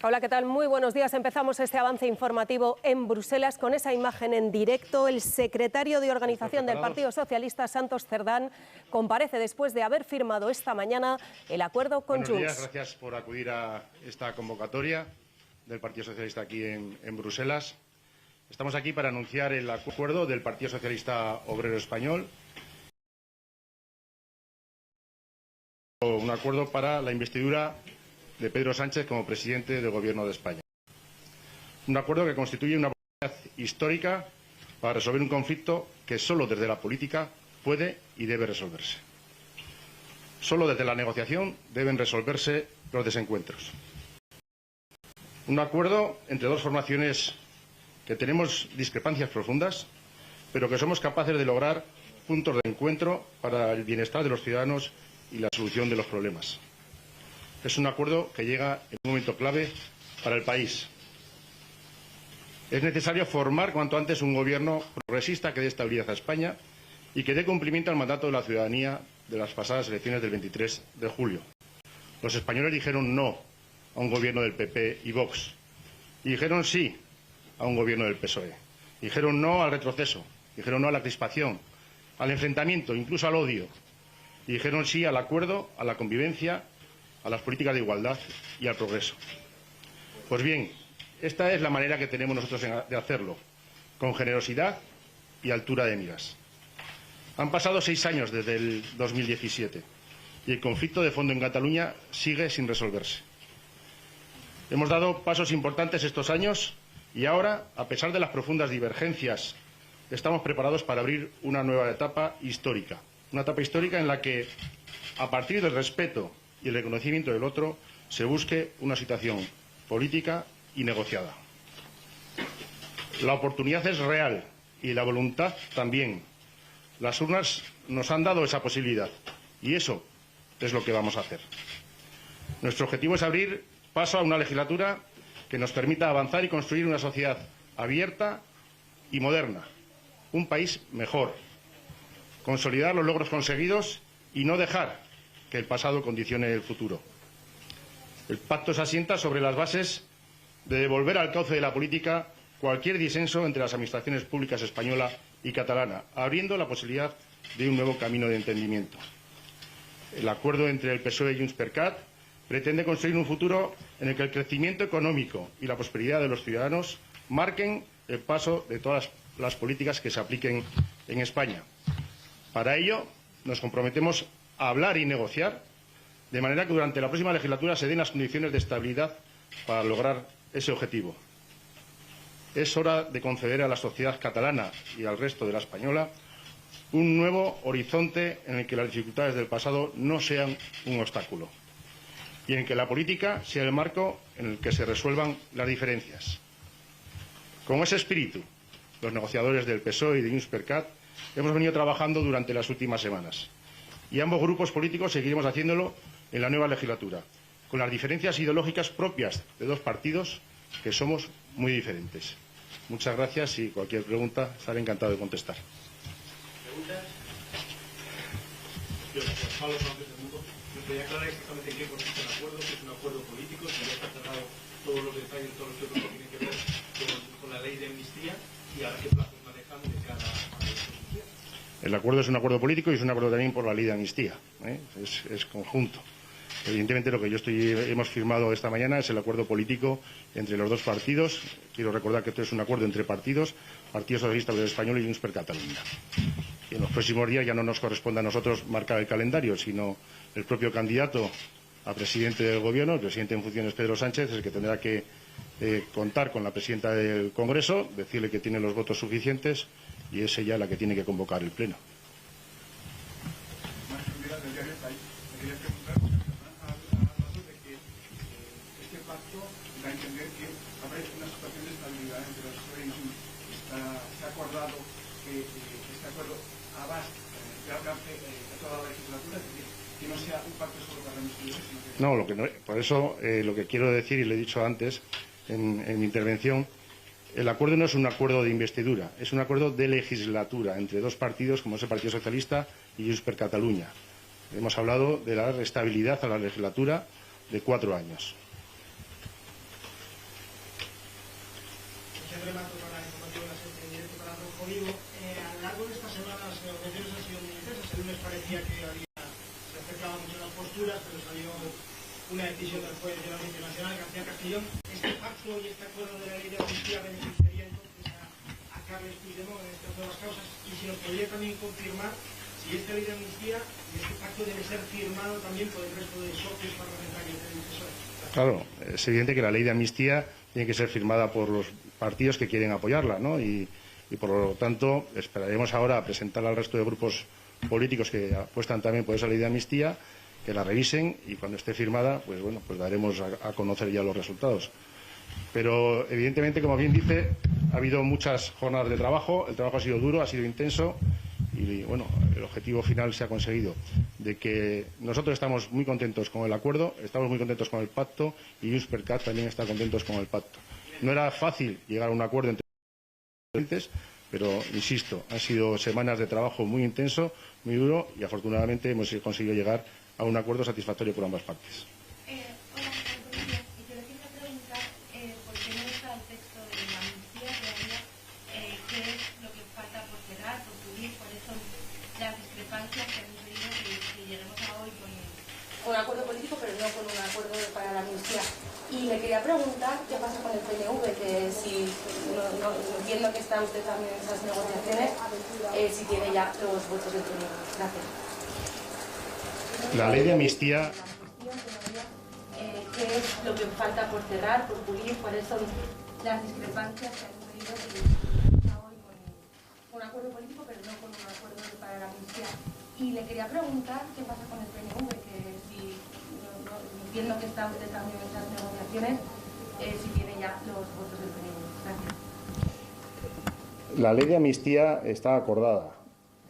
Hola, ¿qué tal? Muy buenos días. Empezamos este avance informativo en Bruselas con esa imagen en directo. El secretario de Organización del Partido Socialista, Santos Cerdán, comparece después de haber firmado esta mañana el acuerdo con Junts. Buenos días, gracias por acudir a esta convocatoria del Partido Socialista aquí en Bruselas. Estamos aquí para anunciar el acuerdo del Partido Socialista Obrero Español. Un acuerdo para la investidura de Pedro Sánchez como presidente del Gobierno de España. Un acuerdo que constituye una oportunidad histórica para resolver un conflicto que solo desde la política puede y debe resolverse. Solo desde la negociación deben resolverse los desencuentros. Un acuerdo entre dos formaciones que tenemos discrepancias profundas, pero que somos capaces de lograr puntos de encuentro para el bienestar de los ciudadanos y la solución de los problemas. Es un acuerdo que llega en un momento clave para el país. Es necesario formar cuanto antes un gobierno progresista que dé estabilidad a España y que dé cumplimiento al mandato de la ciudadanía de las pasadas elecciones del 23 de julio. Los españoles dijeron no a un gobierno del PP y Vox. Y dijeron sí a un gobierno del PSOE. Dijeron no al retroceso. Dijeron no a la crispación, al enfrentamiento, incluso al odio. Y dijeron sí al acuerdo, a la convivencia, a las políticas de igualdad y al progreso. Pues bien, esta es la manera que tenemos nosotros de hacerlo, con generosidad y altura de miras. Han pasado 6 años desde el 2017 y el conflicto de fondo en Cataluña sigue sin resolverse. Hemos dado pasos importantes estos años y ahora, a pesar de las profundas divergencias, estamos preparados para abrir una nueva etapa histórica. Una etapa histórica en la que, a partir del respeto y el reconocimiento del otro, se busque una situación política y negociada. La oportunidad es real y la voluntad también. Las urnas nos han dado esa posibilidad y eso es lo que vamos a hacer. Nuestro objetivo es abrir paso a una legislatura que nos permita avanzar y construir una sociedad abierta y moderna, un país mejor, consolidar los logros conseguidos y no dejar que el pasado condicione el futuro. El pacto se asienta sobre las bases de devolver al cauce de la política cualquier disenso entre las administraciones públicas española y catalana, abriendo la posibilidad de un nuevo camino de entendimiento. El acuerdo entre el PSOE y Junts-per-Cat pretende construir un futuro en el que el crecimiento económico y la prosperidad de los ciudadanos marquen el paso de todas las políticas que se apliquen en España. Para ello, nos comprometemos a hablar y negociar, de manera que durante la próxima legislatura se den las condiciones de estabilidad para lograr ese objetivo. Es hora de conceder a la sociedad catalana y al resto de la española un nuevo horizonte en el que las dificultades del pasado no sean un obstáculo y en que la política sea el marco en el que se resuelvan las diferencias. Con ese espíritu, los negociadores del PSOE y de Junts-per-Cat hemos venido trabajando durante las últimas semanas. Y ambos grupos políticos seguiremos haciéndolo en la nueva legislatura, con las diferencias ideológicas propias de dos partidos que somos muy diferentes. Muchas gracias y cualquier pregunta estaré encantado de contestar. ¿Preguntas? Yo, Pablo Sánchez del Mundo, me podría aclarar exactamente en qué consiste el acuerdo, que es un acuerdo político, si ya está cerrado todos los detalles, todos los temas que tienen que ver con la ley de amnistía y ahora qué plazos manejan de cara a la disposición. El acuerdo es un acuerdo político y es un acuerdo también por la ley de amnistía. Es conjunto. Evidentemente lo que hemos firmado esta mañana es el acuerdo político entre los dos partidos. Quiero recordar que esto es un acuerdo entre partidos, Partido Socialista Obrero Español y Junts per Catalunya. Y en los próximos días ya no nos corresponde a nosotros marcar el calendario, sino el propio candidato a presidente del Gobierno, el presidente en funciones Pedro Sánchez, es el que tendrá que contar con la presidenta del Congreso, decirle que tiene los votos suficientes y es ella la que tiene que convocar el Pleno. Se ha acordado que este acuerdo alcance toda la legislatura, es decir, que no sea un pacto solo para la investidura, sino que... No, por eso lo que quiero decir, y lo he dicho antes en mi intervención, el acuerdo no es un acuerdo de investidura, es un acuerdo de legislatura entre dos partidos como es el Partido Socialista y Junts per Catalunya. Hemos hablado de dar estabilidad a la legislatura de 4 años. parecía que se acercaban mucho las posturas, pero salió una decisión del juez de la Audiencia Nacional, García Castellón. Este pacto y este acuerdo de la ley de amnistía beneficiaría entonces a Carles Puigdemont en estas nuevas causas, y si nos podría también confirmar si esta ley de amnistía y este pacto debe ser firmado también por el resto de socios parlamentarios del PSOE. Claro, es evidente que la ley de amnistía tiene que ser firmada por los partidos que quieren apoyarla, ¿no? Y por lo tanto esperaremos ahora a presentarla al resto de grupos políticos que apuestan también por esa ley de amnistía, que la revisen, y cuando esté firmada, pues bueno, pues daremos a conocer ya los resultados. Pero evidentemente, como bien dice, ha habido muchas jornadas de trabajo, el trabajo ha sido duro, ha sido intenso, y bueno, el objetivo final se ha conseguido, de que nosotros estamos muy contentos con el acuerdo, estamos muy contentos con el pacto, y Junts per Cat también está contentos con el pacto. No era fácil llegar a un acuerdo entre los, pero insisto, han sido semanas de trabajo muy intenso, muy duro, y afortunadamente hemos conseguido llegar a un acuerdo satisfactorio por ambas partes. Hola, buenos días. Y yo le quería preguntar por qué no está el texto de la amnistía todavía, qué es lo que falta por cerrar, por pulir, cuáles son las discrepancias que han impedido que lleguemos a hoy con un acuerdo político, pero no con un acuerdo para la amnistía. Y le quería preguntar qué pasa con el PNV, que si no entiendo que está usted también en esas negociaciones, si tiene ya los votos del PNV. Gracias. La ley de amnistía. ¿Qué es lo que falta por cerrar, por pulir? ¿Cuáles son las discrepancias que han impedido que lleguemos hoy con un acuerdo político, pero no con un acuerdo para la amnistía? Y le quería preguntar qué pasa con el PNV, que si no entiendo que está usted también en esas negociaciones, si tiene ya los votos del PNV. Gracias. La ley de amnistía está acordada.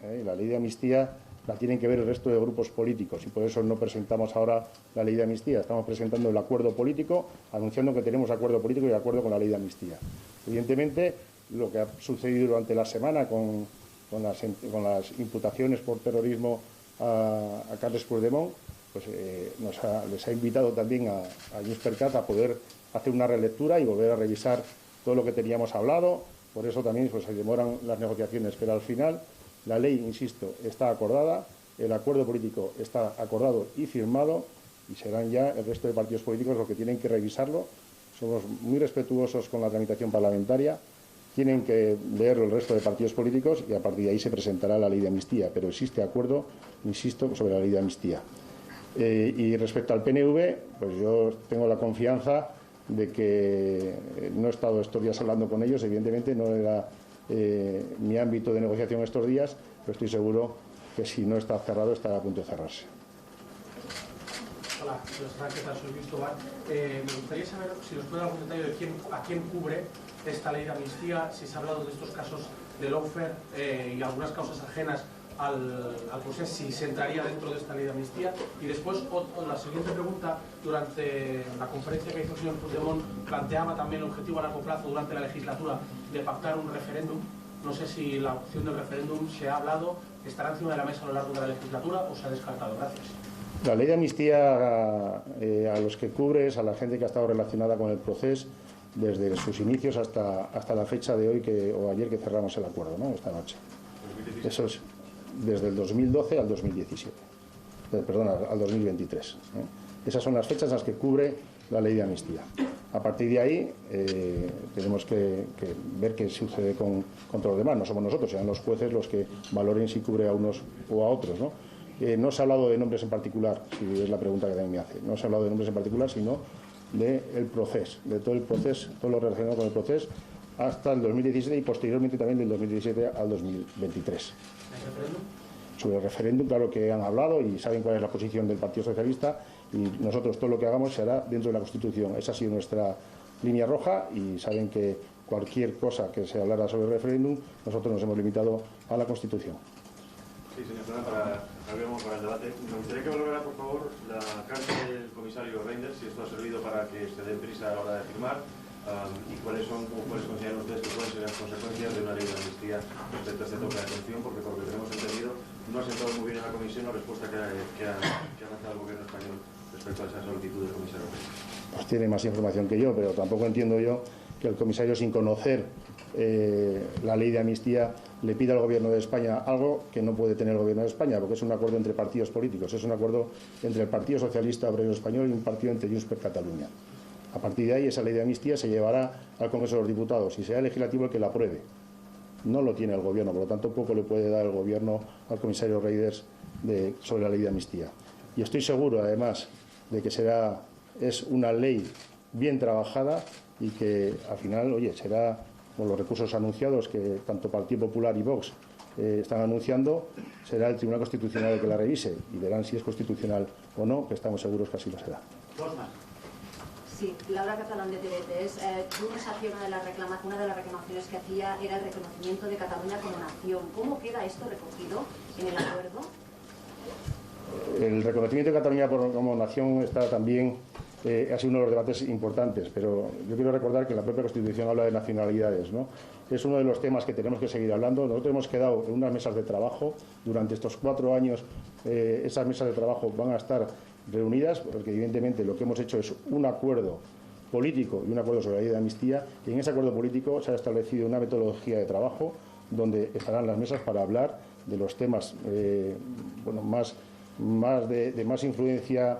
La ley de amnistía la tienen que ver el resto de grupos políticos, y por eso no presentamos ahora la ley de amnistía. Estamos presentando el acuerdo político, anunciando que tenemos acuerdo político y acuerdo con la ley de amnistía. Evidentemente, lo que ha sucedido durante la semana con las imputaciones por terrorismo a Carles Puigdemont, pues les ha invitado también a Junts per Cat a poder hacer una relectura y volver a revisar todo lo que teníamos hablado. Por eso también pues, se demoran las negociaciones, pero al final la ley, insisto, está acordada, el acuerdo político está acordado y firmado, y serán ya el resto de partidos políticos los que tienen que revisarlo. Somos muy respetuosos con la tramitación parlamentaria, tienen que leerlo el resto de partidos políticos, y a partir de ahí se presentará la ley de amnistía, pero existe acuerdo, insisto, sobre la ley de amnistía. Y respecto al PNV, pues yo tengo la confianza de que no he estado estos días hablando con ellos, evidentemente no era mi ámbito de negociación estos días, pero estoy seguro que si no está cerrado estará a punto de cerrarse. Hola, ¿qué tal? Soy Luis Tobar. Me gustaría saber si nos puede dar algún detalle de a quién cubre esta ley de amnistía, si se ha hablado de estos casos de lawfare y algunas causas ajenas al proceso, si se entraría dentro de esta ley de amnistía. Y después, la siguiente pregunta, durante la conferencia que hizo el señor Puigdemont, planteaba también el objetivo a largo plazo durante la legislatura de pactar un referéndum. No sé si la opción del referéndum se ha hablado, estará encima de la mesa a lo largo de la legislatura o se ha descartado. Gracias. La ley de amnistía a los que cubre es a la gente que ha estado relacionada con el proceso desde sus inicios hasta la fecha de hoy o ayer que cerramos el acuerdo, ¿no? Esta noche. Eso es desde el 2012 al 2017. Perdón, al 2023. Esas son las fechas en las que cubre la ley de amnistía. A partir de ahí tenemos que ver qué sucede con todos los demás. No somos nosotros, serán los jueces los que valoren si cubre a unos o a otros, ¿no? No se ha hablado de nombres en particular, si es la pregunta que también me hace. No se ha hablado de nombres en particular, sino del proceso, de todo el proceso, todo lo relacionado con el proceso, hasta el 2017 y posteriormente también del 2017 al 2023. ¿El referéndum? Sobre el referéndum, claro que han hablado y saben cuál es la posición del Partido Socialista, y nosotros todo lo que hagamos se hará dentro de la Constitución. Esa ha sido nuestra línea roja, y saben que cualquier cosa que se hablara sobre el referéndum, nosotros nos hemos limitado a la Constitución. Sí, señor Fernández, para el debate. Me gustaría que valorara, por favor, la carta del comisario Reinders, si esto ha servido para que se den prisa a la hora de firmar, y cuáles consideran ustedes que pueden ser las consecuencias de una ley de amnistía respecto a este toque de atención, porque por lo que tenemos entendido no ha sentado muy bien en la comisión la respuesta que ha lanzado el gobierno español respecto a esa solicitud del comisario Reinders. pues tiene más información que yo, pero tampoco entiendo yo que el comisario, sin conocer la ley de amnistía, le pida al Gobierno de España algo que no puede tener el Gobierno de España, porque es un acuerdo entre partidos políticos, es un acuerdo entre el Partido Socialista Obrero Español y un partido entre Junts per Catalunya. A partir de ahí, esa ley de amnistía se llevará al Congreso de los Diputados y será el legislativo el que la apruebe. No lo tiene el Gobierno, por lo tanto, poco le puede dar el Gobierno al comisario Reinders sobre la ley de amnistía. Y estoy seguro, además, de que es una ley bien trabajada y que, al final, oye, será con los recursos anunciados que tanto Partido Popular y Vox están anunciando, será el Tribunal Constitucional el que la revise y verán si es constitucional o no, que estamos seguros que así lo será. Sí, Laura Catalán de TV3. Junts hacía una de las reclamaciones que hacía era el reconocimiento de Cataluña como nación. ¿Cómo queda esto recogido en el acuerdo? El reconocimiento de Cataluña como nación está también, ha sido uno de los debates importantes, pero yo quiero recordar que la propia Constitución habla de nacionalidades, ¿no? Es uno de los temas que tenemos que seguir hablando. Nosotros hemos quedado en unas mesas de trabajo durante estos 4 años. Esas mesas de trabajo van a estar reunidas, porque evidentemente lo que hemos hecho es un acuerdo político y un acuerdo sobre la ley de amnistía, y en ese acuerdo político se ha establecido una metodología de trabajo donde estarán las mesas para hablar de los temas de más influencia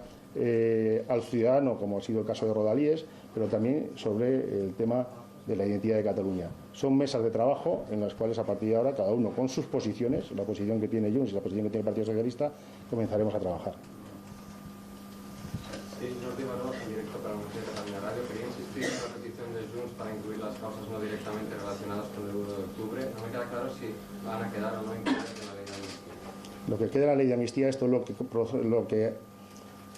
al ciudadano, como ha sido el caso de Rodalíes, pero también sobre el tema de la identidad de Cataluña. Son mesas de trabajo en las cuales, a partir de ahora, cada uno con sus posiciones, la posición que tiene Junts y la posición que tiene el Partido Socialista, comenzaremos a trabajar. Sí, una última nota en directo para la Universidad de Cataluña Radio. Quería insistir en la petición de Junts para incluir las causas no directamente relacionadas con el 1 de octubre. No me queda claro si van a quedar o no incluidas en la ley de amnistía. Lo que queda en la ley de amnistía es todo lo que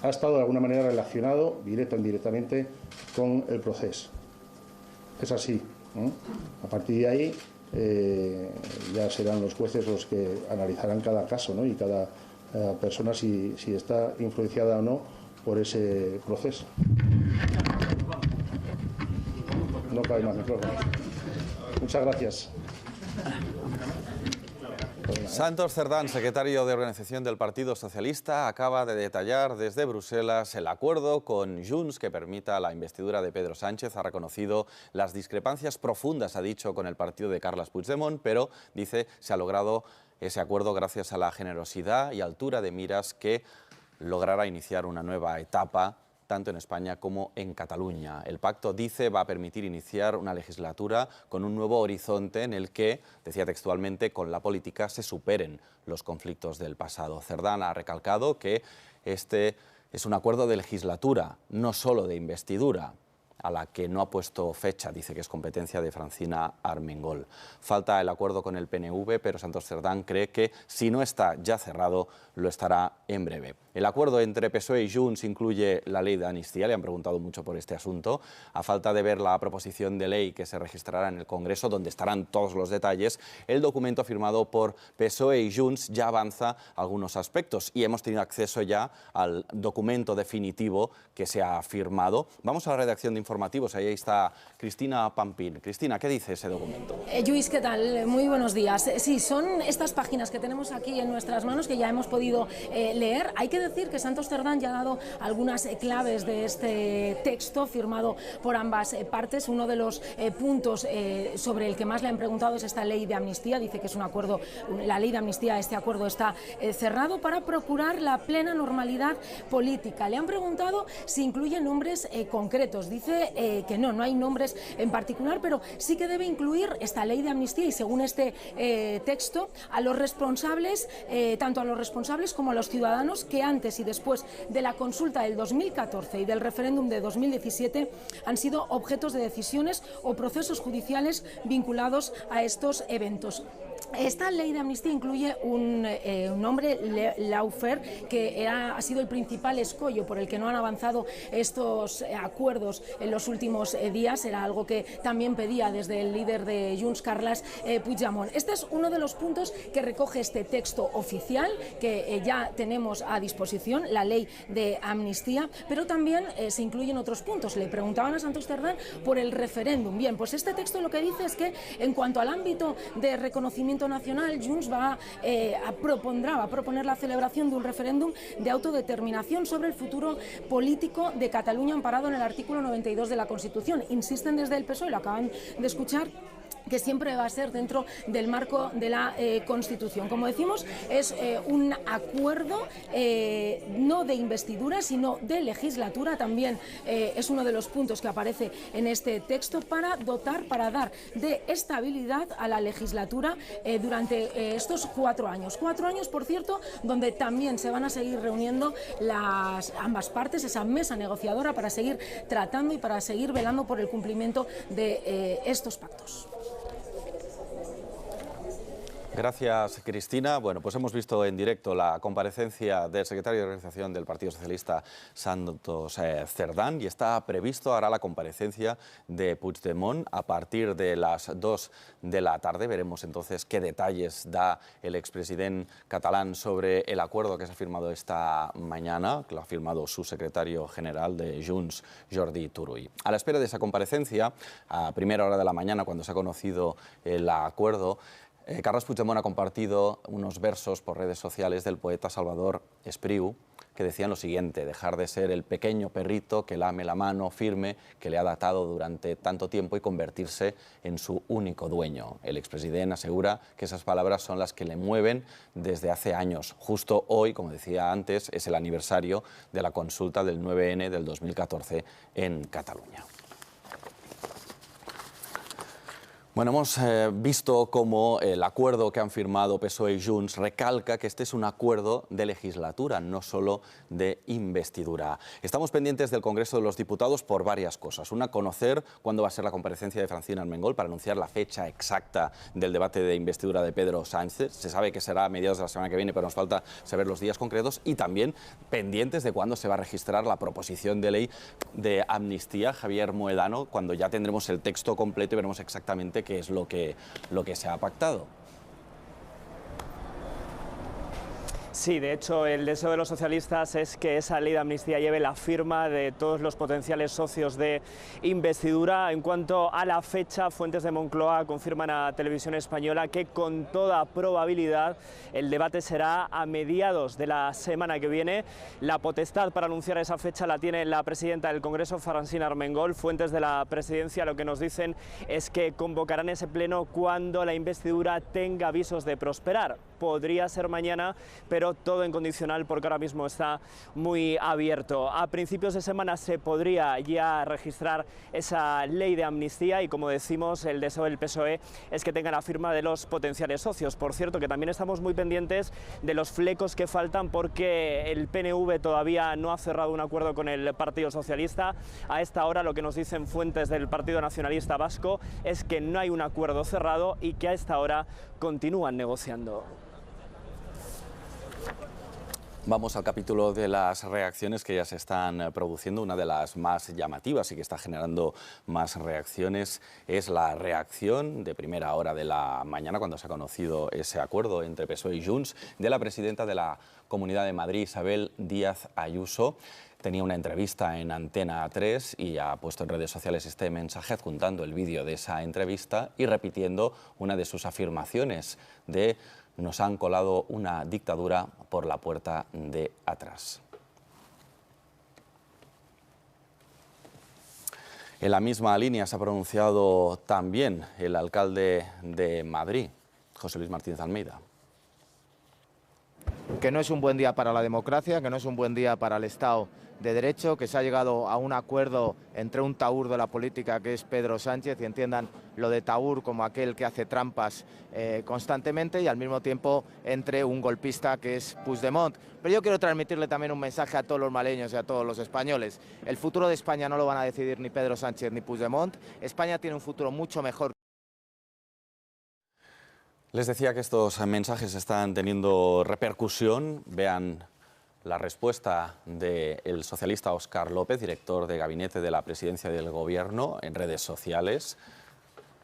ha estado de alguna manera relacionado, directo o indirectamente, con el proceso. Es así, ¿no? A partir de ahí ya serán los jueces los que analizarán cada caso, ¿no? Y cada persona si está influenciada o no por ese proceso. No cabe más micrófonos. Muchas gracias. Santos Cerdán, secretario de Organización del Partido Socialista, acaba de detallar desde Bruselas el acuerdo con Junts que permita la investidura de Pedro Sánchez. Ha reconocido las discrepancias profundas, ha dicho, con el partido de Carles Puigdemont, pero dice se ha logrado ese acuerdo gracias a la generosidad y altura de miras que logrará iniciar una nueva etapa tanto en España como en Cataluña. El pacto, dice, va a permitir iniciar una legislatura con un nuevo horizonte en el que, decía textualmente, con la política se superen los conflictos del pasado. Cerdán ha recalcado que este es un acuerdo de legislatura, no solo de investidura, a la que no ha puesto fecha, dice que es competencia de Francina Armengol. Falta el acuerdo con el PNV, pero Santos Cerdán cree que si no está ya cerrado, lo estará en breve. El acuerdo entre PSOE y Junts incluye la ley de amnistía, le han preguntado mucho por este asunto. A falta de ver la proposición de ley que se registrará en el Congreso, donde estarán todos los detalles, el documento firmado por PSOE y Junts ya avanza algunos aspectos y hemos tenido acceso ya al documento definitivo que se ha firmado. Vamos a la redacción de informativos, ahí está Cristina Pampín. Cristina, ¿qué dice ese documento? Lluís, ¿qué tal? Muy buenos días. Sí, son estas páginas que tenemos aquí en nuestras manos que ya hemos podido leer. Hay que decir que Santos Cerdán ya ha dado algunas claves de este texto firmado por ambas partes. Uno de los puntos sobre el que más le han preguntado es esta ley de amnistía. Dice que es un acuerdo, la ley de amnistía, este acuerdo está cerrado para procurar la plena normalidad política. Le han preguntado si incluye nombres concretos. Dice que no hay nombres en particular, pero sí que debe incluir esta ley de amnistía y, según este texto, a los responsables, tanto a los responsables como a los ciudadanos que antes y después de la consulta del 2014 y del referéndum de 2017 han sido objetos de decisiones o procesos judiciales vinculados a estos eventos. Esta ley de amnistía incluye un nombre, Lawfare, que ha sido el principal escollo por el que no han avanzado estos acuerdos en los últimos días. Era algo que también pedía desde el líder de Junts, Carles Puigdemont. Este es uno de los puntos que recoge este texto oficial que ya tenemos a disposición, la ley de amnistía, pero también se incluyen otros puntos. Le preguntaban a Santos Cerdán por el referéndum. Bien, pues este texto lo que dice es que en cuanto al ámbito de reconocimiento Movimiento Nacional, Junts va a proponer la celebración de un referéndum de autodeterminación sobre el futuro político de Cataluña amparado en el artículo 92 de la Constitución. Insisten desde el PSOE, lo acaban de escuchar, que siempre va a ser dentro del marco de la Constitución. Como decimos, es un acuerdo no de investidura, sino de legislatura. También es uno de los puntos que aparece en este texto para dar de estabilidad a la legislatura durante estos 4 años. 4 años, por cierto, donde también se van a seguir reuniendo ambas partes, esa mesa negociadora, para seguir tratando y para seguir velando por el cumplimiento de estos pactos. Gracias, Cristina. Bueno, pues hemos visto en directo la comparecencia del secretario de Organización del Partido Socialista, Santos Cerdán, y está previsto ahora la comparecencia de Puigdemont a partir de las 2 de la tarde. Veremos entonces qué detalles da el expresidente catalán sobre el acuerdo que se ha firmado esta mañana, que lo ha firmado su secretario general de Junts, Jordi Turull. A la espera de esa comparecencia, a primera hora de la mañana, cuando se ha conocido el acuerdo, Carles Puigdemont ha compartido unos versos por redes sociales del poeta Salvador Espriu que decían lo siguiente: dejar de ser el pequeño perrito que lame la mano firme que le ha datado durante tanto tiempo y convertirse en su único dueño. El expresidente asegura que esas palabras son las que le mueven desde hace años. Justo hoy, como decía antes, es el aniversario de la consulta del 9N del 2014 en Cataluña. Bueno, hemos visto cómo el acuerdo que han firmado PSOE y Junts recalca que este es un acuerdo de legislatura, no solo de investidura. Estamos pendientes del Congreso de los Diputados por varias cosas. Una, conocer cuándo va a ser la comparecencia de Francina Armengol para anunciar la fecha exacta del debate de investidura de Pedro Sánchez. Se sabe que será a mediados de la semana que viene, pero nos falta saber los días concretos. Y también pendientes de cuándo se va a registrar la proposición de ley de amnistía, Javier Mohedano, cuando ya tendremos el texto completo y veremos exactamente qué es lo que se ha pactado. Sí, de hecho, el deseo de los socialistas es que esa ley de amnistía lleve la firma de todos los potenciales socios de investidura. En cuanto a la fecha, fuentes de Moncloa confirman a Televisión Española que con toda probabilidad el debate será a mediados de la semana que viene. La potestad para anunciar esa fecha la tiene la presidenta del Congreso, Francina Armengol. Fuentes de la presidencia lo que nos dicen es que convocarán ese pleno cuando la investidura tenga avisos de prosperar. Podría ser mañana, pero todo en condicional porque ahora mismo está muy abierto. A principios de semana se podría ya registrar esa ley de amnistía y, como decimos, el deseo del PSOE es que tenga la firma de los potenciales socios. Por cierto, que también estamos muy pendientes de los flecos que faltan porque el PNV todavía no ha cerrado un acuerdo con el Partido Socialista. A esta hora lo que nos dicen fuentes del Partido Nacionalista Vasco es que no hay un acuerdo cerrado y que a esta hora continúan negociando. Vamos al capítulo de las reacciones que ya se están produciendo. Una de las más llamativas y que está generando más reacciones es la reacción de primera hora de la mañana, cuando se ha conocido ese acuerdo entre PSOE y Junts, de la presidenta de la Comunidad de Madrid, Isabel Díaz Ayuso. Tenía una entrevista en Antena 3 y ha puesto en redes sociales este mensaje adjuntando el vídeo de esa entrevista y repitiendo una de sus afirmaciones de: nos han colado una dictadura por la puerta de atrás. En la misma línea se ha pronunciado también el alcalde de Madrid, José Luis Martínez Almeida. Que no es un buen día para la democracia, que no es un buen día para el Estado de Derecho, que se ha llegado a un acuerdo entre un taur de la política que es Pedro Sánchez, y entiendan lo de taur como aquel que hace trampas constantemente, y al mismo tiempo entre un golpista que es Puigdemont. Pero yo quiero transmitirle también un mensaje a todos los maleños y a todos los españoles. El futuro de España no lo van a decidir ni Pedro Sánchez ni Puigdemont. España tiene un futuro mucho mejor. Les decía que estos mensajes están teniendo repercusión. Vean la respuesta del socialista Óscar López, director de gabinete de la presidencia del Gobierno, en redes sociales,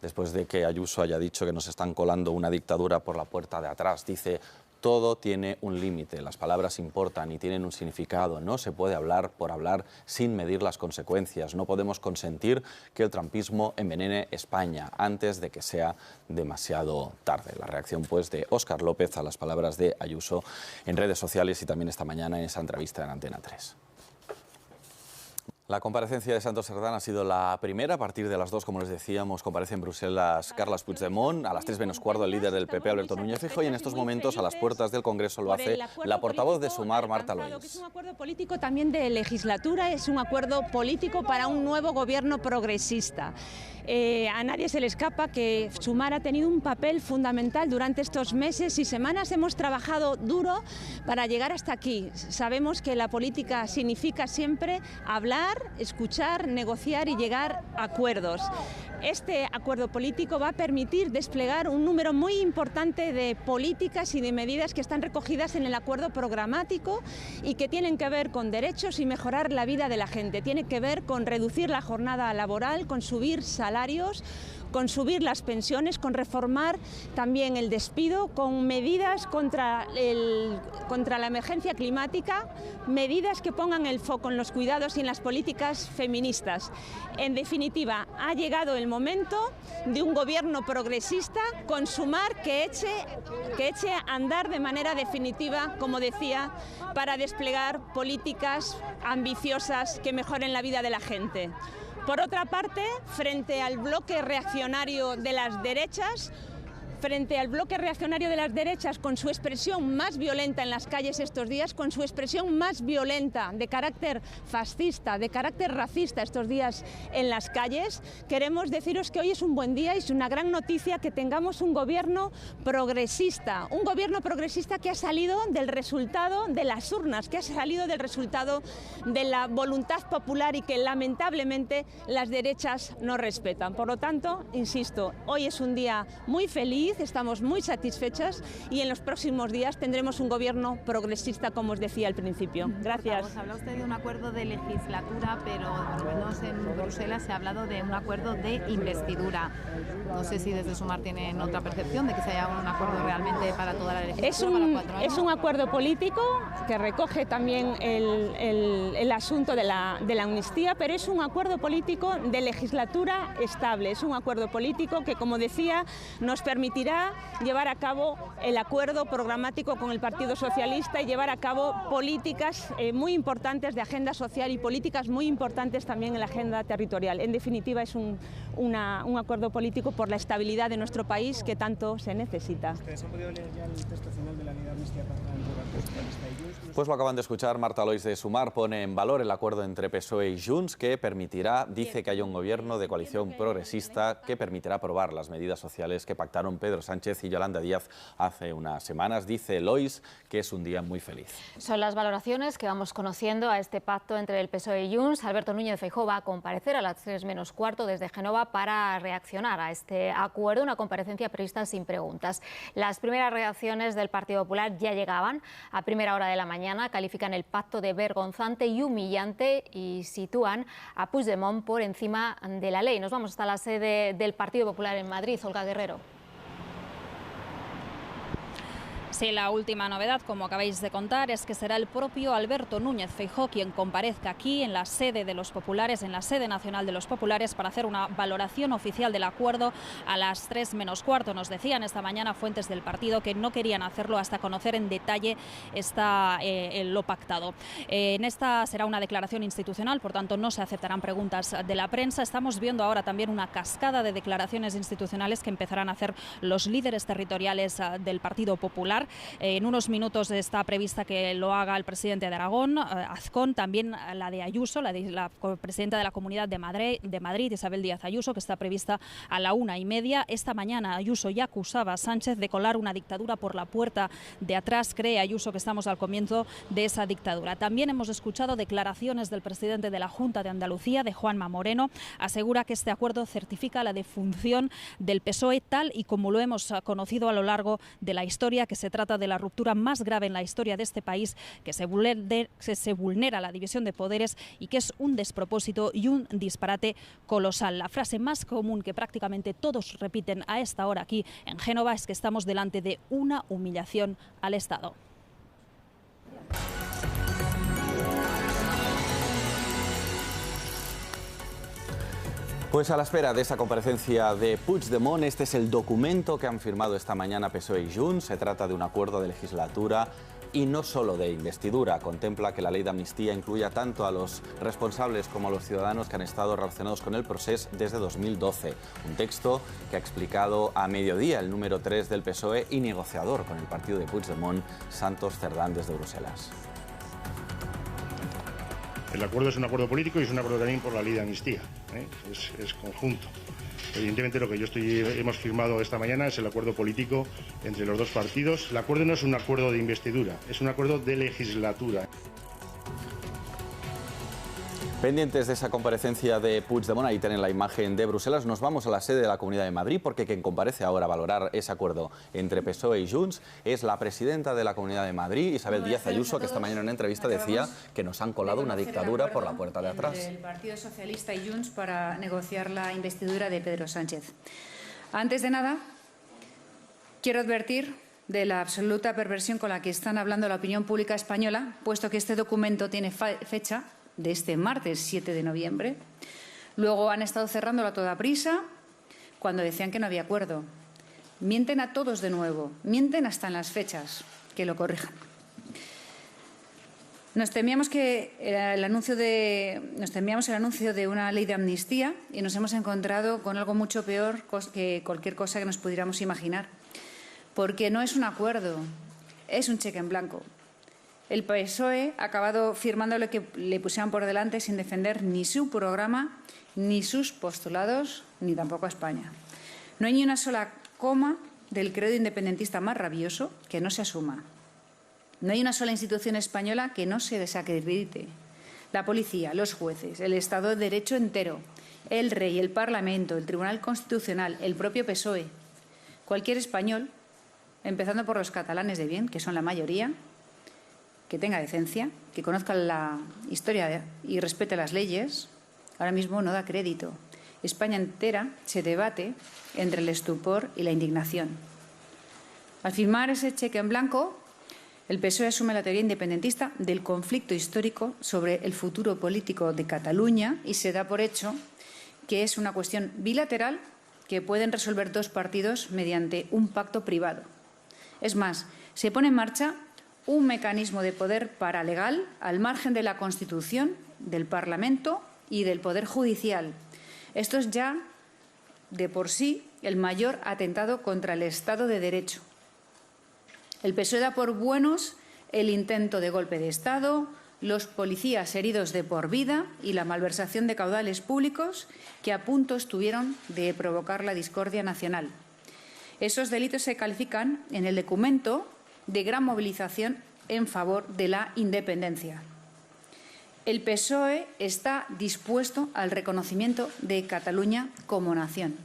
después de que Ayuso haya dicho que nos están colando una dictadura por la puerta de atrás. Dice: todo tiene un límite, las palabras importan y tienen un significado. No se puede hablar por hablar sin medir las consecuencias. No podemos consentir que el trumpismo envenene España antes de que sea demasiado tarde. La reacción, pues, de Óscar López a las palabras de Ayuso en redes sociales y también esta mañana en esa entrevista en Antena 3. La comparecencia de Santos Cerdán ha sido la primera. A partir de las 2, como les decíamos, comparece en Bruselas Carles Puigdemont. A las 3 menos cuarto, el líder del PP, Alberto Núñez Feijóo. Y en estos momentos, a las puertas del Congreso, lo hace la portavoz de Sumar, Marta Lois. Es un acuerdo político también de legislatura, es un acuerdo político para un nuevo gobierno progresista. A nadie se le escapa que Sumar ha tenido un papel fundamental durante estos meses y semanas. Hemos trabajado duro para llegar hasta aquí. Sabemos que la política significa siempre hablar, escuchar, negociar y llegar a acuerdos. Este acuerdo político va a permitir desplegar un número muy importante de políticas y de medidas que están recogidas en el acuerdo programático y que tienen que ver con derechos y mejorar la vida de la gente. Tiene que ver con reducir la jornada laboral, con subir salarios, con subir las pensiones, con reformar también el despido, con medidas contra la emergencia climática, medidas que pongan el foco en los cuidados y en las políticas feministas. En definitiva, ha llegado el momento de un gobierno progresista con Sumar que eche a andar de manera definitiva, como decía, para desplegar políticas ambiciosas que mejoren la vida de la gente. Por otra parte, frente al bloque reaccionario de las derechas, con su expresión más violenta en las calles estos días, con su expresión más violenta de carácter fascista, de carácter racista estos días en las calles, queremos deciros que hoy es un buen día y es una gran noticia que tengamos un gobierno progresista que ha salido del resultado de las urnas, que ha salido del resultado de la voluntad popular y que lamentablemente las derechas no respetan. Por lo tanto, insisto, hoy es un día muy feliz, estamos muy satisfechas y en los próximos días tendremos un gobierno progresista, como os decía al principio. Gracias. Habla usted de un acuerdo de legislatura, pero por lo menos en Bruselas se ha hablado de un acuerdo de investidura. No sé si desde Sumar tienen otra percepción de que se haya un acuerdo realmente para toda la legislatura. Es un acuerdo político que recoge también el asunto de la amnistía, pero es un acuerdo político de legislatura estable. Es un acuerdo político que, como decía, nos permitirá llevar a cabo el acuerdo programático con el Partido Socialista y llevar a cabo políticas muy importantes de agenda social y políticas muy importantes también en la agenda territorial. En definitiva, es un acuerdo político por la estabilidad de nuestro país que tanto se necesita. ¿Ustedes han podido leer ya el texto final de la ley de amnistía para el Partido Socialista y Junts? Pues lo acaban de escuchar. Marta Lois de Sumar pone en valor el acuerdo entre PSOE y Junts que permitirá, dice que haya un gobierno de coalición progresista que permitirá aprobar las medidas sociales que pactaron Pedro Sánchez y Yolanda Díaz hace unas semanas. Dice Lois que es un día muy feliz. Son las valoraciones que vamos conociendo a este pacto entre el PSOE y Junts. Alberto Núñez Feijóo va a comparecer a las 3 menos cuarto desde Génova para reaccionar a este acuerdo, una comparecencia prevista sin preguntas. Las primeras reacciones del Partido Popular ya llegaban a primera hora de la mañana, califican el pacto de vergonzante y humillante y sitúan a Puigdemont por encima de la ley. Nos vamos hasta la sede del Partido Popular en Madrid. Olga Guerrero. Sí, la última novedad, como acabáis de contar, es que será el propio Alberto Núñez Feijóo quien comparezca aquí en la sede de los populares, en la sede nacional de los populares, para hacer una valoración oficial del acuerdo a las 3 menos cuarto. Nos decían esta mañana fuentes del partido que no querían hacerlo hasta conocer en detalle lo pactado. En esta será una declaración institucional, por tanto no se aceptarán preguntas de la prensa. Estamos viendo ahora también una cascada de declaraciones institucionales que empezarán a hacer los líderes territoriales del Partido Popular. En unos minutos está prevista que lo haga el presidente de Aragón, Azcón, también la de Ayuso, la presidenta de la Comunidad de Madrid, Isabel Díaz Ayuso, que está prevista a la 1:30. Esta mañana Ayuso ya acusaba a Sánchez de colar una dictadura por la puerta de atrás. Cree Ayuso que estamos al comienzo de esa dictadura. También hemos escuchado declaraciones del presidente de la Junta de Andalucía, de Juanma Moreno. Asegura que este acuerdo certifica la defunción del PSOE tal y como lo hemos conocido a lo largo de la historia, que se trata trata de la ruptura más grave en la historia de este país, que se vulnera la división de poderes y que es un despropósito y un disparate colosal. La frase más común que prácticamente todos repiten a esta hora aquí en Génova es que estamos delante de una humillación al Estado. Pues a la espera de esa comparecencia de Puigdemont, este es el documento que han firmado esta mañana PSOE y Junts. Se trata de un acuerdo de legislatura y no solo de investidura. Contempla que la ley de amnistía incluya tanto a los responsables como a los ciudadanos que han estado relacionados con el proceso desde 2012. Un texto que ha explicado a mediodía el número 3 del PSOE y negociador con el partido de Puigdemont, Santos Cerdán, desde Bruselas. El acuerdo es un acuerdo político y es un acuerdo también por la ley de amnistía, es conjunto. Evidentemente lo que hemos firmado esta mañana es el acuerdo político entre los dos partidos. El acuerdo no es un acuerdo de investidura, es un acuerdo de legislatura. Pendientes de esa comparecencia de Puigdemont, ahí tienen la imagen de Bruselas, nos vamos a la sede de la Comunidad de Madrid porque quien comparece ahora a valorar ese acuerdo entre PSOE y Junts es la presidenta de la Comunidad de Madrid, Isabel Díaz Ayuso, que esta mañana en una entrevista decía que nos han colado una dictadura por la puerta de atrás. El Partido Socialista y Junts para negociar la investidura de Pedro Sánchez. Antes de nada, quiero advertir de la absoluta perversión con la que están hablando la opinión pública española, puesto que este documento tiene fecha de este martes 7 de noviembre. Luego han estado cerrándolo a toda prisa cuando decían que no había acuerdo. Mienten a todos de nuevo, mienten hasta en las fechas, que lo corrijan. Nos temíamos el anuncio de una ley de amnistía y nos hemos encontrado con algo mucho peor que cualquier cosa que nos pudiéramos imaginar. Porque no es un acuerdo, es un cheque en blanco. El PSOE ha acabado firmando lo que le pusieron por delante sin defender ni su programa, ni sus postulados, ni tampoco a España. No hay ni una sola coma del credo independentista más rabioso que no se asuma. No hay una sola institución española que no se desacredite. La policía, los jueces, el Estado de Derecho entero, el Rey, el Parlamento, el Tribunal Constitucional, el propio PSOE. Cualquier español, empezando por los catalanes de bien, que son la mayoría, que tenga decencia, que conozca la historia y respete las leyes, ahora mismo no da crédito. España entera se debate entre el estupor y la indignación. Al firmar ese cheque en blanco, el PSOE asume la teoría independentista del conflicto histórico sobre el futuro político de Cataluña y se da por hecho que es una cuestión bilateral que pueden resolver dos partidos mediante un pacto privado. Es más, se pone en marcha un mecanismo de poder paralegal al margen de la Constitución, del Parlamento y del Poder Judicial. Esto es ya, de por sí, el mayor atentado contra el Estado de Derecho. El PSOE da por buenos el intento de golpe de Estado, los policías heridos de por vida y la malversación de caudales públicos que a punto estuvieron de provocar la discordia nacional. Esos delitos se califican en el documento de gran movilización en favor de la independencia. El PSOE está dispuesto al reconocimiento de Cataluña como nación.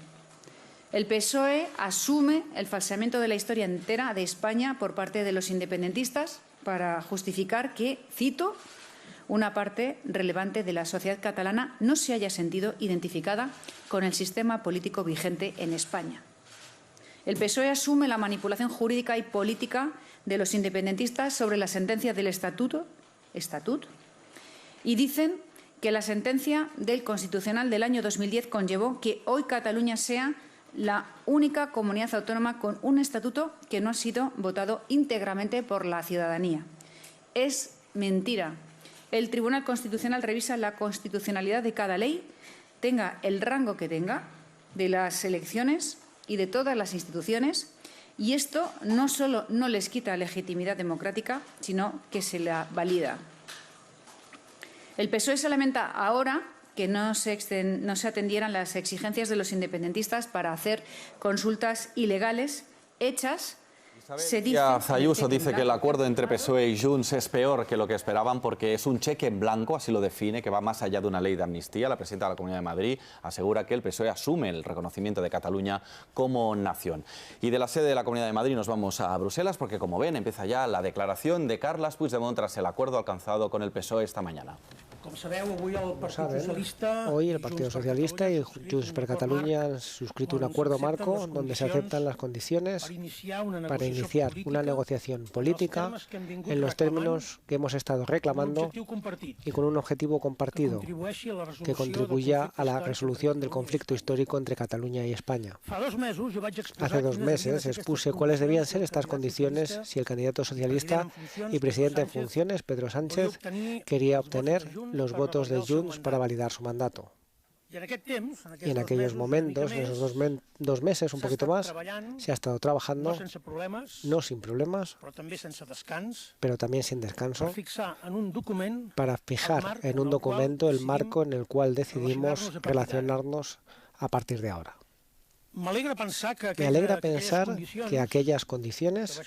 El PSOE asume el falseamiento de la historia entera de España por parte de los independentistas para justificar que, cito, una parte relevante de la sociedad catalana no se haya sentido identificada con el sistema político vigente en España. El PSOE asume la manipulación jurídica y política de los independentistas sobre la sentencia del Estatut, y dicen que la sentencia del Constitucional del año 2010 conllevó que hoy Cataluña sea la única comunidad autónoma con un estatuto que no ha sido votado íntegramente por la ciudadanía. Es mentira. El Tribunal Constitucional revisa la constitucionalidad de cada ley, tenga el rango que tenga, de las elecciones y de todas las instituciones, y esto no solo no les quita legitimidad democrática, sino que se la valida. El PSOE se lamenta ahora que no se atendieran las exigencias de los independentistas para hacer consultas ilegales hechas se dice... Ayuso dice que el acuerdo entre PSOE y Junts es peor que lo que esperaban porque es un cheque en blanco, así lo define, que va más allá de una ley de amnistía. La presidenta de la Comunidad de Madrid asegura que el PSOE asume el reconocimiento de Cataluña como nación. Y de la sede de la Comunidad de Madrid nos vamos a Bruselas porque, como ven, empieza ya la declaración de Carles Puigdemont tras el acuerdo alcanzado con el PSOE esta mañana. Como saben, hoy el Partido Socialista y Junts per Catalunya han suscrito un acuerdo marco donde se aceptan las condiciones para iniciar una negociación política en los términos que hemos estado reclamando y con un objetivo compartido que contribuya a la resolución del conflicto histórico entre Cataluña y España. Hace 2 meses expuse cuáles debían ser estas condiciones si el candidato socialista y presidente en funciones, Pedro Sánchez, quería obtener los votos de Junts para validar su mandato. Y en aquellos momentos, en esos 2 meses, un poquito más, se ha estado trabajando, no sin problemas, pero también sin descanso, para fijar en un documento el marco en el cual decidimos relacionarnos a partir de ahora. Me alegra pensar que aquellas condiciones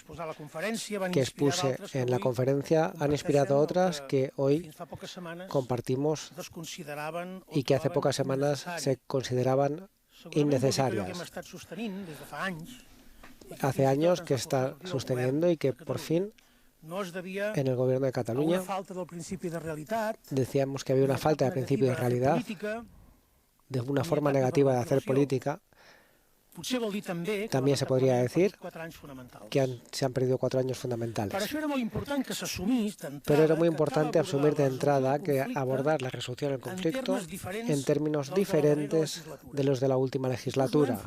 que expuse en la conferencia han inspirado a otras que hoy compartimos y que hace pocas semanas se consideraban innecesarias. Hace años que está sosteniendo y que por fin en el gobierno de Cataluña decíamos que había una falta de principio de realidad, de una forma negativa de hacer política. También se podría decir que se han perdido 4 años fundamentales. Pero era muy importante asumir de entrada que abordar la resolución del conflicto en términos diferentes de los de la última legislatura.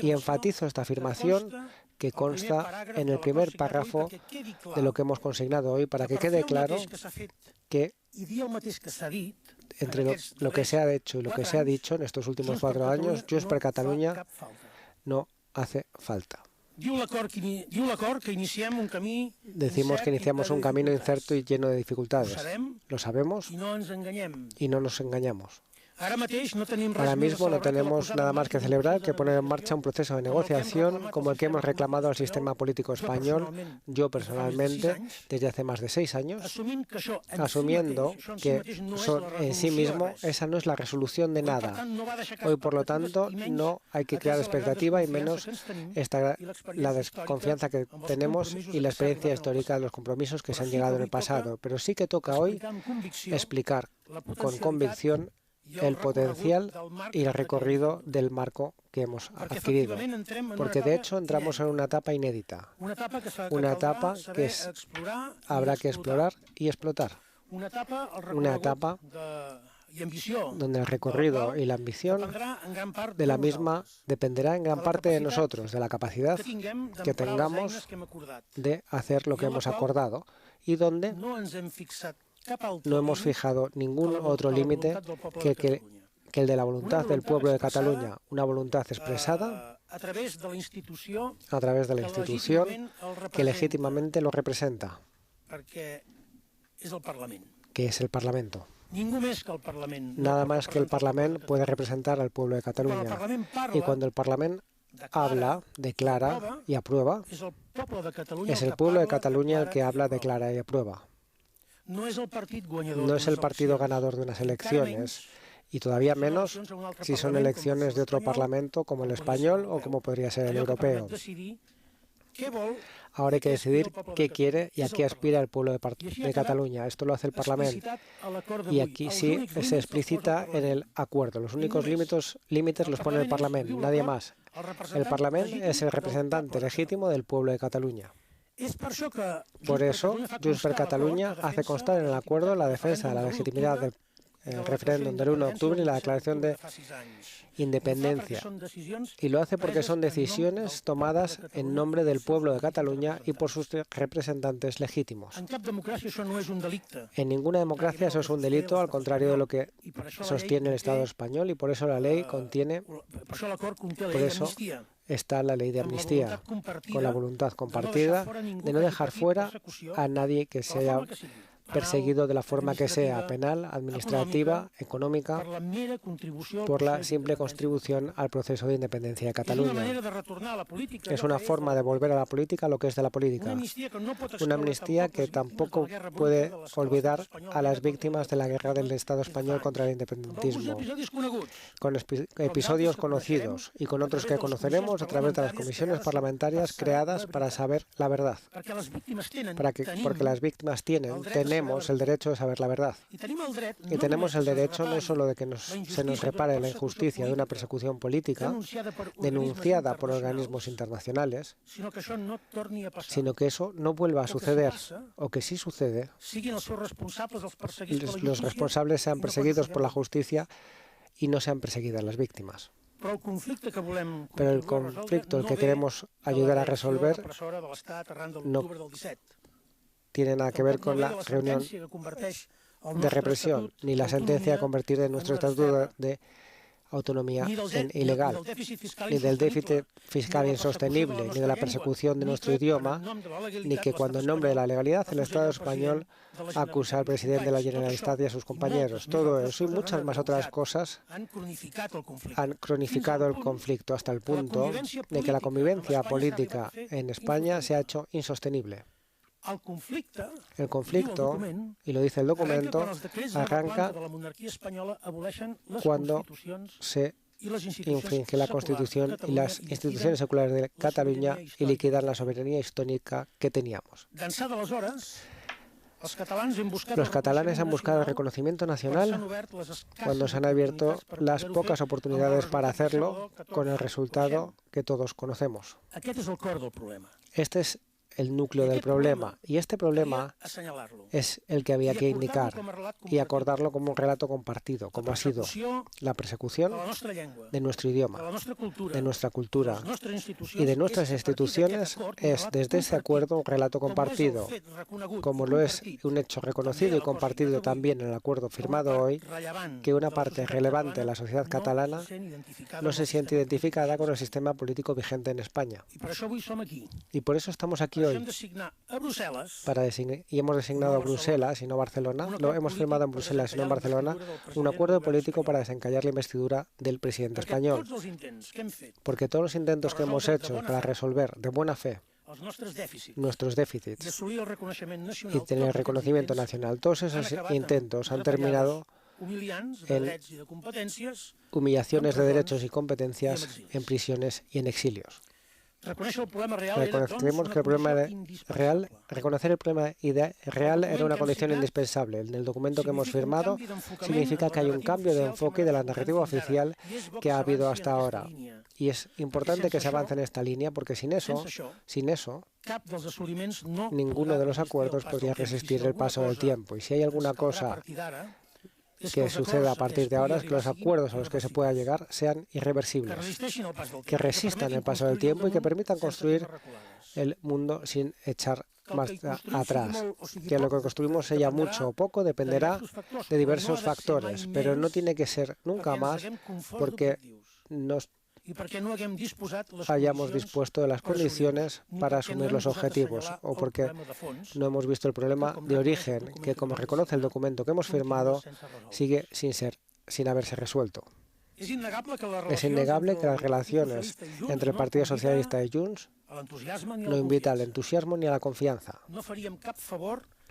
Y enfatizo esta afirmación que consta en el primer párrafo de lo que hemos consignado hoy para que quede claro que entre lo que se ha hecho y lo que se ha dicho en estos últimos 4 años, Junts per Catalunya no hace falta. Decimos que iniciamos un camino incierto y lleno de dificultades. Lo sabemos y no nos engañamos. Ahora mismo no tenemos nada más que celebrar que poner en marcha un proceso de negociación como el que hemos reclamado al sistema político español, yo personalmente, desde hace más de 6 años, asumiendo que en sí mismo esa no es la resolución de nada. Hoy, por lo tanto, no hay que crear expectativa y menos la desconfianza que tenemos y la experiencia histórica de los compromisos que se han llegado en el pasado. Pero sí que toca hoy explicar con convicción el potencial y el recorrido del marco que hemos adquirido, porque de hecho entramos en una etapa inédita, una etapa que habrá que explorar y explotar, una etapa donde el recorrido y la ambición de la misma dependerá en gran parte de nosotros, de la capacidad que tengamos de hacer lo que hemos acordado y donde no hemos fijado ningún otro límite que el de la voluntad del pueblo de Cataluña, una voluntad expresada a través de la institución que legítimamente lo representa, que es el Parlamento. Nada más que el Parlamento puede representar al pueblo de Cataluña. Y cuando el Parlamento habla, declara y aprueba, es el pueblo de Cataluña el que habla, declara y aprueba. No es el partido ganador de unas elecciones, y todavía menos si son elecciones de otro parlamento como el español o como podría ser el europeo. Ahora hay que decidir qué quiere y a qué aspira el pueblo de Cataluña. Esto lo hace el Parlamento. Y aquí sí se explicita en el acuerdo. Los únicos límites los pone el Parlamento, nadie más. El Parlamento es el representante legítimo del pueblo de Cataluña. Por eso, Junts per Catalunya hace constar en el acuerdo la defensa de la legitimidad del referéndum del 1 de octubre y la declaración de independencia. Y lo hace porque son decisiones tomadas en nombre del pueblo de Cataluña y por sus representantes legítimos. En ninguna democracia eso es un delito, al contrario de lo que sostiene el Estado español, y por eso la ley contiene, por eso está la ley de amnistía, con la voluntad compartida de no dejar fuera a nadie que se haya perseguido de la forma que sea, penal, administrativa, económica, por la simple contribución al proceso de independencia de Cataluña. Es una forma de volver a la política lo que es de la política. Una amnistía que tampoco puede olvidar a las víctimas de la guerra del Estado español contra el independentismo, con episodios conocidos y con otros que conoceremos a través de las comisiones parlamentarias creadas para saber la verdad. Porque las víctimas tenemos el derecho de saber la verdad. Y tenemos el derecho no solo de que se nos repare la injusticia de una persecución política denunciada por organismos internacionales, sino que eso no vuelva a suceder, o que si sucede, los responsables sean perseguidos por la justicia y no sean perseguidas las víctimas. Pero el conflicto el que queremos ayudar a resolver no tiene nada que ver con la reunión de represión, ni la sentencia a convertir de nuestro estatuto de autonomía en ilegal, ni del déficit fiscal insostenible, ni de la persecución de nuestro idioma, ni que cuando en nombre de la legalidad el Estado español acusa al presidente de la Generalitat y a sus compañeros. Todo eso y muchas más otras cosas han cronificado el conflicto hasta el punto de que la convivencia política en España se ha hecho insostenible. El conflicto, y lo dice el documento, arranca cuando se infringe la Constitución y las instituciones seculares de Cataluña y liquidan la soberanía histórica que teníamos. Los catalanes han buscado el reconocimiento nacional cuando se han abierto las pocas oportunidades para hacerlo, con el resultado que todos conocemos. Este es el núcleo del problema, y este problema es el que había que indicar y acordarlo como un relato compartido, como ha sido la persecución de nuestro idioma, de nuestra cultura y de nuestras instituciones. Es desde ese acuerdo un relato compartido, como lo es un hecho reconocido y compartido también en el acuerdo firmado hoy, que una parte relevante de la sociedad catalana no se siente identificada con el sistema político vigente en España. Y por eso estamos aquí hoy, y hemos designado a Bruselas y no Barcelona, lo hemos firmado en Bruselas y no en Barcelona, un acuerdo político para desencallar la investidura del presidente español. Porque todos los intentos que hemos hecho para resolver de buena fe nuestros déficits y tener reconocimiento nacional, todos esos intentos han terminado en humillaciones de derechos y competencias, en prisiones y en exilios. Reconocemos que el problema real, reconocer el problema real era una condición indispensable. En el documento que hemos firmado significa que hay un cambio de enfoque de la narrativa oficial que ha habido hasta ahora. Y es importante que se avance en esta línea porque sin eso, ninguno de los acuerdos podría resistir el paso del tiempo. Y si hay alguna cosa que suceda a partir de ahora es que los acuerdos a los que se pueda llegar sean irreversibles, que resistan el paso del tiempo y que permitan construir el mundo sin echar más atrás. Que lo que construimos sea mucho o poco dependerá de diversos factores, pero no tiene que ser nunca más porque nos hayamos dispuesto de las condiciones para asumir los objetivos o porque no hemos visto el problema de origen que, como reconoce el documento que hemos firmado, sigue sin haberse resuelto. Es innegable que las relaciones entre el Partido Socialista y Junts no invitan al entusiasmo ni a la confianza.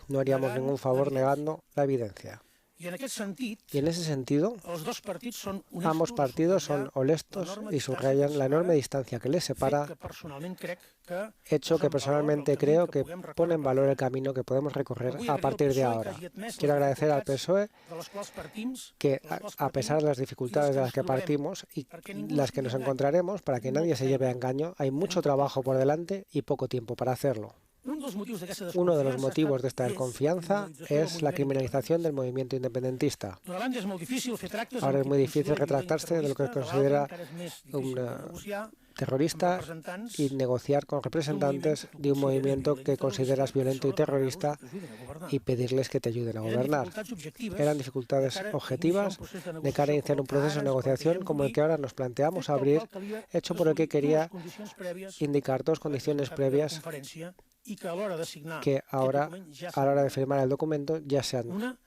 No haríamos ningún favor negando la evidencia. Y en ese sentido, ambos partidos son honestos y subrayan la enorme distancia que les separa, hecho que personalmente creo que pone en valor el camino que podemos recorrer a partir de ahora. Quiero agradecer al PSOE que, a pesar de las dificultades de las que partimos y las que nos encontraremos, para que nadie se lleve a engaño, hay mucho trabajo por delante y poco tiempo para hacerlo. Uno de los motivos de esta desconfianza es la criminalización del movimiento independentista. Ahora es muy difícil retractarse de lo que considera un terrorista y negociar con representantes de un movimiento que consideras violento y terrorista y pedirles que te ayuden a gobernar. Eran dificultades objetivas de cara a iniciar un proceso de negociación como el que ahora nos planteamos abrir, hecho por el que quería indicar dos condiciones previas que ahora, a la hora de firmar el documento, ya se han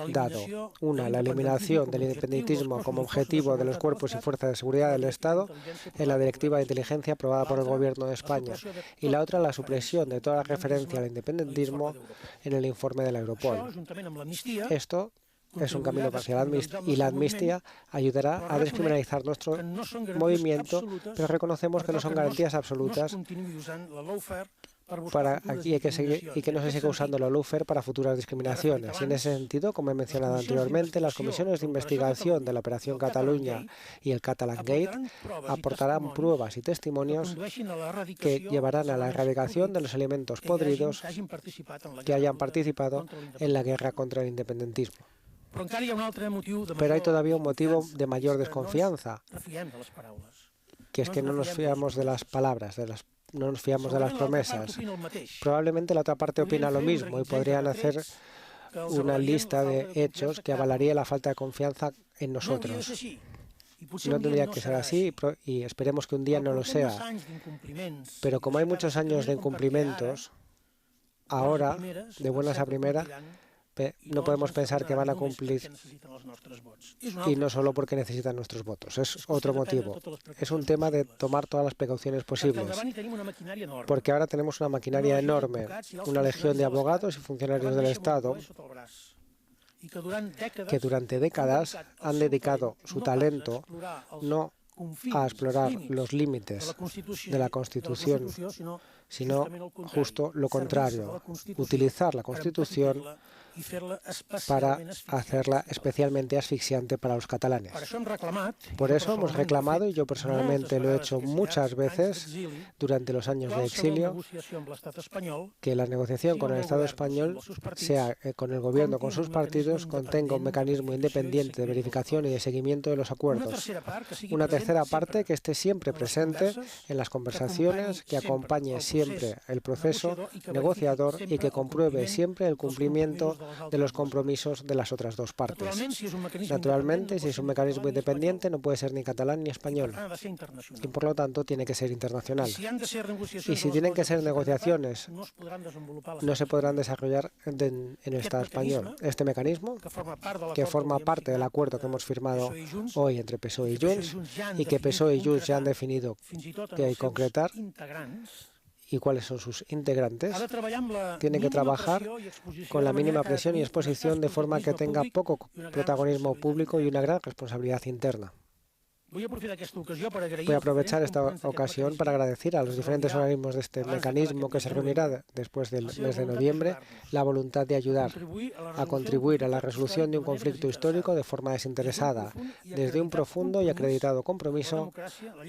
dado. Una, la eliminación del independentismo como objetivo de los cuerpos y fuerzas de seguridad del Estado en la Directiva de Inteligencia aprobada por el Gobierno de España. Y la otra, la supresión de toda referencia al independentismo en el informe de la Europol. Esto es un camino hacia la amnistía, y la amnistía ayudará a descriminalizar nuestro movimiento, pero reconocemos que no son garantías absolutas y que no se siga usando la lawfare para futuras discriminaciones. Y en ese sentido, como he mencionado anteriormente, las comisiones de investigación de la Operación Catalunya y el Catalan Gate aportarán pruebas y testimonios que llevarán a la erradicación de los elementos podridos que hayan participado en la guerra contra el independentismo. Pero hay todavía un motivo de mayor desconfianza, que es que no nos fiamos de las palabras, no nos fiamos de las promesas. Probablemente la otra parte opina lo mismo y podrían hacer una lista de hechos que avalaría la falta de confianza en nosotros. No tendría que ser así y esperemos que un día no lo sea. Pero como hay muchos años de incumplimientos, ahora, de buenas a primera, no podemos pensar que van a cumplir, y no solo porque necesitan nuestros votos. Es otro motivo. Es un tema de tomar todas las precauciones posibles, porque ahora tenemos una maquinaria enorme, una legión de abogados y funcionarios del Estado que durante décadas han dedicado su talento no a explorar los límites de la Constitución, sino justo lo contrario, utilizar la Constitución para hacerla especialmente asfixiante para los catalanes. Por eso hemos reclamado, y yo personalmente lo he hecho muchas veces durante los años de exilio, que la negociación con el Estado español, sea con el Gobierno, con sus partidos, contenga un mecanismo independiente de verificación y de seguimiento de los acuerdos. Una tercera parte que esté siempre presente en las conversaciones, que acompañe siempre el proceso negociador y que compruebe siempre el cumplimiento de los compromisos de las otras dos partes. Naturalmente, si es un mecanismo independiente, no puede ser ni catalán ni español, y por lo tanto tiene que ser internacional. Y si tienen que ser negociaciones, no se podrán desarrollar en el Estado español. Este mecanismo, que forma parte del acuerdo que hemos firmado hoy entre PSOE y Junts, y que PSOE y Junts ya han definido que hay que concretar, y cuáles son sus integrantes, tiene que trabajar con la mínima presión y exposición de forma que tenga poco protagonismo público y una gran responsabilidad interna. Voy a aprovechar esta ocasión para agradecer a los diferentes organismos de este mecanismo que se reunirá después del mes de noviembre la voluntad de ayudar a contribuir a la resolución de un conflicto histórico de forma desinteresada, desde un profundo y acreditado compromiso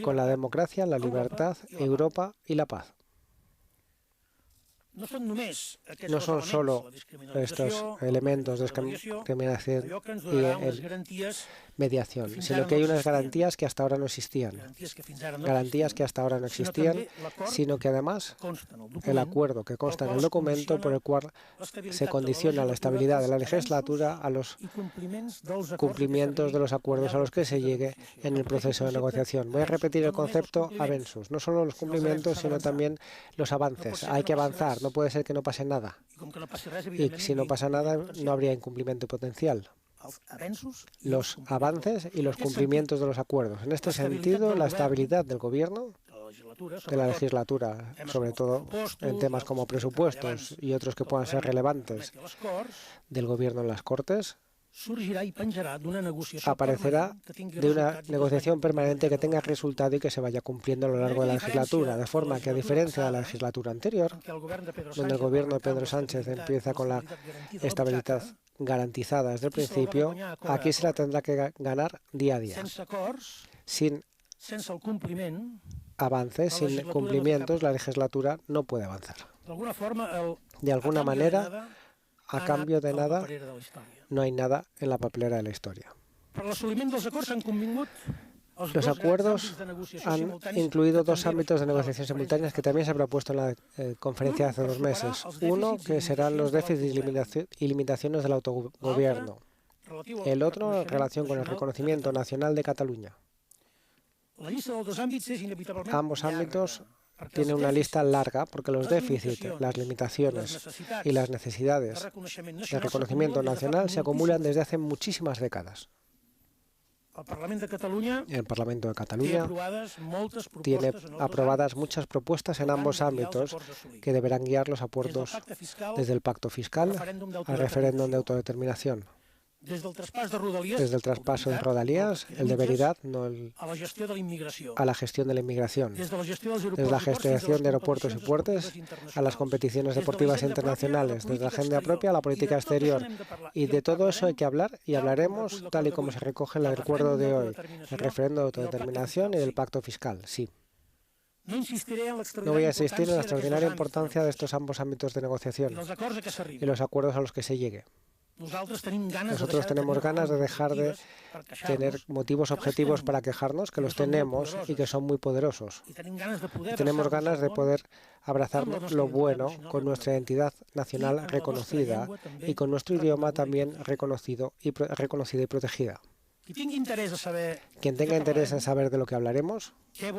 con la democracia, la libertad, Europa y la paz. No son solo estos elementos de discriminación y mediación, sino que hay unas garantías que hasta ahora no existían. Garantías que hasta ahora no existían, sino que además el acuerdo que consta en el documento por el cual se condiciona la estabilidad de la legislatura a los cumplimientos de los acuerdos a los que se llegue en el proceso de negociación. Voy a repetir el concepto avensus, no solo los cumplimientos, sino también los avances. Hay que avanzar, no puede ser que no pase nada. Y si no pasa nada, no habría incumplimiento potencial. Los avances y los cumplimientos de los acuerdos. En este sentido, la estabilidad del Gobierno, de la legislatura, sobre todo en temas como presupuestos y otros que puedan ser relevantes del Gobierno en las Cortes, aparecerá de una negociación permanente que tenga resultado y que se vaya cumpliendo a lo largo de la legislatura, de forma que, a diferencia de la legislatura anterior, donde el Gobierno de Pedro Sánchez empieza con la estabilidad garantizada desde el principio, aquí se la tendrá que ganar día a día. Sin avances, sin cumplimientos, la legislatura no puede avanzar. De alguna manera, a cambio de nada, no hay nada en la papelera de la historia. Los acuerdos han incluido dos ámbitos de negociación simultáneas que también se ha propuesto en la conferencia de hace 2 meses. Uno, que serán los déficits y limitaciones del autogobierno. El otro, en relación con el reconocimiento nacional de Cataluña. Ambos ámbitos tiene una lista larga porque los déficits, las limitaciones y las necesidades de reconocimiento nacional se acumulan desde hace muchísimas décadas. El Parlamento de Cataluña tiene aprobadas muchas propuestas en ambos ámbitos que deberán guiar los acuerdos desde el pacto fiscal al referéndum de autodeterminación. Desde el traspaso de Rodalías, el de veridad, no a la gestión de la inmigración. Desde la gestión de aeropuertos y puertos a las competiciones deportivas internacionales. Desde la agenda propia a la política exterior. Y de todo eso hay que hablar y hablaremos tal y como se recoge en el acuerdo de hoy. El referéndum de autodeterminación y del pacto fiscal, sí. No voy a insistir en la extraordinaria importancia de estos ambos ámbitos de negociación y los acuerdos a los que se llegue. Nosotros tenemos ganas de dejar de tener motivos objetivos para quejarnos, que los tenemos y que son muy poderosos. Y tenemos ganas de poder abrazar lo bueno con nuestra identidad nacional reconocida y con nuestro idioma también reconocido y protegida. Quien tenga interés en saber de lo que hablaremos, qué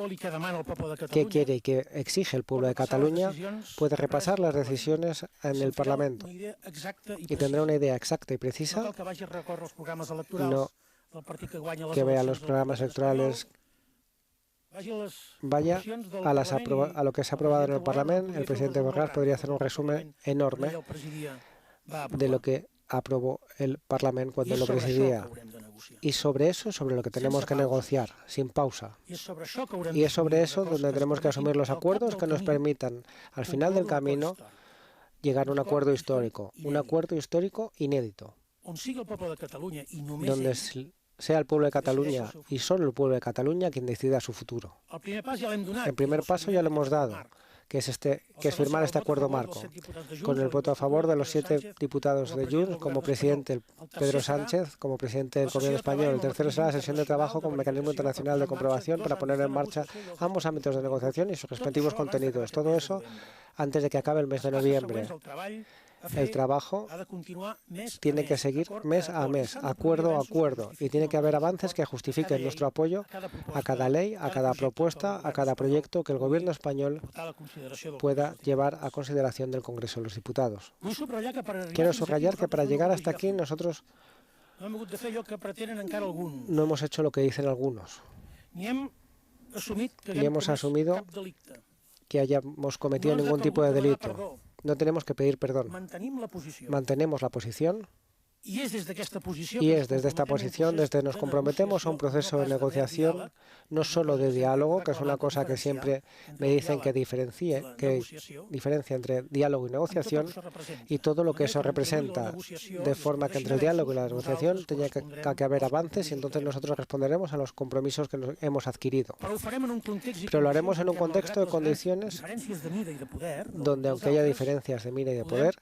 quiere y qué exige el pueblo de Cataluña, puede repasar las decisiones en el Parlamento y tendrá una idea exacta y precisa, no que vea los programas electorales, vaya a lo que se ha aprobado en el Parlamento. El presidente Borràs podría hacer un resumen enorme de lo que aprobó el Parlamento cuando lo presidía. Y sobre eso, sobre lo que tenemos que negociar, sin pausa. Y es sobre eso donde tenemos que asumir los acuerdos que nos permitan, al final del camino, llegar a un acuerdo histórico inédito, donde sea el pueblo de Cataluña y solo el pueblo de Cataluña quien decida su futuro. El primer paso ya lo hemos dado, que es firmar este acuerdo marco, con el voto a favor de los 7 diputados de Junts, como presidente Pedro Sánchez, como presidente del Gobierno español. El tercero será la sesión de trabajo con mecanismo internacional de comprobación para poner en marcha ambos ámbitos de negociación y sus respectivos contenidos. Todo eso antes de que acabe el mes de noviembre. El trabajo tiene que seguir mes a mes, acuerdo a acuerdo, y tiene que haber avances que justifiquen nuestro apoyo a cada ley, a cada propuesta, a cada proyecto que el Gobierno español pueda llevar a consideración del Congreso de los Diputados. Quiero subrayar que para llegar hasta aquí nosotros no hemos hecho lo que dicen algunos, ni hemos asumido que hayamos cometido ningún tipo de delito. No tenemos que pedir perdón. Mantenemos la posición y es desde esta posición desde nos comprometemos a un proceso de negociación, no solo de diálogo, que es una cosa que siempre me dicen que diferencia entre diálogo y negociación, y todo lo que eso representa, de forma que entre el diálogo y la negociación tenga que haber avances, y entonces nosotros responderemos a los compromisos que hemos adquirido. Pero lo haremos en un contexto de condiciones donde, aunque haya diferencias de mira y de poder,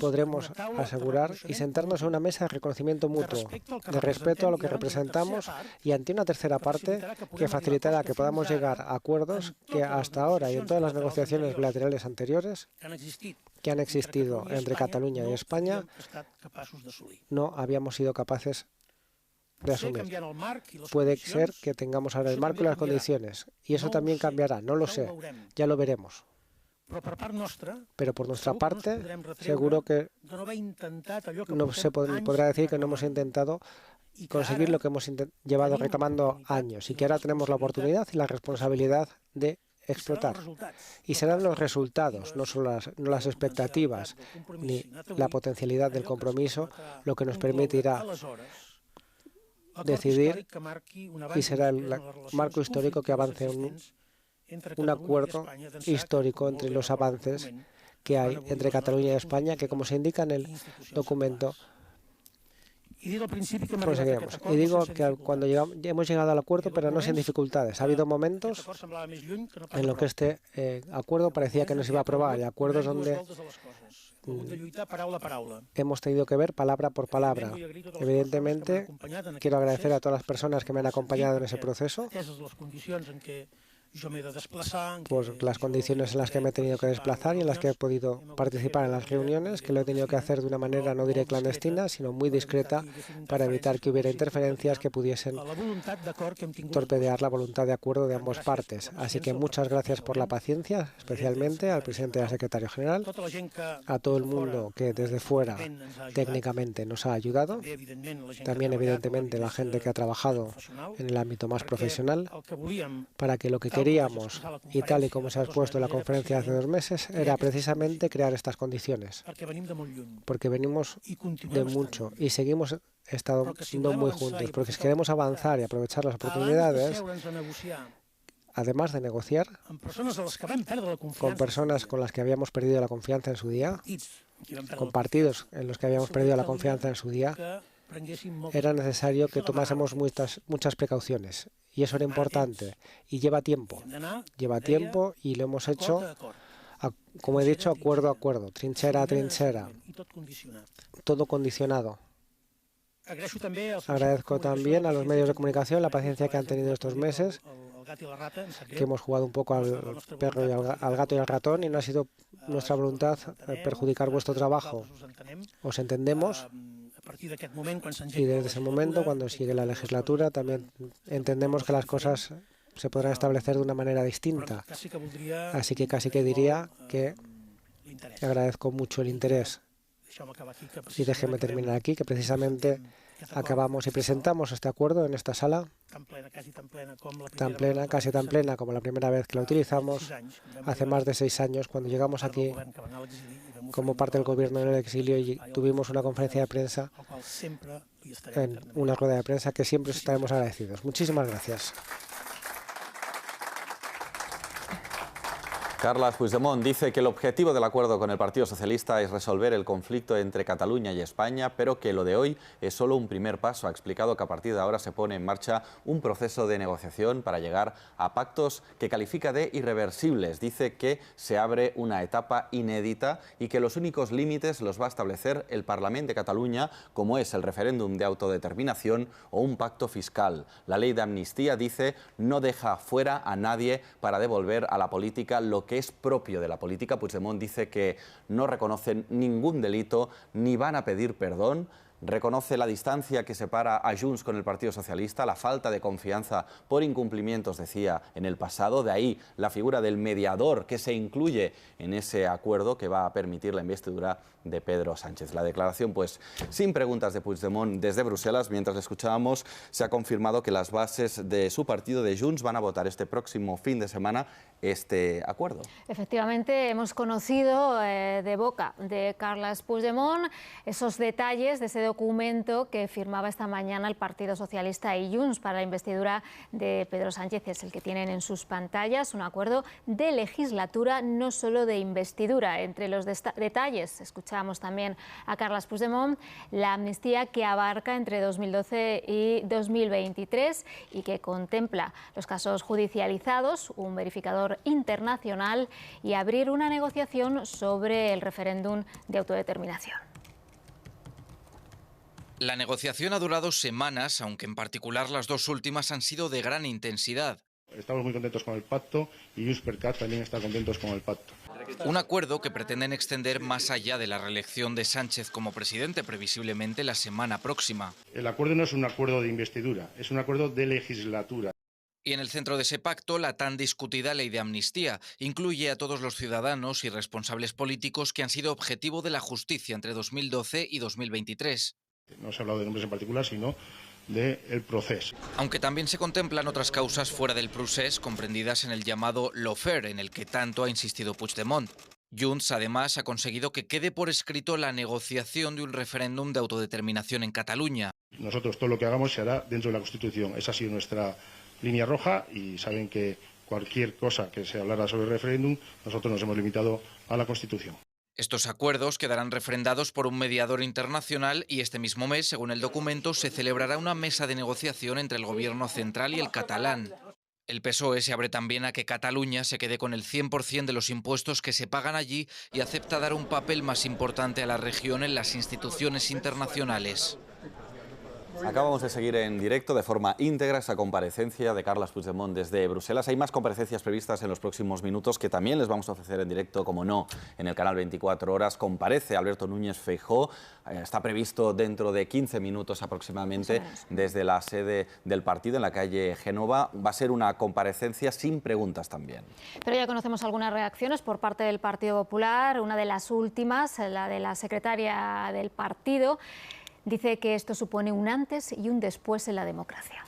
podremos asegurar y sentarnos en una mesa de reconocimiento mutuo, de respeto a lo que representamos y ante una tercera parte que facilitará que podamos llegar a acuerdos que hasta ahora y en todas las negociaciones bilaterales anteriores que han existido entre Cataluña y España no habíamos sido capaces de asumir. Puede ser que tengamos ahora el marco y las condiciones, y eso también cambiará, no lo sé, ya lo veremos. Pero por nuestra parte, seguro que no se podrá decir que no hemos intentado conseguir lo que hemos llevado reclamando años y que ahora tenemos la oportunidad y la responsabilidad de explotar. Y serán los resultados, no solo las expectativas ni la potencialidad del compromiso, lo que nos permitirá decidir, y será el marco histórico que avance un acuerdo histórico entre los avances que hay entre Cataluña y España, que, como se indica en el documento, conseguiremos. Y digo que cuando hemos llegado al acuerdo, pero no sin dificultades. Ha habido momentos en los que este acuerdo parecía que no se iba a aprobar, y acuerdos donde hemos tenido que ver palabra por palabra. Evidentemente, quiero agradecer a todas las personas que me han acompañado en ese proceso, pues las condiciones en las que me he tenido que desplazar y en las que he podido participar en las reuniones, que lo he tenido que hacer de una manera no diré clandestina, sino muy discreta para evitar que hubiera interferencias que pudiesen torpedear la voluntad de acuerdo de ambas partes. Así que muchas gracias por la paciencia, especialmente al presidente y al secretario general, a todo el mundo que desde fuera técnicamente nos ha ayudado, también evidentemente la gente que ha trabajado en el ámbito más profesional, para que lo que queríamos, y tal y como se ha expuesto en la conferencia hace 2 meses, era precisamente crear estas condiciones, porque venimos de mucho y seguimos estando muy juntos, porque si queremos avanzar y aprovechar las oportunidades, además de negociar con personas con las que habíamos perdido la confianza en su día, con partidos en los que habíamos perdido la confianza en su día, era necesario que tomásemos muchas precauciones. Y eso era importante. Y lleva tiempo. Lleva tiempo y lo hemos hecho, como he dicho, acuerdo a acuerdo, trinchera a trinchera. Todo condicionado. Agradezco también a los medios de comunicación la paciencia que han tenido estos meses, que hemos jugado un poco al perro y al gato y al ratón, y no ha sido nuestra voluntad perjudicar vuestro trabajo. Os entendemos. Y desde ese momento, cuando sigue la legislatura, también entendemos que las cosas se podrán establecer de una manera distinta. Así que casi que diría que agradezco mucho el interés. Y déjeme terminar aquí, que precisamente acabamos y presentamos este acuerdo en esta sala, tan plena, casi tan plena como la primera vez que la utilizamos, hace más de 6 años, cuando llegamos aquí como parte del gobierno en el exilio y tuvimos una conferencia de prensa, en una rueda de prensa que siempre estaremos agradecidos. Muchísimas gracias. Carles Puigdemont dice que el objetivo del acuerdo con el Partido Socialista es resolver el conflicto entre Cataluña y España, pero que lo de hoy es solo un primer paso. Ha explicado que a partir de ahora se pone en marcha un proceso de negociación para llegar a pactos que califica de irreversibles. Dice que se abre una etapa inédita y que los únicos límites los va a establecer el Parlament de Cataluña, como es el referéndum de autodeterminación o un pacto fiscal. La ley de amnistía, dice, no deja fuera a nadie para devolver a la política lo que es propio de la política. Puigdemont dice que no reconocen ningún delito ni van a pedir perdón. Reconoce la distancia que separa a Junts con el Partido Socialista, la falta de confianza por incumplimientos, decía, en el pasado. De ahí la figura del mediador que se incluye en ese acuerdo que va a permitir la investidura de Pedro Sánchez. La declaración, pues, sin preguntas de Puigdemont desde Bruselas. Mientras le escuchábamos, se ha confirmado que las bases de su partido, de Junts, van a votar este próximo fin de semana este acuerdo. Efectivamente, hemos conocido de boca de Carles Puigdemont esos detalles de ese documento que firmaba esta mañana el Partido Socialista y Junts para la investidura de Pedro Sánchez. Es el que tienen en sus pantallas, un acuerdo de legislatura, no solo de investidura. Entre los detalles, escuchábamos también a Carles Puigdemont, la amnistía que abarca entre 2012 y 2023 y que contempla los casos judicializados, un verificador internacional y abrir una negociación sobre el referéndum de autodeterminación. La negociación ha durado semanas, aunque en particular las 2 últimas han sido de gran intensidad. Estamos muy contentos con el pacto y Junts per Cat también está contentos con el pacto. Un acuerdo que pretenden extender más allá de la reelección de Sánchez como presidente, previsiblemente la semana próxima. El acuerdo no es un acuerdo de investidura, es un acuerdo de legislatura. Y en el centro de ese pacto, la tan discutida ley de amnistía incluye a todos los ciudadanos y responsables políticos que han sido objetivo de la justicia entre 2012 y 2023. No se ha hablado de nombres en particular, sino del proceso. Aunque también se contemplan otras causas fuera del procés, comprendidas en el llamado lawfare, en el que tanto ha insistido Puigdemont. Junts, además, ha conseguido que quede por escrito la negociación de un referéndum de autodeterminación en Cataluña. Nosotros todo lo que hagamos se hará dentro de la Constitución. Esa ha sido nuestra línea roja y saben que cualquier cosa que se hablara sobre el referéndum, nosotros nos hemos limitado a la Constitución. Estos acuerdos quedarán refrendados por un mediador internacional y este mismo mes, según el documento, se celebrará una mesa de negociación entre el gobierno central y el catalán. El PSOE se abre también a que Cataluña se quede con el 100% de los impuestos que se pagan allí y acepta dar un papel más importante a la región en las instituciones internacionales. Acabamos de seguir en directo de forma íntegra esa comparecencia de Carles Puigdemont desde Bruselas. Hay más comparecencias previstas en los próximos minutos que también les vamos a ofrecer en directo, como no, en el canal 24 horas. Comparece Alberto Núñez Feijóo. Está previsto dentro de 15 minutos aproximadamente desde la sede del partido en la calle Génova. Va a ser una comparecencia sin preguntas también. Pero ya conocemos algunas reacciones por parte del Partido Popular. Una de las últimas, la de la secretaria del partido, dice que esto supone un antes y un después en la democracia.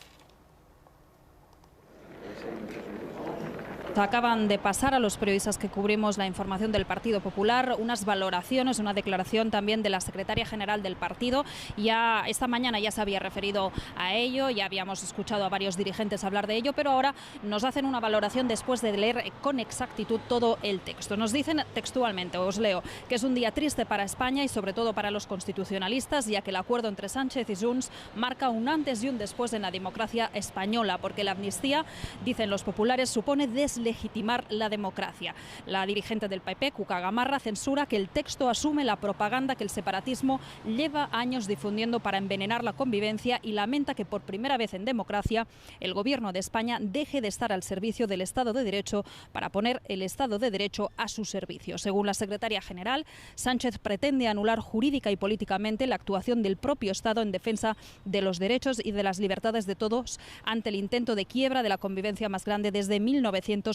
Acaban de pasar a los periodistas que cubrimos la información del Partido Popular unas valoraciones, una declaración también de la secretaria general del partido. Ya esta mañana ya se había referido a ello, ya habíamos escuchado a varios dirigentes hablar de ello, pero ahora nos hacen una valoración después de leer con exactitud todo el texto. Nos dicen textualmente, os leo, que es un día triste para España y sobre todo para los constitucionalistas, ya que el acuerdo entre Sánchez y Junts marca un antes y un después en la democracia española, porque la amnistía, dicen los populares, supone legitimar la democracia. La dirigente del PP, Cuca Gamarra, censura que el texto asume la propaganda que el separatismo lleva años difundiendo para envenenar la convivencia y lamenta que por primera vez en democracia el Gobierno de España deje de estar al servicio del Estado de Derecho para poner el Estado de Derecho a su servicio. Según la secretaria general, Sánchez pretende anular jurídica y políticamente la actuación del propio Estado en defensa de los derechos y de las libertades de todos ante el intento de quiebra de la convivencia más grande desde 1981,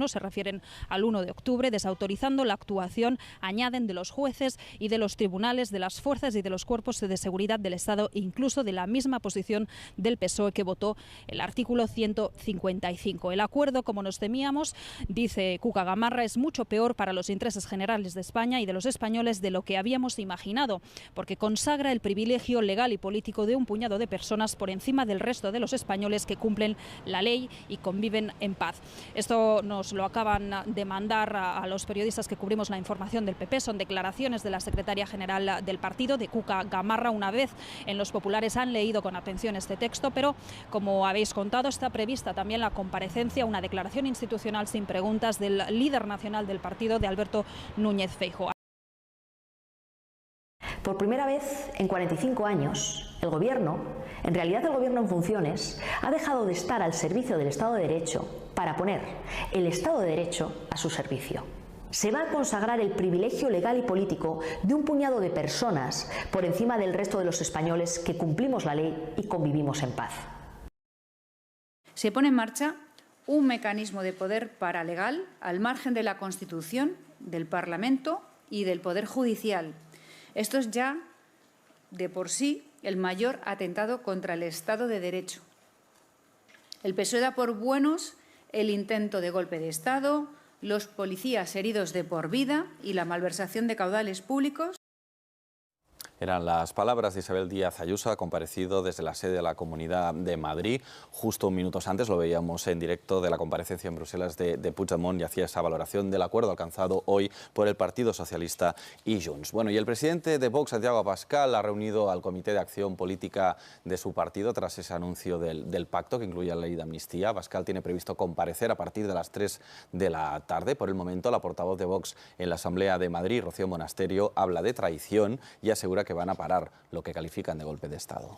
se refieren al 1 de octubre, desautorizando la actuación, añaden, de los jueces y de los tribunales, de las fuerzas y de los cuerpos de seguridad del Estado, incluso de la misma posición del PSOE que votó el artículo 155. El acuerdo, como nos temíamos, dice Cuca Gamarra, es mucho peor para los intereses generales de España y de los españoles de lo que habíamos imaginado, porque consagra el privilegio legal y político de un puñado de personas por encima del resto de los españoles que cumplen la ley y conviven en paz. Esto nos lo acaban de mandar a los periodistas que cubrimos la información del PP. Son declaraciones de la secretaria general del partido, de Cuca Gamarra. Una vez en Los Populares han leído con atención este texto, pero como habéis contado, está prevista también la comparecencia, una declaración institucional sin preguntas del líder nacional del partido, de Alberto Núñez Feijóo. Por primera vez en 45 años, el Gobierno, en realidad el Gobierno en funciones, ha dejado de estar al servicio del Estado de Derecho para poner el Estado de Derecho a su servicio. Se va a consagrar el privilegio legal y político de un puñado de personas por encima del resto de los españoles que cumplimos la ley y convivimos en paz. Se pone en marcha un mecanismo de poder paralegal al margen de la Constitución, del Parlamento y del Poder Judicial. Esto es ya, de por sí, el mayor atentado contra el Estado de Derecho. El PSOE da por buenos el intento de golpe de Estado, los policías heridos de por vida y la malversación de caudales públicos. Eran las palabras de Isabel Díaz Ayuso, ha comparecido desde la sede de la Comunidad de Madrid. Justo minutos antes lo veíamos en directo de la comparecencia en Bruselas de Puigdemont y hacía esa valoración del acuerdo alcanzado hoy por el Partido Socialista y Junts. Bueno, y el presidente de Vox, Santiago Abascal, ha reunido al Comité de Acción Política de su partido tras ese anuncio del pacto que incluye la ley de amnistía. Abascal tiene previsto comparecer a partir de las 3 de la tarde. Por el momento, la portavoz de Vox en la Asamblea de Madrid, Rocío Monasterio, habla de traición y asegura que van a parar lo que califican de golpe de Estado.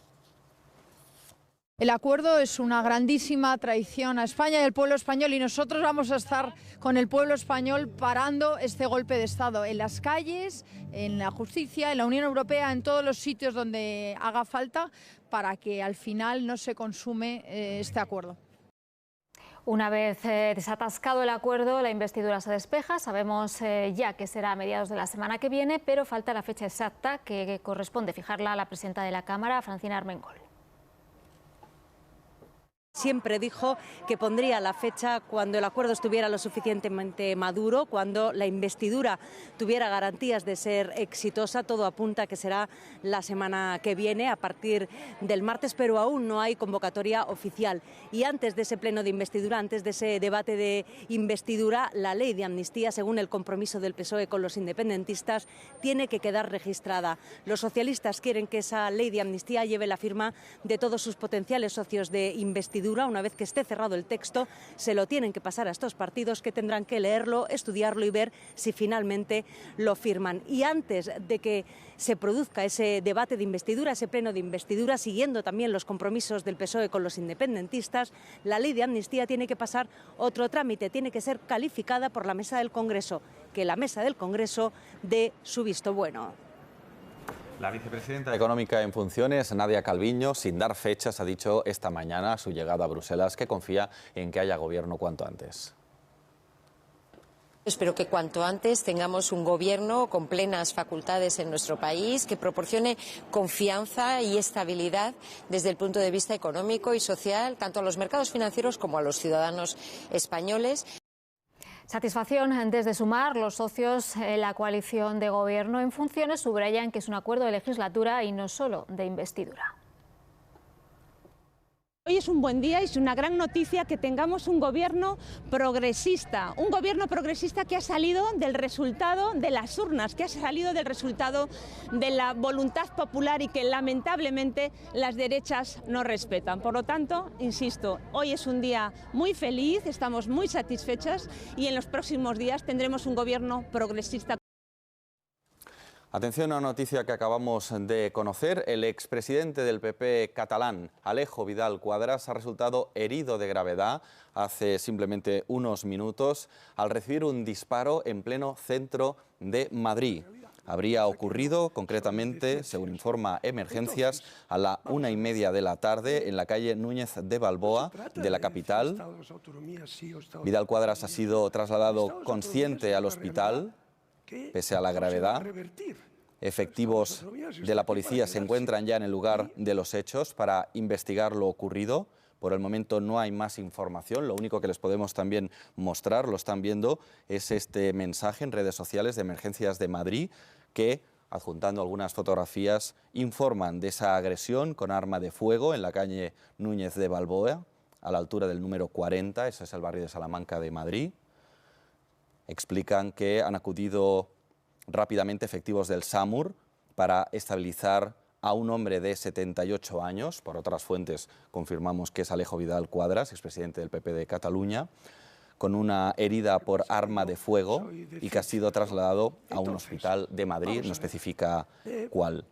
El acuerdo es una grandísima traición a España y al pueblo español, y nosotros vamos a estar con el pueblo español parando este golpe de Estado en las calles, en la justicia, en la Unión Europea, en todos los sitios donde haga falta, para que al final no se consume este acuerdo. Una vez desatascado el acuerdo, la investidura se despeja. Sabemos ya que será a mediados de la semana que viene, pero falta la fecha exacta que corresponde fijarla a la presidenta de la Cámara, Francina Armengol. Siempre dijo que pondría la fecha cuando el acuerdo estuviera lo suficientemente maduro, cuando la investidura tuviera garantías de ser exitosa. Todo apunta a que será la semana que viene, a partir del martes, pero aún no hay convocatoria oficial. Y antes de ese pleno de investidura, antes de ese debate de investidura, la ley de amnistía, según el compromiso del PSOE con los independentistas, tiene que quedar registrada. Los socialistas quieren que esa ley de amnistía lleve la firma de todos sus potenciales socios de investidura investidura, una vez que esté cerrado el texto, se lo tienen que pasar a estos partidos, que tendrán que leerlo, estudiarlo y ver si finalmente lo firman. Y antes de que se produzca ese debate de investidura, ese pleno de investidura, siguiendo también los compromisos del PSOE con los independentistas, la ley de amnistía tiene que pasar otro trámite, tiene que ser calificada por la mesa del Congreso, que la mesa del Congreso dé su visto bueno. La vicepresidenta económica en funciones, Nadia Calviño, sin dar fechas, ha dicho esta mañana a su llegada a Bruselas que confía en que haya gobierno cuanto antes. Espero que cuanto antes tengamos un gobierno con plenas facultades en nuestro país, que proporcione confianza y estabilidad desde el punto de vista económico y social, tanto a los mercados financieros como a los ciudadanos españoles. Satisfacción desde Sumar. Los socios en la coalición de gobierno en funciones subrayan que es un acuerdo de legislatura y no solo de investidura. Hoy es un buen día y es una gran noticia que tengamos un gobierno progresista que ha salido del resultado de las urnas, que ha salido del resultado de la voluntad popular y que lamentablemente las derechas no respetan. Por lo tanto, insisto, hoy es un día muy feliz, estamos muy satisfechas y en los próximos días tendremos un gobierno progresista. Atención a una noticia que acabamos de conocer. El expresidente del PP catalán, Alejo Vidal Quadras, ha resultado herido de gravedad hace simplemente unos minutos al recibir un disparo en pleno centro de Madrid. Habría ocurrido, concretamente, según informa Emergencias, a la 1:30 de la tarde en la calle Núñez de Balboa de la capital. Vidal Quadras ha sido trasladado consciente al hospital, pese a la gravedad. Efectivos de la policía se encuentran ya en el lugar de los hechos para investigar lo ocurrido. Por el momento no hay más información. Lo único que les podemos también mostrar, lo están viendo, es este mensaje en redes sociales de Emergencias de Madrid que, adjuntando algunas fotografías, informan de esa agresión con arma de fuego en la calle Núñez de Balboa, a la altura del número 40, ese es el barrio de Salamanca de Madrid. Explican que han acudido rápidamente efectivos del SAMUR para estabilizar a un hombre de 78 años. Por otras fuentes confirmamos que es Alejo Vidal Quadras, expresidente del PP de Cataluña, con una herida por arma de fuego y que ha sido trasladado a un hospital de Madrid, no especifica cuál.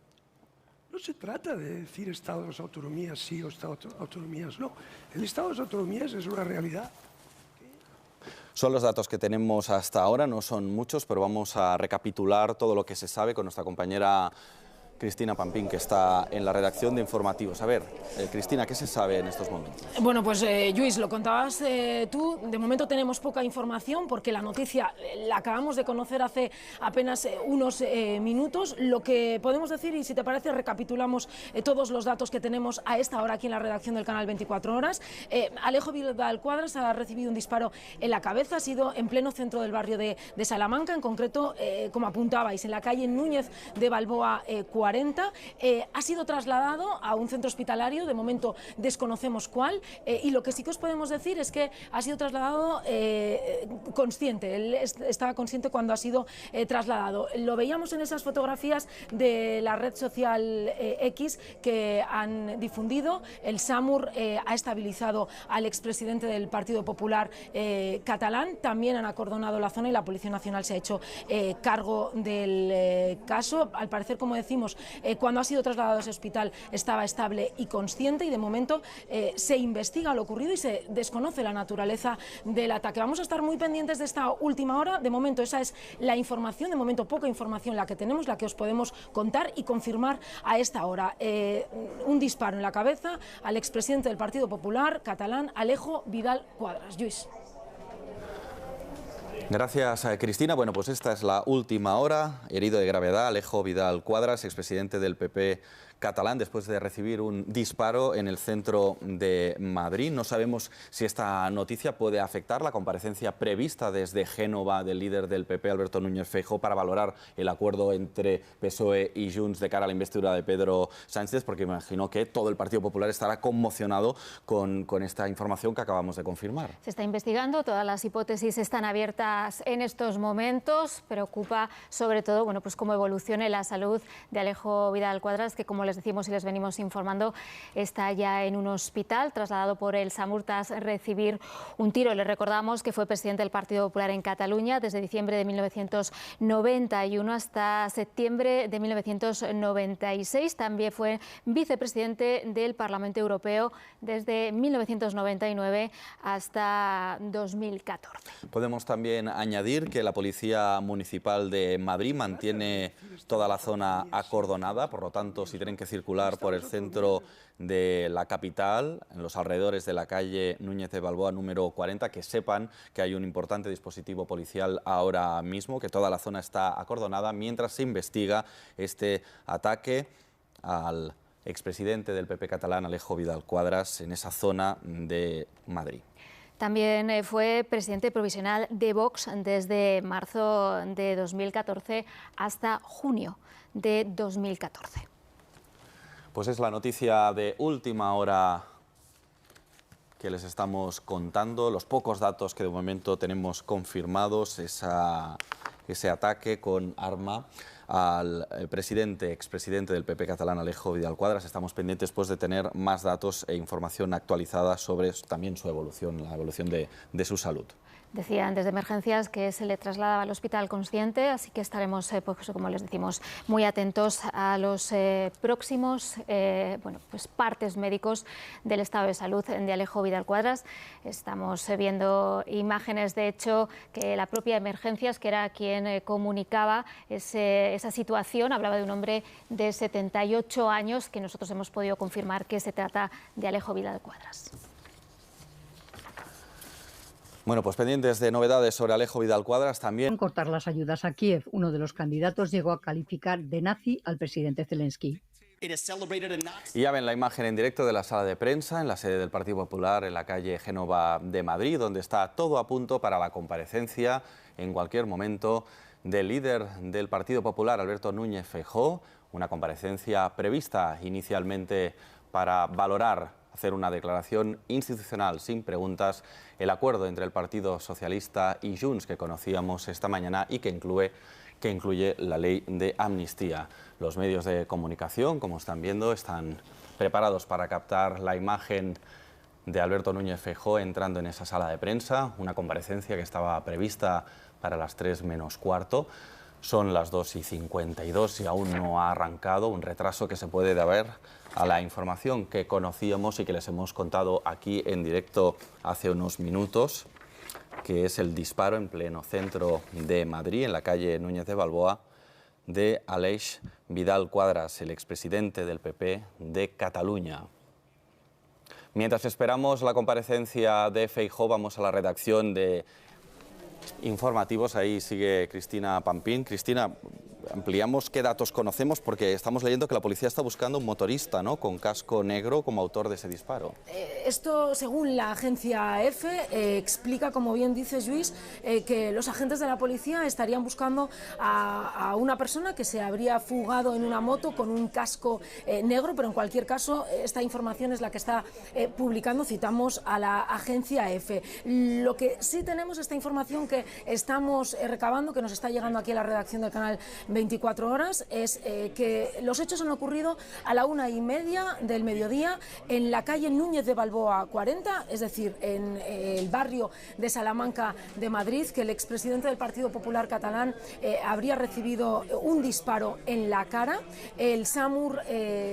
No se trata de decir Estado de las autonomías sí o Estado de las autonomías no. El Estado de las autonomías es una realidad. Son los datos que tenemos hasta ahora, no son muchos, pero vamos a recapitular todo lo que se sabe con nuestra compañera Cristina Pampín, que está en la redacción de Informativos. A ver, Cristina, ¿qué se sabe en estos momentos? Bueno, pues Lluís, lo contabas tú, de momento tenemos poca información porque la noticia la acabamos de conocer hace apenas unos minutos. Lo que podemos decir, y si te parece, recapitulamos todos los datos que tenemos a esta hora aquí en la redacción del canal 24 Horas. Alejo Vidal Quadras ha recibido un disparo en la cabeza, ha sido en pleno centro del barrio de Salamanca, en concreto, como apuntabais, en la calle Núñez de Balboa 40. Ha sido trasladado a un centro hospitalario, de momento desconocemos cuál, y lo que sí que os podemos decir es que ha sido trasladado consciente, él estaba consciente cuando ha sido trasladado. Lo veíamos en esas fotografías de la red social X que han difundido. El SAMUR ha estabilizado al expresidente del Partido Popular catalán, también han acordonado la zona y la Policía Nacional se ha hecho cargo del caso. Al parecer, como decimos, cuando ha sido trasladado a ese hospital estaba estable y consciente y de momento se investiga lo ocurrido y se desconoce la naturaleza del ataque. Vamos a estar muy pendientes de esta última hora. De momento esa es la información, de momento poca información la que tenemos, la que os podemos contar y confirmar a esta hora. Un disparo en la cabeza al expresidente del Partido Popular catalán, Alejo Vidal Quadras. Lluís. Gracias, Cristina. Bueno, pues esta es la última hora. Herido de gravedad, Alejo Vidal Quadras, expresidente del PP catalán, después de recibir un disparo en el centro de Madrid. No sabemos si esta noticia puede afectar la comparecencia prevista desde Génova del líder del PP, Alberto Núñez Feijóo, para valorar el acuerdo entre PSOE y Junts de cara a la investidura de Pedro Sánchez, porque imagino que todo el Partido Popular estará conmocionado con esta información que acabamos de confirmar. Se está investigando, todas las hipótesis están abiertas en estos momentos. Preocupa sobre todo, bueno, pues cómo evolucione la salud de Alejo Vidal Quadras, que como como les decimos y les venimos informando, está ya en un hospital, trasladado por el SAMUR tras recibir un tiro. Les recordamos que fue presidente del Partido Popular en Cataluña desde diciembre de 1991 hasta septiembre de 1996. También fue vicepresidente del Parlamento Europeo desde 1999 hasta 2014. Podemos también añadir que la Policía Municipal de Madrid mantiene toda la zona acordonada, por lo tanto, si tienen que circular por el centro de la capital, en los alrededores de la calle Núñez de Balboa número 40, que sepan que hay un importante dispositivo policial ahora mismo, que toda la zona está acordonada mientras se investiga este ataque al expresidente del PP catalán, Alejo Vidal Quadras, en esa zona de Madrid. También fue presidente provisional de Vox desde marzo de 2014 hasta junio de 2014. Pues es la noticia de última hora que les estamos contando, los pocos datos que de momento tenemos confirmados, ese ataque con arma al expresidente del PP catalán, Alejo Vidal Quadras. Estamos pendientes pues, de tener más datos e información actualizada sobre también su evolución, la evolución de su salud. Decían desde emergencias que se le trasladaba al hospital consciente, así que estaremos, pues, como les decimos, muy atentos a los próximos partes médicos del estado de salud de Alejo Vidal Quadras. Estamos viendo imágenes, de hecho, que la propia emergencias, que era quien comunicaba esa situación, hablaba de un hombre de 78 años, que nosotros hemos podido confirmar que se trata de Alejo Vidal Quadras. Bueno, pues pendientes de novedades sobre Alejo Vidal Quadras también. Cortar las ayudas a Kiev. Uno de los candidatos llegó a calificar de nazi al presidente Zelensky. Y ya ven la imagen en directo de la sala de prensa en la sede del Partido Popular en la calle Génova de Madrid, donde está todo a punto para la comparecencia en cualquier momento del líder del Partido Popular, Alberto Núñez Feijóo, una comparecencia prevista inicialmente para hacer una declaración institucional sin preguntas, el acuerdo entre el Partido Socialista y Junts que conocíamos esta mañana y que incluye la ley de amnistía. Los medios de comunicación, como están viendo, están preparados para captar la imagen de Alberto Núñez Feijóo entrando en esa sala de prensa, una comparecencia que estaba prevista para las 3 menos cuarto. Son las 2:52 y aún no ha arrancado, un retraso que se puede deber a la información que conocíamos y que les hemos contado aquí en directo hace unos minutos, que es el disparo en pleno centro de Madrid, en la calle Núñez de Balboa, de Aleix Vidal Quadras, el expresidente del PP de Cataluña. Mientras esperamos la comparecencia de Feijóo, vamos a la redacción de informativos. Ahí sigue Cristina Pampín. Cristina, ampliamos qué datos conocemos, porque estamos leyendo que la policía está buscando un motorista, ¿no?, con casco negro como autor de ese disparo. Esto, según la agencia EFE, explica, como bien dice Lluís, que los agentes de la policía estarían buscando a una persona que se habría fugado en una moto con un casco negro, pero en cualquier caso esta información es la que está publicando, citamos a la agencia EFE. Lo que sí tenemos, esta información que estamos recabando, que nos está llegando aquí a la redacción del canal 24 horas, es que los hechos han ocurrido a la 1:30 del mediodía en la calle Núñez de Balboa 40, es decir, en el barrio de Salamanca de Madrid, que el expresidente del Partido Popular catalán habría recibido un disparo en la cara. El SAMUR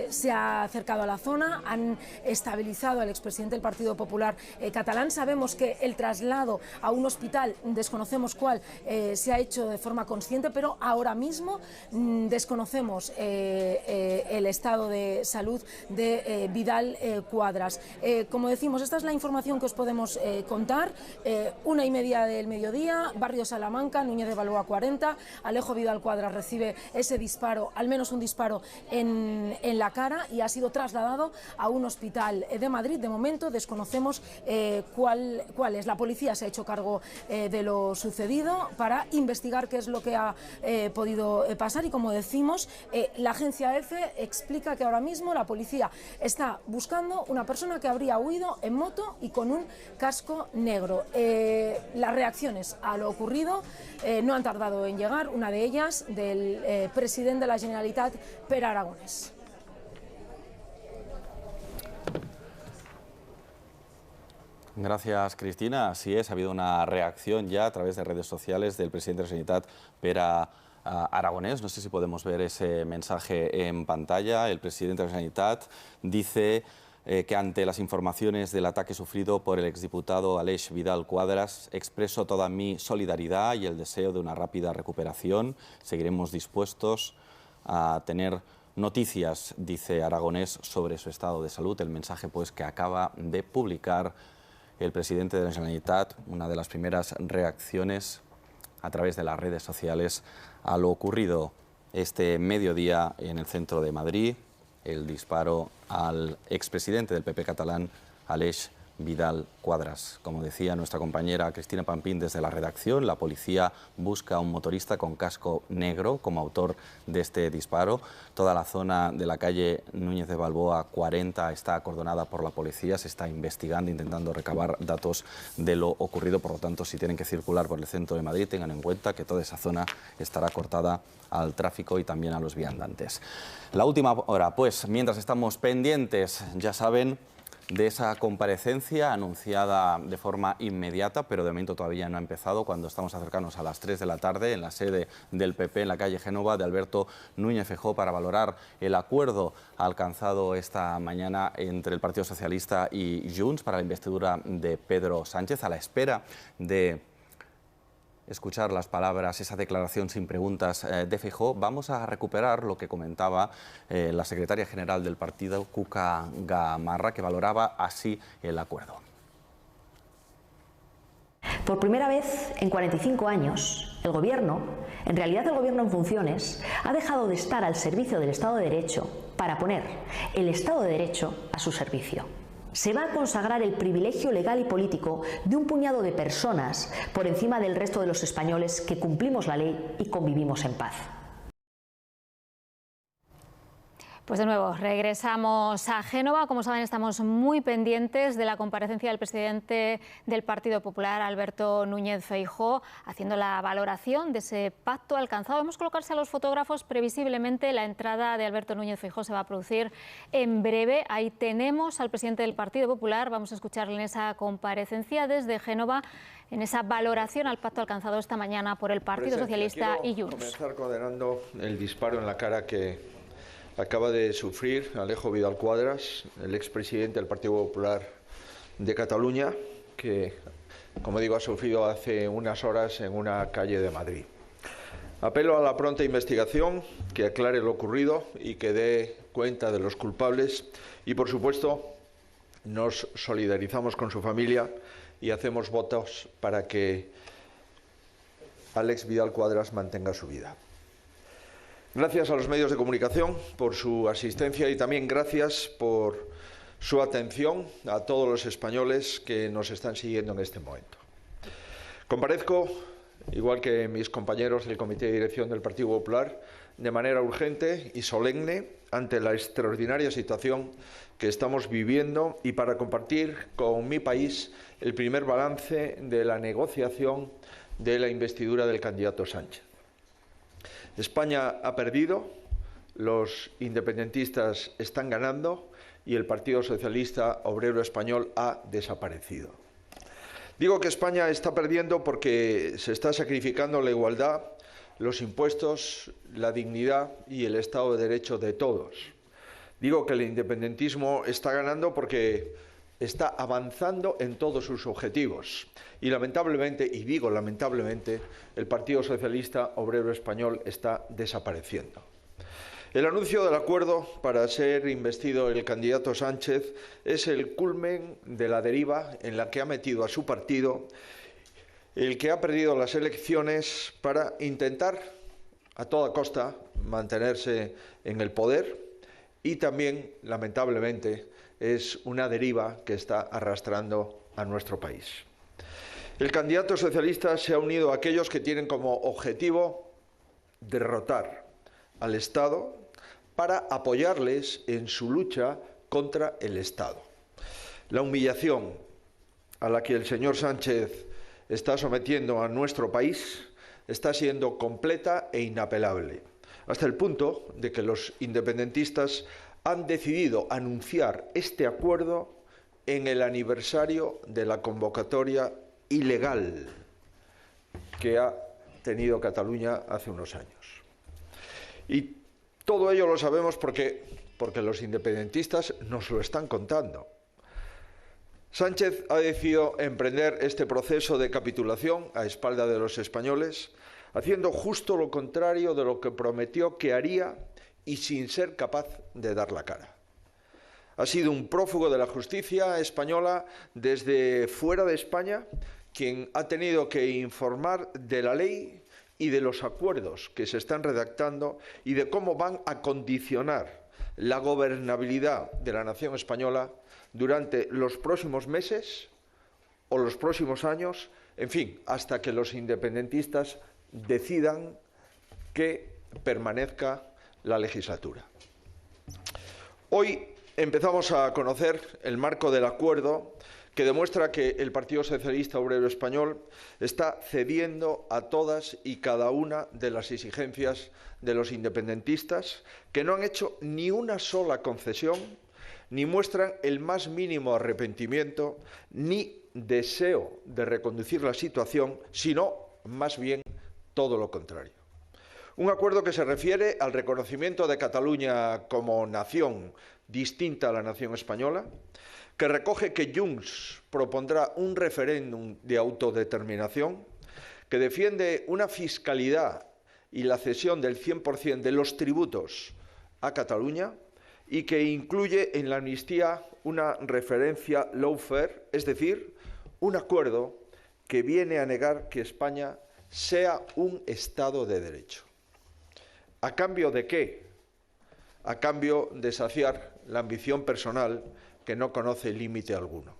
se ha acercado a la zona, han estabilizado al expresidente del Partido Popular catalán. Sabemos que el traslado a un hospital, desconocemos cuál, se ha hecho de forma consciente, pero ahora mismo desconocemos el estado de salud de Vidal Quadras. Como decimos, esta es la información que os podemos contar. 1:30 del mediodía, barrio Salamanca, Núñez de Balboa 40, Alejo Vidal Quadras recibe ese disparo, al menos un disparo en la cara, y ha sido trasladado a un hospital de Madrid. De momento desconocemos cuál es. La policía se ha hecho cargo de lo sucedido para investigar qué es lo que ha podido pasar, y como decimos, la agencia EFE explica que ahora mismo la policía está buscando una persona que habría huido en moto y con un casco negro. Las reacciones a lo ocurrido no han tardado en llegar, una de ellas del presidente de la Generalitat, Pere Aragonès. Gracias, Cristina. Así es, ha habido una reacción ya a través de redes sociales del presidente de la Generalitat, Pere Aragonès. No sé si podemos ver ese mensaje en pantalla. El presidente de la Generalitat dice que ante las informaciones del ataque sufrido por el exdiputado Aleix Vidal Quadras, expreso toda mi solidaridad y el deseo de una rápida recuperación. Seguiremos dispuestos a tener noticias, dice Aragonès, sobre su estado de salud. El mensaje pues que acaba de publicar el presidente de la Generalitat, una de las primeras reacciones a través de las redes sociales a lo ocurrido este mediodía en el centro de Madrid, el disparo al expresidente del PP catalán, Aleix Vidal Quadras. Como decía nuestra compañera Cristina Pampín desde la redacción, la policía busca a un motorista con casco negro como autor de este disparo. Toda la zona de la calle Núñez de Balboa 40 está acordonada por la policía, se está investigando, intentando recabar datos de lo ocurrido. Por lo tanto, si tienen que circular por el centro de Madrid, tengan en cuenta que toda esa zona estará cortada al tráfico y también a los viandantes. La última hora, pues, mientras estamos pendientes, ya saben, de esa comparecencia anunciada de forma inmediata, pero de momento todavía no ha empezado, cuando estamos acercándonos a las 3 de la tarde en la sede del PP en la calle Génova, de Alberto Núñez Feijóo, para valorar el acuerdo alcanzado esta mañana entre el Partido Socialista y Junts para la investidura de Pedro Sánchez, a la espera de escuchar las palabras, esa declaración sin preguntas de Feijóo. Vamos a recuperar lo que comentaba la secretaria general del partido, Cuca Gamarra, que valoraba así el acuerdo. Por primera vez en 45 años, el Gobierno, en realidad el Gobierno en funciones, ha dejado de estar al servicio del Estado de Derecho para poner el Estado de Derecho a su servicio. Se va a consagrar el privilegio legal y político de un puñado de personas por encima del resto de los españoles que cumplimos la ley y convivimos en paz. Pues de nuevo, regresamos a Génova. Como saben, estamos muy pendientes de la comparecencia del presidente del Partido Popular, Alberto Núñez Feijóo, haciendo la valoración de ese pacto alcanzado. Vamos a colocarse a los fotógrafos. Previsiblemente la entrada de Alberto Núñez Feijóo se va a producir en breve. Ahí tenemos al presidente del Partido Popular. Vamos a escucharle en esa comparecencia desde Génova, en esa valoración al pacto alcanzado esta mañana por el Partido Socialista y Junts. Comenzar condenando el disparo en la cara que acaba de sufrir Alejo Vidal Quadras, el expresidente del Partido Popular de Cataluña, que, como digo, ha sufrido hace unas horas en una calle de Madrid. Apelo a la pronta investigación, que aclare lo ocurrido y que dé cuenta de los culpables y, por supuesto, nos solidarizamos con su familia y hacemos votos para que Alex Vidal Quadras mantenga su vida. Gracias a los medios de comunicación por su asistencia y también gracias por su atención a todos los españoles que nos están siguiendo en este momento. Comparezco, igual que mis compañeros del Comité de Dirección del Partido Popular, de manera urgente y solemne ante la extraordinaria situación que estamos viviendo y para compartir con mi país el primer balance de la negociación de la investidura del candidato Sánchez. España ha perdido, los independentistas están ganando y el Partido Socialista Obrero Español ha desaparecido. Digo que España está perdiendo porque se está sacrificando la igualdad, los impuestos, la dignidad y el Estado de Derecho de todos. Digo que el independentismo está ganando porque está avanzando en todos sus objetivos. Y lamentablemente, y digo lamentablemente, el Partido Socialista Obrero Español está desapareciendo. El anuncio del acuerdo para ser investido el candidato Sánchez es el culmen de la deriva en la que ha metido a su partido, el que ha perdido las elecciones para intentar a toda costa mantenerse en el poder y también, lamentablemente, es una deriva que está arrastrando a nuestro país. El candidato socialista se ha unido a aquellos que tienen como objetivo derrotar al Estado para apoyarles en su lucha contra el Estado. La humillación a la que el señor Sánchez está sometiendo a nuestro país está siendo completa e inapelable, hasta el punto de que los independentistas han decidido anunciar este acuerdo en el aniversario de la convocatoria ilegal que ha tenido Cataluña hace unos años. Y todo ello lo sabemos porque los independentistas nos lo están contando. Sánchez ha decidido emprender este proceso de capitulación a espalda de los españoles, haciendo justo lo contrario de lo que prometió que haría y sin ser capaz de dar la cara. Ha sido un prófugo de la justicia española desde fuera de España, quien ha tenido que informar de la ley y de los acuerdos que se están redactando y de cómo van a condicionar la gobernabilidad de la nación española durante los próximos meses o los próximos años, en fin, hasta que los independentistas decidan que permanezca la legislatura. Hoy empezamos a conocer el marco del acuerdo que demuestra que el Partido Socialista Obrero Español está cediendo a todas y cada una de las exigencias de los independentistas, que no han hecho ni una sola concesión, ni muestran el más mínimo arrepentimiento, ni deseo de reconducir la situación, sino más bien todo lo contrario. Un acuerdo que se refiere al reconocimiento de Cataluña como nación distinta a la nación española, que recoge que Junts propondrá un referéndum de autodeterminación, que defiende una fiscalidad y la cesión del 100% de los tributos a Cataluña y que incluye en la amnistía una referencia lawfare, es decir, un acuerdo que viene a negar que España sea un Estado de Derecho. ¿A cambio de qué? A cambio de saciar la ambición personal que no conoce límite alguno.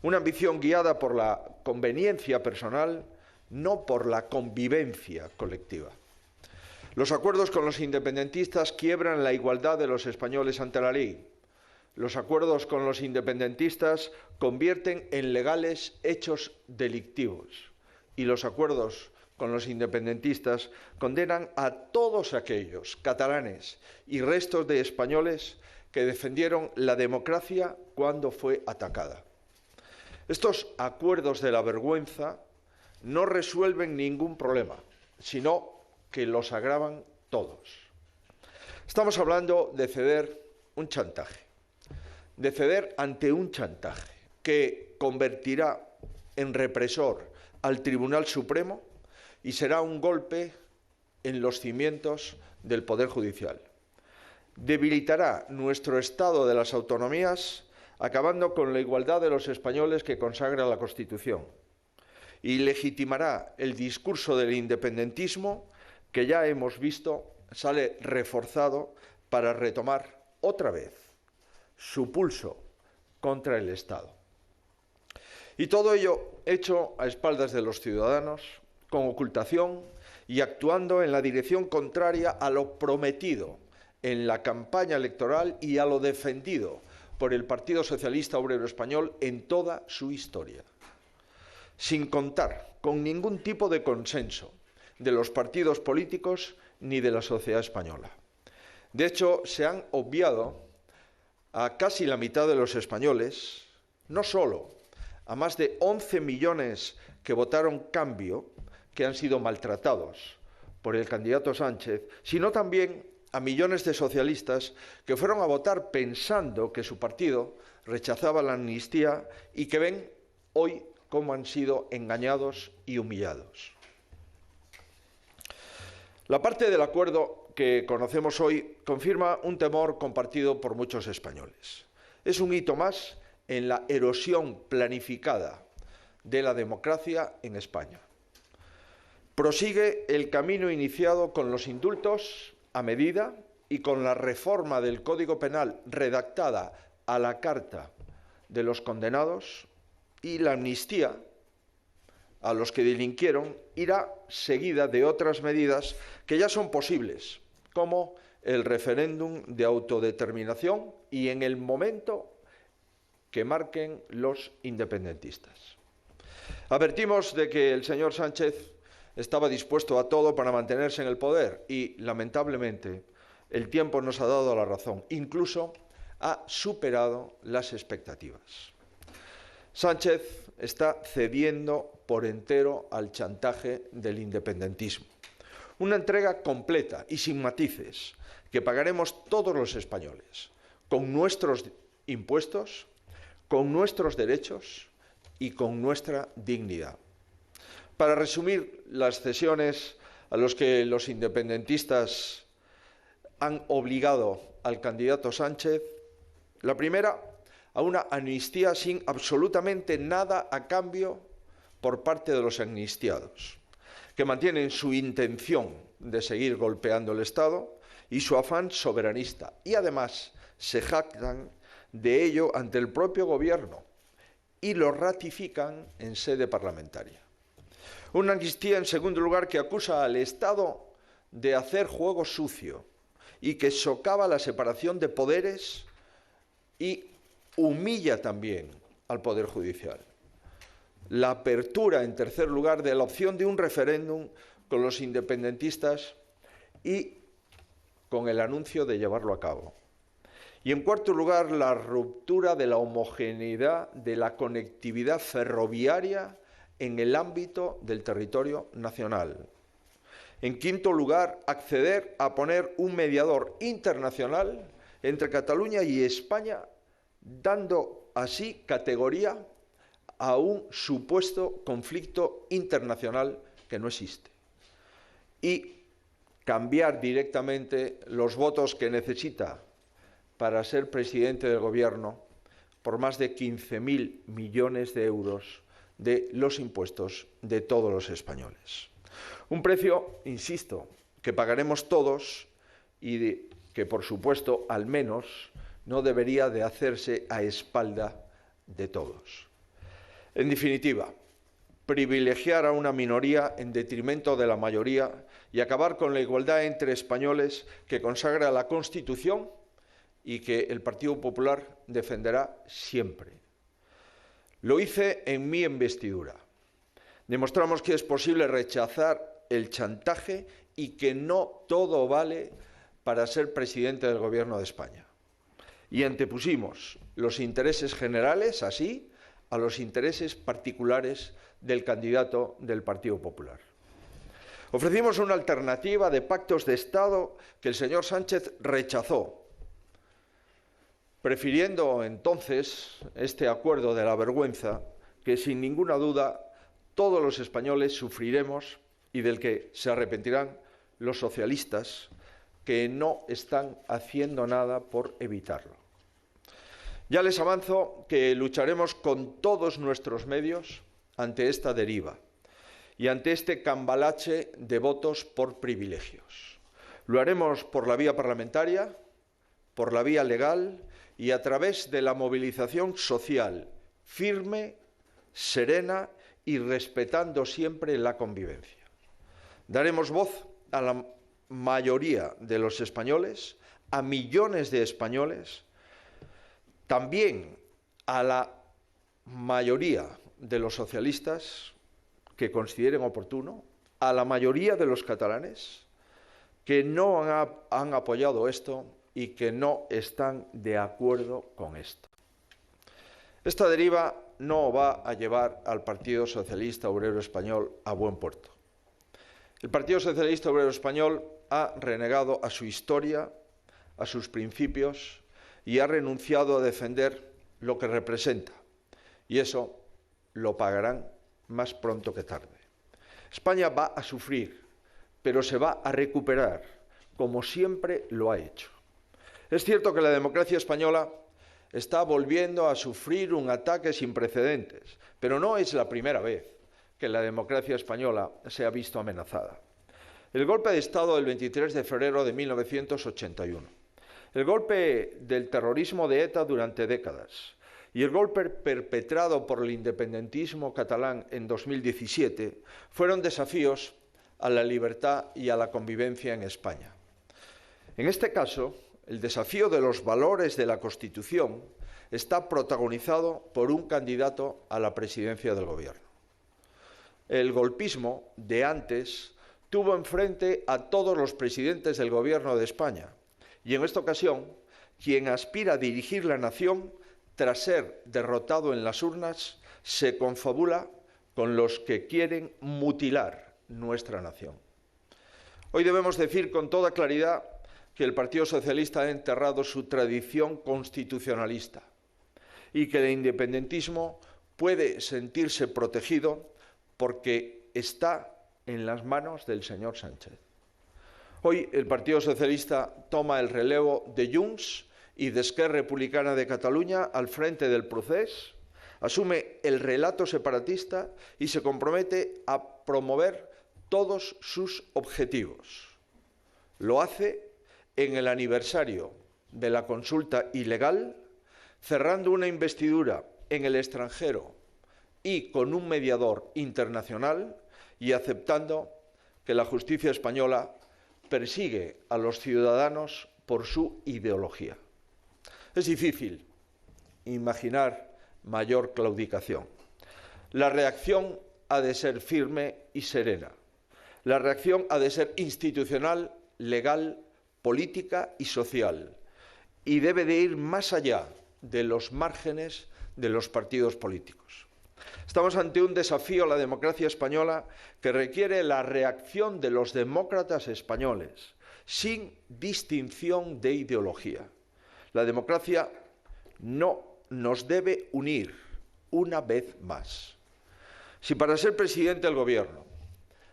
Una ambición guiada por la conveniencia personal, no por la convivencia colectiva. Los acuerdos con los independentistas quiebran la igualdad de los españoles ante la ley. Los acuerdos con los independentistas convierten en legales hechos delictivos. Y los acuerdos con los independentistas condenan a todos aquellos catalanes y restos de españoles que defendieron la democracia cuando fue atacada. Estos acuerdos de la vergüenza no resuelven ningún problema, sino que los agravan todos. Estamos hablando de ceder un chantaje, de ceder ante un chantaje que convertirá en represor al Tribunal Supremo y será un golpe en los cimientos del Poder Judicial. Debilitará nuestro Estado de las autonomías, acabando con la igualdad de los españoles que consagra la Constitución, y legitimará el discurso del independentismo que ya hemos visto sale reforzado para retomar otra vez su pulso contra el Estado. Y todo ello hecho a espaldas de los ciudadanos, con ocultación y actuando en la dirección contraria a lo prometido en la campaña electoral y a lo defendido por el Partido Socialista Obrero Español en toda su historia, sin contar con ningún tipo de consenso de los partidos políticos ni de la sociedad española. De hecho, se han obviado a casi la mitad de los españoles, no solo a más de 11 millones que votaron cambio, que han sido maltratados por el candidato Sánchez, sino también a millones de socialistas que fueron a votar pensando que su partido rechazaba la amnistía y que ven hoy cómo han sido engañados y humillados. La parte del acuerdo que conocemos hoy confirma un temor compartido por muchos españoles. Es un hito más en la erosión planificada de la democracia en España. Prosigue el camino iniciado con los indultos a medida y con la reforma del Código Penal redactada a la carta de los condenados, y la amnistía a los que delinquieron irá seguida de otras medidas que ya son posibles, como el referéndum de autodeterminación y en el momento que marquen los independentistas. Advertimos de que el señor Sánchez estaba dispuesto a todo para mantenerse en el poder y, lamentablemente, el tiempo nos ha dado la razón. Incluso ha superado las expectativas. Sánchez está cediendo por entero al chantaje del independentismo. Una entrega completa y sin matices que pagaremos todos los españoles, con nuestros impuestos, con nuestros derechos y con nuestra dignidad. Para resumir las cesiones a las que los independentistas han obligado al candidato Sánchez, la primera, a una amnistía sin absolutamente nada a cambio por parte de los amnistiados, que mantienen su intención de seguir golpeando el Estado y su afán soberanista, y además se jactan de ello ante el propio Gobierno y lo ratifican en sede parlamentaria. Una amnistía, en segundo lugar, que acusa al Estado de hacer juego sucio y que socava la separación de poderes y humilla también al Poder Judicial. La apertura, en tercer lugar, de la opción de un referéndum con los independentistas y con el anuncio de llevarlo a cabo. Y, en cuarto lugar, la ruptura de la homogeneidad de la conectividad ferroviaria en el ámbito del territorio nacional. En quinto lugar, acceder a poner un mediador internacional entre Cataluña y España, dando así categoría a un supuesto conflicto internacional que no existe. Y cambiar directamente los votos que necesita para ser presidente del Gobierno por más de 15.000 millones de euros de los impuestos de todos los españoles. Un precio, insisto, que pagaremos todos y que, por supuesto, al menos no debería de hacerse a espalda de todos. En definitiva, privilegiar a una minoría en detrimento de la mayoría y acabar con la igualdad entre españoles que consagra la Constitución y que el Partido Popular defenderá siempre. Lo hice en mi investidura. Demostramos que es posible rechazar el chantaje y que no todo vale para ser presidente del Gobierno de España. Y antepusimos los intereses generales, así, a los intereses particulares del candidato del Partido Popular. Ofrecimos una alternativa de pactos de Estado que el señor Sánchez rechazó, prefiriendo entonces este acuerdo de la vergüenza que, sin ninguna duda, todos los españoles sufriremos y del que se arrepentirán los socialistas, que no están haciendo nada por evitarlo. Ya les avanzo que lucharemos con todos nuestros medios ante esta deriva y ante este cambalache de votos por privilegios. Lo haremos por la vía parlamentaria, por la vía legal y a través de la movilización social firme, serena y respetando siempre la convivencia. Daremos voz a la mayoría de los españoles, a millones de españoles, también a la mayoría de los socialistas que consideren oportuno, a la mayoría de los catalanes que no han apoyado esto y que no están de acuerdo con esto. Esta deriva no va a llevar al Partido Socialista Obrero Español a buen puerto. El Partido Socialista Obrero Español ha renegado a su historia, a sus principios y ha renunciado a defender lo que representa. Y eso lo pagarán más pronto que tarde. España va a sufrir, pero se va a recuperar, como siempre lo ha hecho. Es cierto que la democracia española está volviendo a sufrir un ataque sin precedentes, pero no es la primera vez que la democracia española se ha visto amenazada. El golpe de Estado del 23 de febrero de 1981, el golpe del terrorismo de ETA durante décadas y el golpe perpetrado por el independentismo catalán en 2017 fueron desafíos a la libertad y a la convivencia en España. En este caso, el desafío de los valores de la Constitución está protagonizado por un candidato a la presidencia del Gobierno. El golpismo de antes tuvo enfrente a todos los presidentes del Gobierno de España y en esta ocasión, quien aspira a dirigir la nación tras ser derrotado en las urnas se confabula con los que quieren mutilar nuestra nación. Hoy debemos decir con toda claridad que el Partido Socialista ha enterrado su tradición constitucionalista y que el independentismo puede sentirse protegido porque está en las manos del señor Sánchez. Hoy el Partido Socialista toma el relevo de Junts y de Esquerra Republicana de Cataluña al frente del procés, asume el relato separatista y se compromete a promover todos sus objetivos. Lo hace en el aniversario de la consulta ilegal, cerrando una investidura en el extranjero y con un mediador internacional y aceptando que la justicia española persigue a los ciudadanos por su ideología. Es difícil imaginar mayor claudicación. La reacción ha de ser firme y serena. La reacción ha de ser institucional, legal, política y social, y debe de ir más allá de los márgenes de los partidos políticos. Estamos ante un desafío a la democracia española que requiere la reacción de los demócratas españoles, sin distinción de ideología. La democracia no nos debe unir una vez más. Si para ser presidente del Gobierno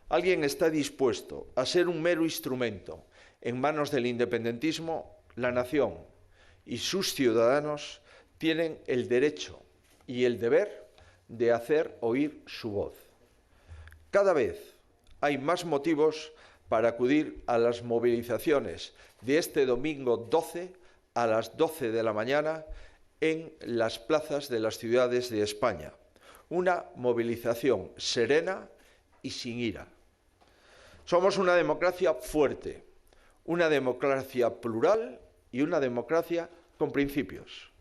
alguien está dispuesto a ser un mero instrumento en manos del independentismo, la nación y sus ciudadanos tienen el derecho y el deber de hacer oír su voz. Cada vez hay más motivos para acudir a las movilizaciones de este domingo 12 a las 12 de la mañana en las plazas de las ciudades de España. Una movilización serena y sin ira. Somos una democracia fuerte, una democracia plural y una democracia con principios.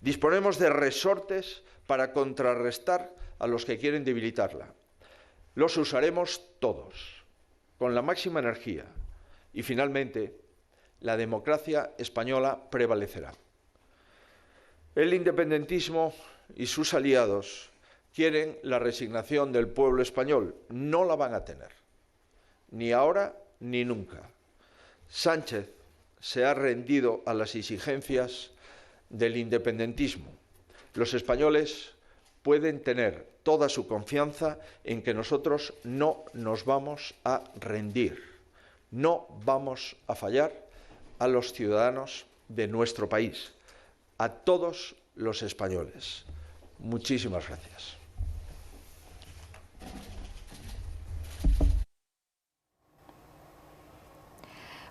Disponemos de resortes para contrarrestar a los que quieren debilitarla. Los usaremos todos, con la máxima energía, y finalmente la democracia española prevalecerá. El independentismo y sus aliados quieren la resignación del pueblo español. No la van a tener, ni ahora ni nunca. Sánchez se ha rendido a las exigencias del independentismo. Los españoles pueden tener toda su confianza en que nosotros no nos vamos a rendir, no vamos a fallar a los ciudadanos de nuestro país, a todos los españoles. Muchísimas gracias.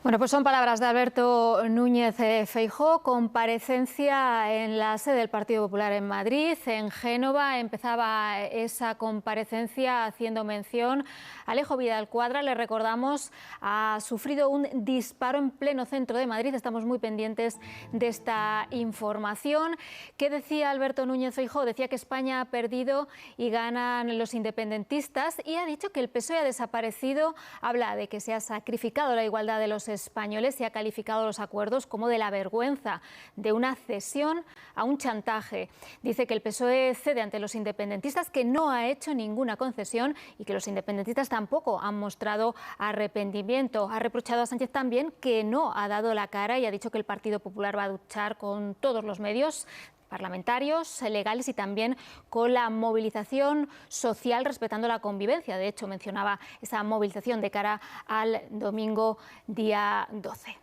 Bueno, pues son palabras de Alberto Núñez Feijóo, comparecencia en la sede del Partido Popular en Madrid. En Génova empezaba esa comparecencia haciendo mención a Alejo Vidal Cuadra. Le recordamos, ha sufrido un disparo en pleno centro de Madrid. Estamos muy pendientes de esta información. ¿Qué decía Alberto Núñez Feijóo? Decía que España ha perdido y ganan los independentistas, y ha dicho que el PSOE ha desaparecido. Habla de que se ha sacrificado la igualdad de los españoles y ha calificado los acuerdos como de la vergüenza, de una cesión a un chantaje. Dice que el PSOE cede ante los independentistas, que no ha hecho ninguna concesión y que los independentistas tampoco han mostrado arrepentimiento. Ha reprochado a Sánchez también que no ha dado la cara y ha dicho que el Partido Popular va a luchar con todos los medios parlamentarios, legales y también con la movilización social, respetando la convivencia. De hecho, mencionaba esa movilización de cara al domingo día 12.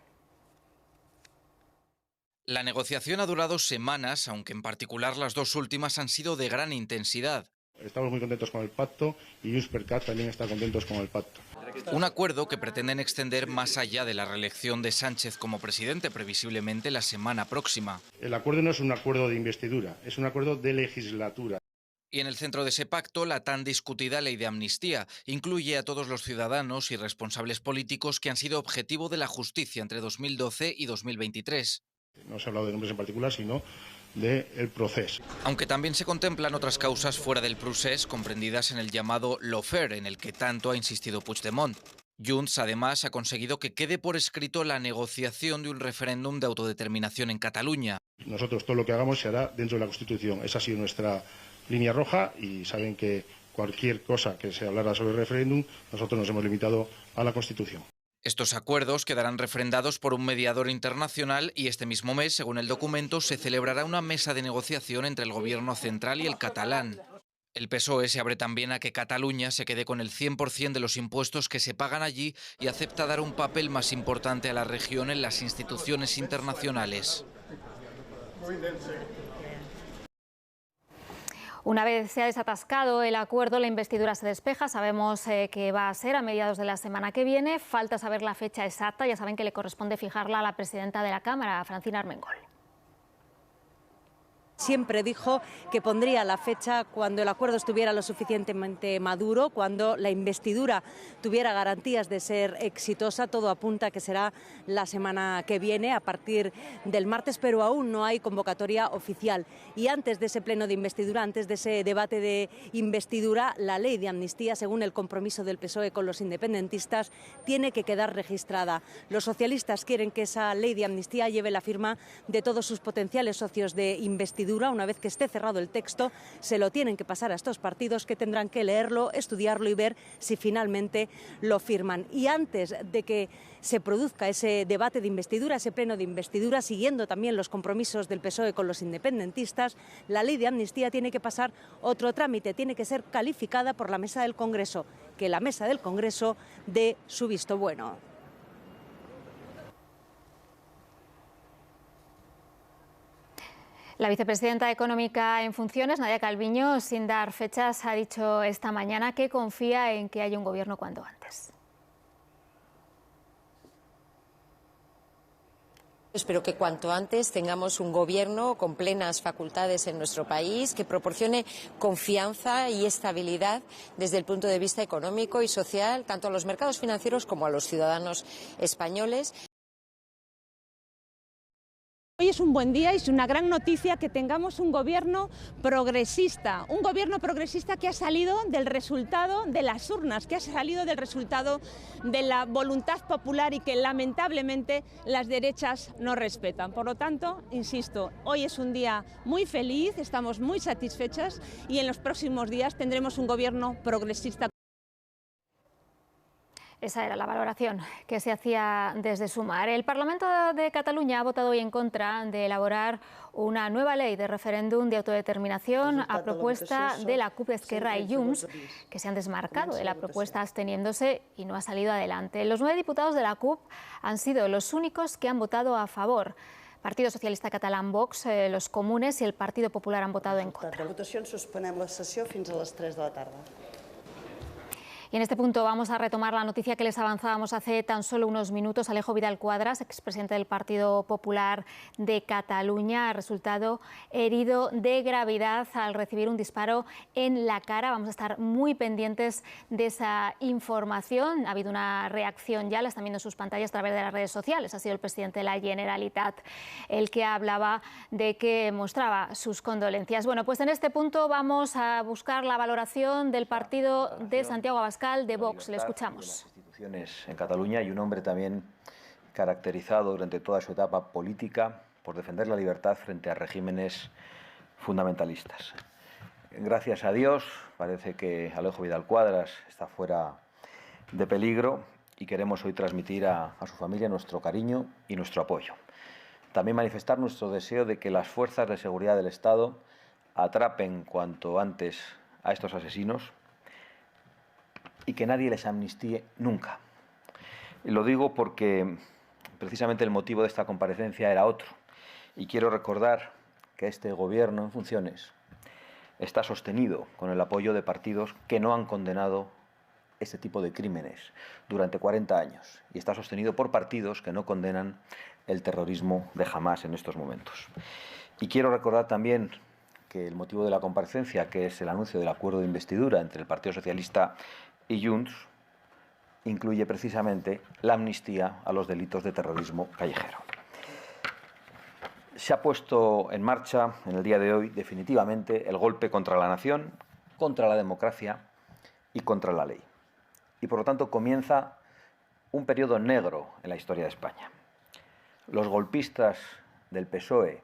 La negociación ha durado semanas, aunque en particular las dos últimas han sido de gran intensidad. Estamos muy contentos con el pacto y Junts per Cat también está contentos con el pacto. Un acuerdo que pretenden extender más allá de la reelección de Sánchez como presidente, previsiblemente la semana próxima. El acuerdo no es un acuerdo de investidura, es un acuerdo de legislatura. Y en el centro de ese pacto, la tan discutida ley de amnistía incluye a todos los ciudadanos y responsables políticos que han sido objetivo de la justicia entre 2012 y 2023. No se ha hablado de nombres en particular, sino del proceso. Aunque también se contemplan otras causas fuera del procés, comprendidas en el llamado lawfare, en el que tanto ha insistido Puigdemont. Junts, además, ha conseguido que quede por escrito la negociación de un referéndum de autodeterminación en Cataluña. Nosotros todo lo que hagamos se hará dentro de la Constitución. Esa ha sido nuestra línea roja y saben que cualquier cosa que se hablara sobre el referéndum, nosotros nos hemos limitado a la Constitución. Estos acuerdos quedarán refrendados por un mediador internacional y este mismo mes, según el documento, se celebrará una mesa de negociación entre el gobierno central y el catalán. El PSOE se abre también a que Cataluña se quede con el 100% de los impuestos que se pagan allí y acepta dar un papel más importante a la región en las instituciones internacionales. Una vez se ha desatascado el acuerdo, la investidura se despeja. Sabemos que va a ser a mediados de la semana que viene. Falta saber la fecha exacta. Ya saben que le corresponde fijarla a la presidenta de la Cámara, Francina Armengol. Siempre dijo que pondría la fecha cuando el acuerdo estuviera lo suficientemente maduro, cuando la investidura tuviera garantías de ser exitosa. Todo apunta a que será la semana que viene, a partir del martes, pero aún no hay convocatoria oficial. Y antes de ese pleno de investidura, antes de ese debate de investidura, la ley de amnistía, según el compromiso del PSOE con los independentistas, tiene que quedar registrada. Los socialistas quieren que esa ley de amnistía lleve la firma de todos sus potenciales socios de investidura. Una vez que esté cerrado el texto, se lo tienen que pasar a estos partidos, que tendrán que leerlo, estudiarlo y ver si finalmente lo firman. Y antes de que se produzca ese debate de investidura, ese pleno de investidura, siguiendo también los compromisos del PSOE con los independentistas, la ley de amnistía tiene que pasar otro trámite, tiene que ser calificada por la mesa del Congreso, que la mesa del Congreso dé su visto bueno. La vicepresidenta económica en funciones, Nadia Calviño, sin dar fechas, ha dicho esta mañana que confía en que haya un gobierno cuanto antes. Espero que cuanto antes tengamos un gobierno con plenas facultades en nuestro país, que proporcione confianza y estabilidad desde el punto de vista económico y social, tanto a los mercados financieros como a los ciudadanos españoles. Hoy es un buen día y es una gran noticia que tengamos un gobierno progresista que ha salido del resultado de las urnas, que ha salido del resultado de la voluntad popular y que lamentablemente las derechas no respetan. Por lo tanto, insisto, hoy es un día muy feliz, estamos muy satisfechas y en los próximos días tendremos un gobierno progresista. Esa era la valoración que se hacía desde Sumar. El Parlamento de Cataluña ha votado hoy en contra de elaborar una nueva ley de referéndum de autodeterminación a propuesta de la CUP, Esquerra y Junts, que se han desmarcado de la propuesta absteniéndose y no ha salido adelante. Los 9 diputados de la CUP han sido los únicos que han votado a favor. Partido Socialista Catalán, Vox, los Comunes y el Partido Popular han votado en contra. Votació, suspenem la sessió fins a les 3 de la tarda. Y en este punto vamos a retomar la noticia que les avanzábamos hace tan solo unos minutos. Alejo Vidal Cuadras, expresidente del Partido Popular de Cataluña, ha resultado herido de gravedad al recibir un disparo en la cara. Vamos a estar muy pendientes de esa información. Ha habido una reacción ya, la están viendo en sus pantallas a través de las redes sociales. Ha sido el presidente de la Generalitat el que hablaba de que mostraba sus condolencias. Bueno, pues en este punto vamos a buscar la valoración del partido de Santiago Abascal, de Vox. Le escuchamos. Las instituciones en Cataluña y un hombre también caracterizado durante toda su etapa política por defender la libertad frente a regímenes fundamentalistas. Gracias a Dios, parece que Alejo Vidal Cuadras está fuera de peligro y queremos hoy transmitir a su familia nuestro cariño y nuestro apoyo. También manifestar nuestro deseo de que las fuerzas de seguridad del Estado atrapen cuanto antes a estos asesinos y que nadie les amnistíe nunca. Y lo digo porque precisamente el motivo de esta comparecencia era otro. Y quiero recordar que este gobierno en funciones está sostenido con el apoyo de partidos que no han condenado este tipo de crímenes durante 40 años. Y está sostenido por partidos que no condenan el terrorismo de Hamás en estos momentos. Y quiero recordar también que el motivo de la comparecencia, que es el anuncio del acuerdo de investidura entre el Partido Socialista y Junts, incluye precisamente la amnistía a los delitos de terrorismo callejero. Se ha puesto en marcha en el día de hoy definitivamente el golpe contra la nación, contra la democracia y contra la ley. Y por lo tanto comienza un periodo negro en la historia de España. Los golpistas del PSOE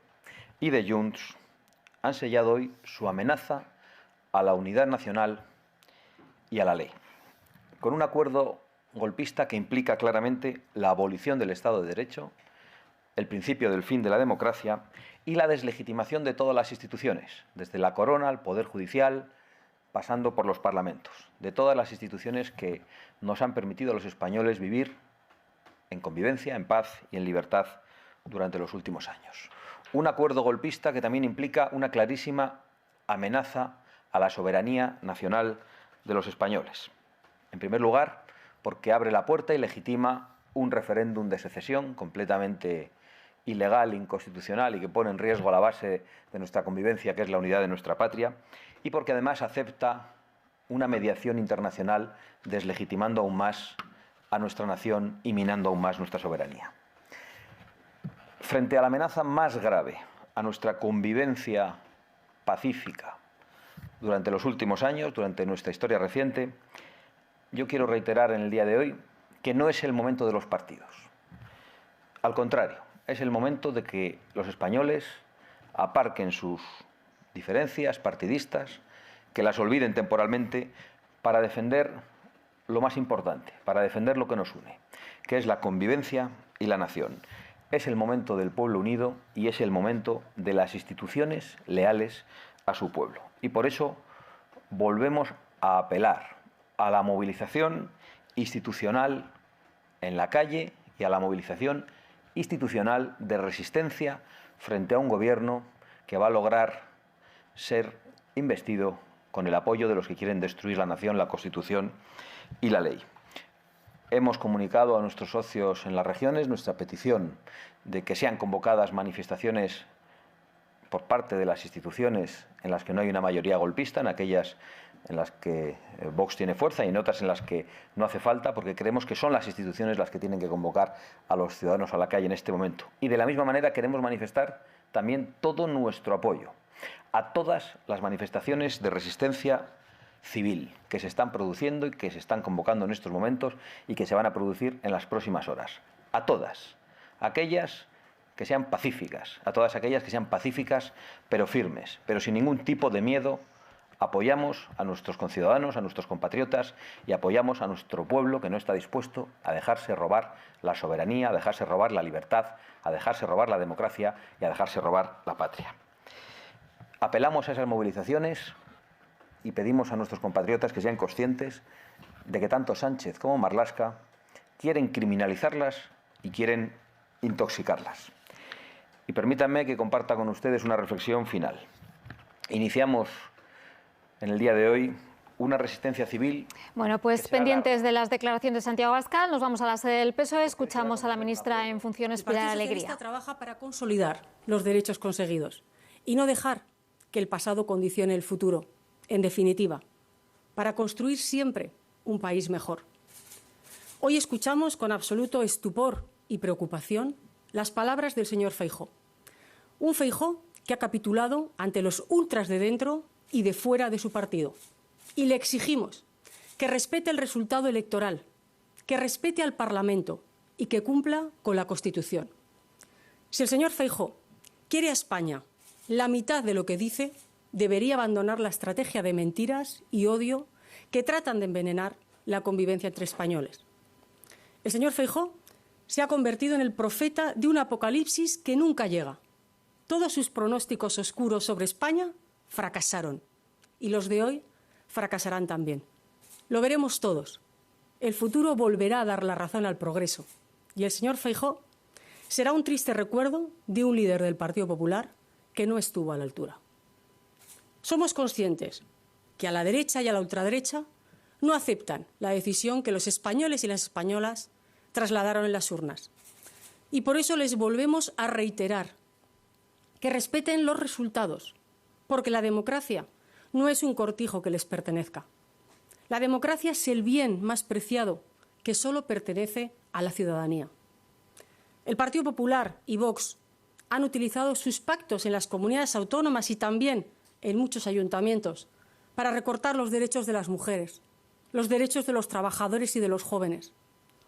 y de Junts han sellado hoy su amenaza a la unidad nacional y a la ley. Con un acuerdo golpista que implica claramente la abolición del Estado de Derecho, el principio del fin de la democracia y la deslegitimación de todas las instituciones, desde la corona al Poder Judicial, pasando por los parlamentos, de todas las instituciones que nos han permitido a los españoles vivir en convivencia, en paz y en libertad durante los últimos años. Un acuerdo golpista que también implica una clarísima amenaza a la soberanía nacional de los españoles. En primer lugar, porque abre la puerta y legitima un referéndum de secesión completamente ilegal, inconstitucional y que pone en riesgo la base de nuestra convivencia, que es la unidad de nuestra patria, y porque además acepta una mediación internacional deslegitimando aún más a nuestra nación y minando aún más nuestra soberanía. Frente a la amenaza más grave a nuestra convivencia pacífica durante los últimos años, durante nuestra historia reciente, yo quiero reiterar en el día de hoy que no es el momento de los partidos. Al contrario, es el momento de que los españoles aparquen sus diferencias partidistas, que las olviden temporalmente para defender lo más importante, para defender lo que nos une, que es la convivencia y la nación. Es el momento del pueblo unido y es el momento de las instituciones leales a su pueblo. Y por eso volvemos a apelar a la movilización institucional en la calle y a la movilización institucional de resistencia frente a un gobierno que va a lograr ser investido con el apoyo de los que quieren destruir la nación, la Constitución y la ley. Hemos comunicado a nuestros socios en las regiones nuestra petición de que sean convocadas manifestaciones por parte de las instituciones en las que no hay una mayoría golpista, en aquellas en las que Vox tiene fuerza y en otras en las que no hace falta, porque creemos que son las instituciones las que tienen que convocar a los ciudadanos a la calle en este momento. Y de la misma manera queremos manifestar también todo nuestro apoyo a todas las manifestaciones de resistencia civil que se están produciendo y que se están convocando en estos momentos y que se van a producir en las próximas horas. A todas, aquellas que sean pacíficas, a todas aquellas que sean pacíficas pero firmes, pero sin ningún tipo de miedo. Apoyamos a nuestros conciudadanos, a nuestros compatriotas y apoyamos a nuestro pueblo que no está dispuesto a dejarse robar la soberanía, a dejarse robar la libertad, a dejarse robar la democracia y a dejarse robar la patria. Apelamos a esas movilizaciones y pedimos a nuestros compatriotas que sean conscientes de que tanto Sánchez como Marlaska quieren criminalizarlas y quieren intoxicarlas. Y permítanme que comparta con ustedes una reflexión final. Iniciamos en el día de hoy una resistencia civil. Bueno, pues pendientes de las declaraciones de Santiago Abascal, nos vamos a la sede del PSOE, escuchamos a la ministra en funciones, Pilar Alegría. El Partido Socialista trabaja para consolidar los derechos conseguidos y no dejar que el pasado condicione el futuro. En definitiva, para construir siempre un país mejor. Hoy escuchamos con absoluto estupor y preocupación las palabras del señor Feijóo. Un Feijóo que ha capitulado ante los ultras de dentro y de fuera de su partido. Y le exigimos que respete el resultado electoral, que respete al Parlamento y que cumpla con la Constitución. Si el señor Feijóo quiere a España la mitad de lo que dice, debería abandonar la estrategia de mentiras y odio que tratan de envenenar la convivencia entre españoles. El señor Feijóo se ha convertido en el profeta de un apocalipsis que nunca llega. Todos sus pronósticos oscuros sobre España fracasaron y los de hoy fracasarán también. Lo veremos todos. El futuro volverá a dar la razón al progreso y el señor Feijóo será un triste recuerdo de un líder del Partido Popular que no estuvo a la altura. Somos conscientes que a la derecha y a la ultraderecha no aceptan la decisión que los españoles y las españolas trasladaron en las urnas. Y por eso les volvemos a reiterar que respeten los resultados, porque la democracia no es un cortijo que les pertenezca. La democracia es el bien más preciado que solo pertenece a la ciudadanía. El Partido Popular y Vox han utilizado sus pactos en las comunidades autónomas y también en muchos ayuntamientos para recortar los derechos de las mujeres, los derechos de los trabajadores y de los jóvenes.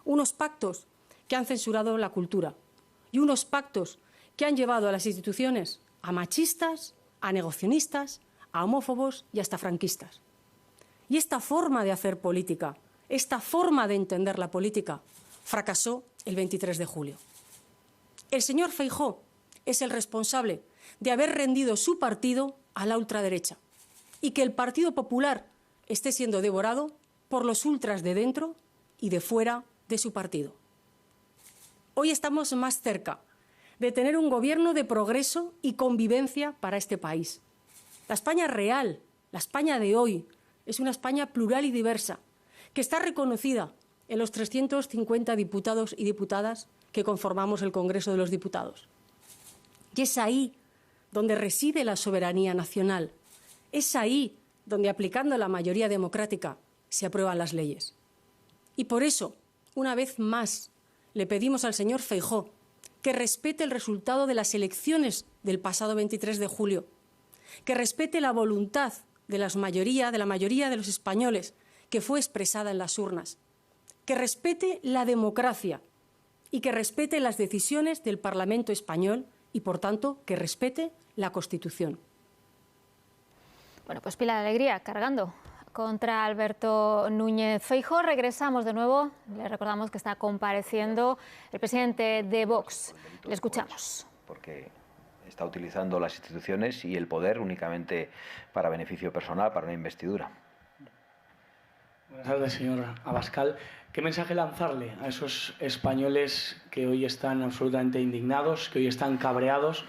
Unos pactos que han censurado la cultura y unos pactos que han llevado a las instituciones a machistas, a negacionistas, a homófobos y hasta franquistas. Y esta forma de hacer política, esta forma de entender la política, fracasó el 23 de julio. El señor Feijóo es el responsable de haber rendido su partido a la ultraderecha y que el Partido Popular esté siendo devorado por los ultras de dentro y de fuera de su partido. Hoy estamos más cerca de tener un gobierno de progreso y convivencia para este país. La España real, la España de hoy, es una España plural y diversa, que está reconocida en los 350 diputados y diputadas que conformamos el Congreso de los Diputados. Y es ahí donde reside la soberanía nacional. Es ahí donde, aplicando la mayoría democrática, se aprueban las leyes. Y por eso, una vez más, le pedimos al señor Feijóo que respete el resultado de las elecciones del pasado 23 de julio, que respete la voluntad de la mayoría de los españoles que fue expresada en las urnas, que respete la democracia y que respete las decisiones del Parlamento español y, por tanto, que respete la Constitución. Bueno, pues pila de alegría, cargando contra Alberto Núñez Feijóo. Regresamos de nuevo. Le recordamos que está compareciendo el presidente de Vox. Le escuchamos. Porque está utilizando las instituciones y el poder únicamente para beneficio personal, para una investidura. Buenas tardes, señor Abascal. ¿Qué mensaje lanzarle a esos españoles que hoy están absolutamente indignados, que hoy están cabreados,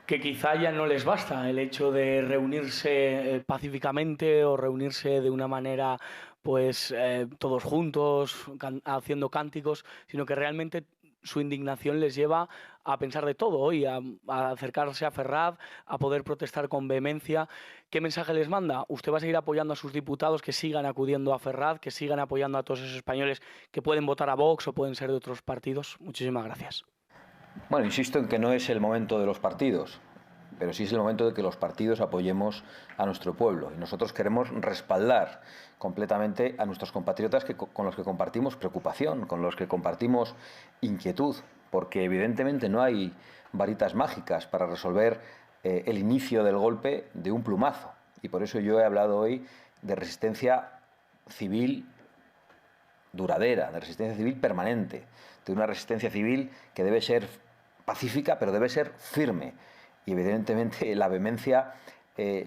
que quizá ya no les basta el hecho de reunirse pacíficamente o reunirse de una manera pues todos juntos, haciendo cánticos, sino que realmente su indignación les lleva a pensar de todo hoy, a acercarse a Ferraz, a poder protestar con vehemencia? ¿Qué mensaje les manda? ¿Usted va a seguir apoyando a sus diputados que sigan acudiendo a Ferraz, que sigan apoyando a todos esos españoles que pueden votar a Vox o pueden ser de otros partidos? Muchísimas gracias. Bueno, insisto en que no es el momento de los partidos, pero sí es el momento de que los partidos apoyemos a nuestro pueblo. Y nosotros queremos respaldar completamente a nuestros compatriotas con los que compartimos preocupación, con los que compartimos inquietud, porque evidentemente no hay varitas mágicas para resolver el inicio del golpe de un plumazo. Y por eso yo he hablado hoy de resistencia civil duradera, de resistencia civil permanente, de una resistencia civil que debe ser pacífica, pero debe ser firme. Y evidentemente la vehemencia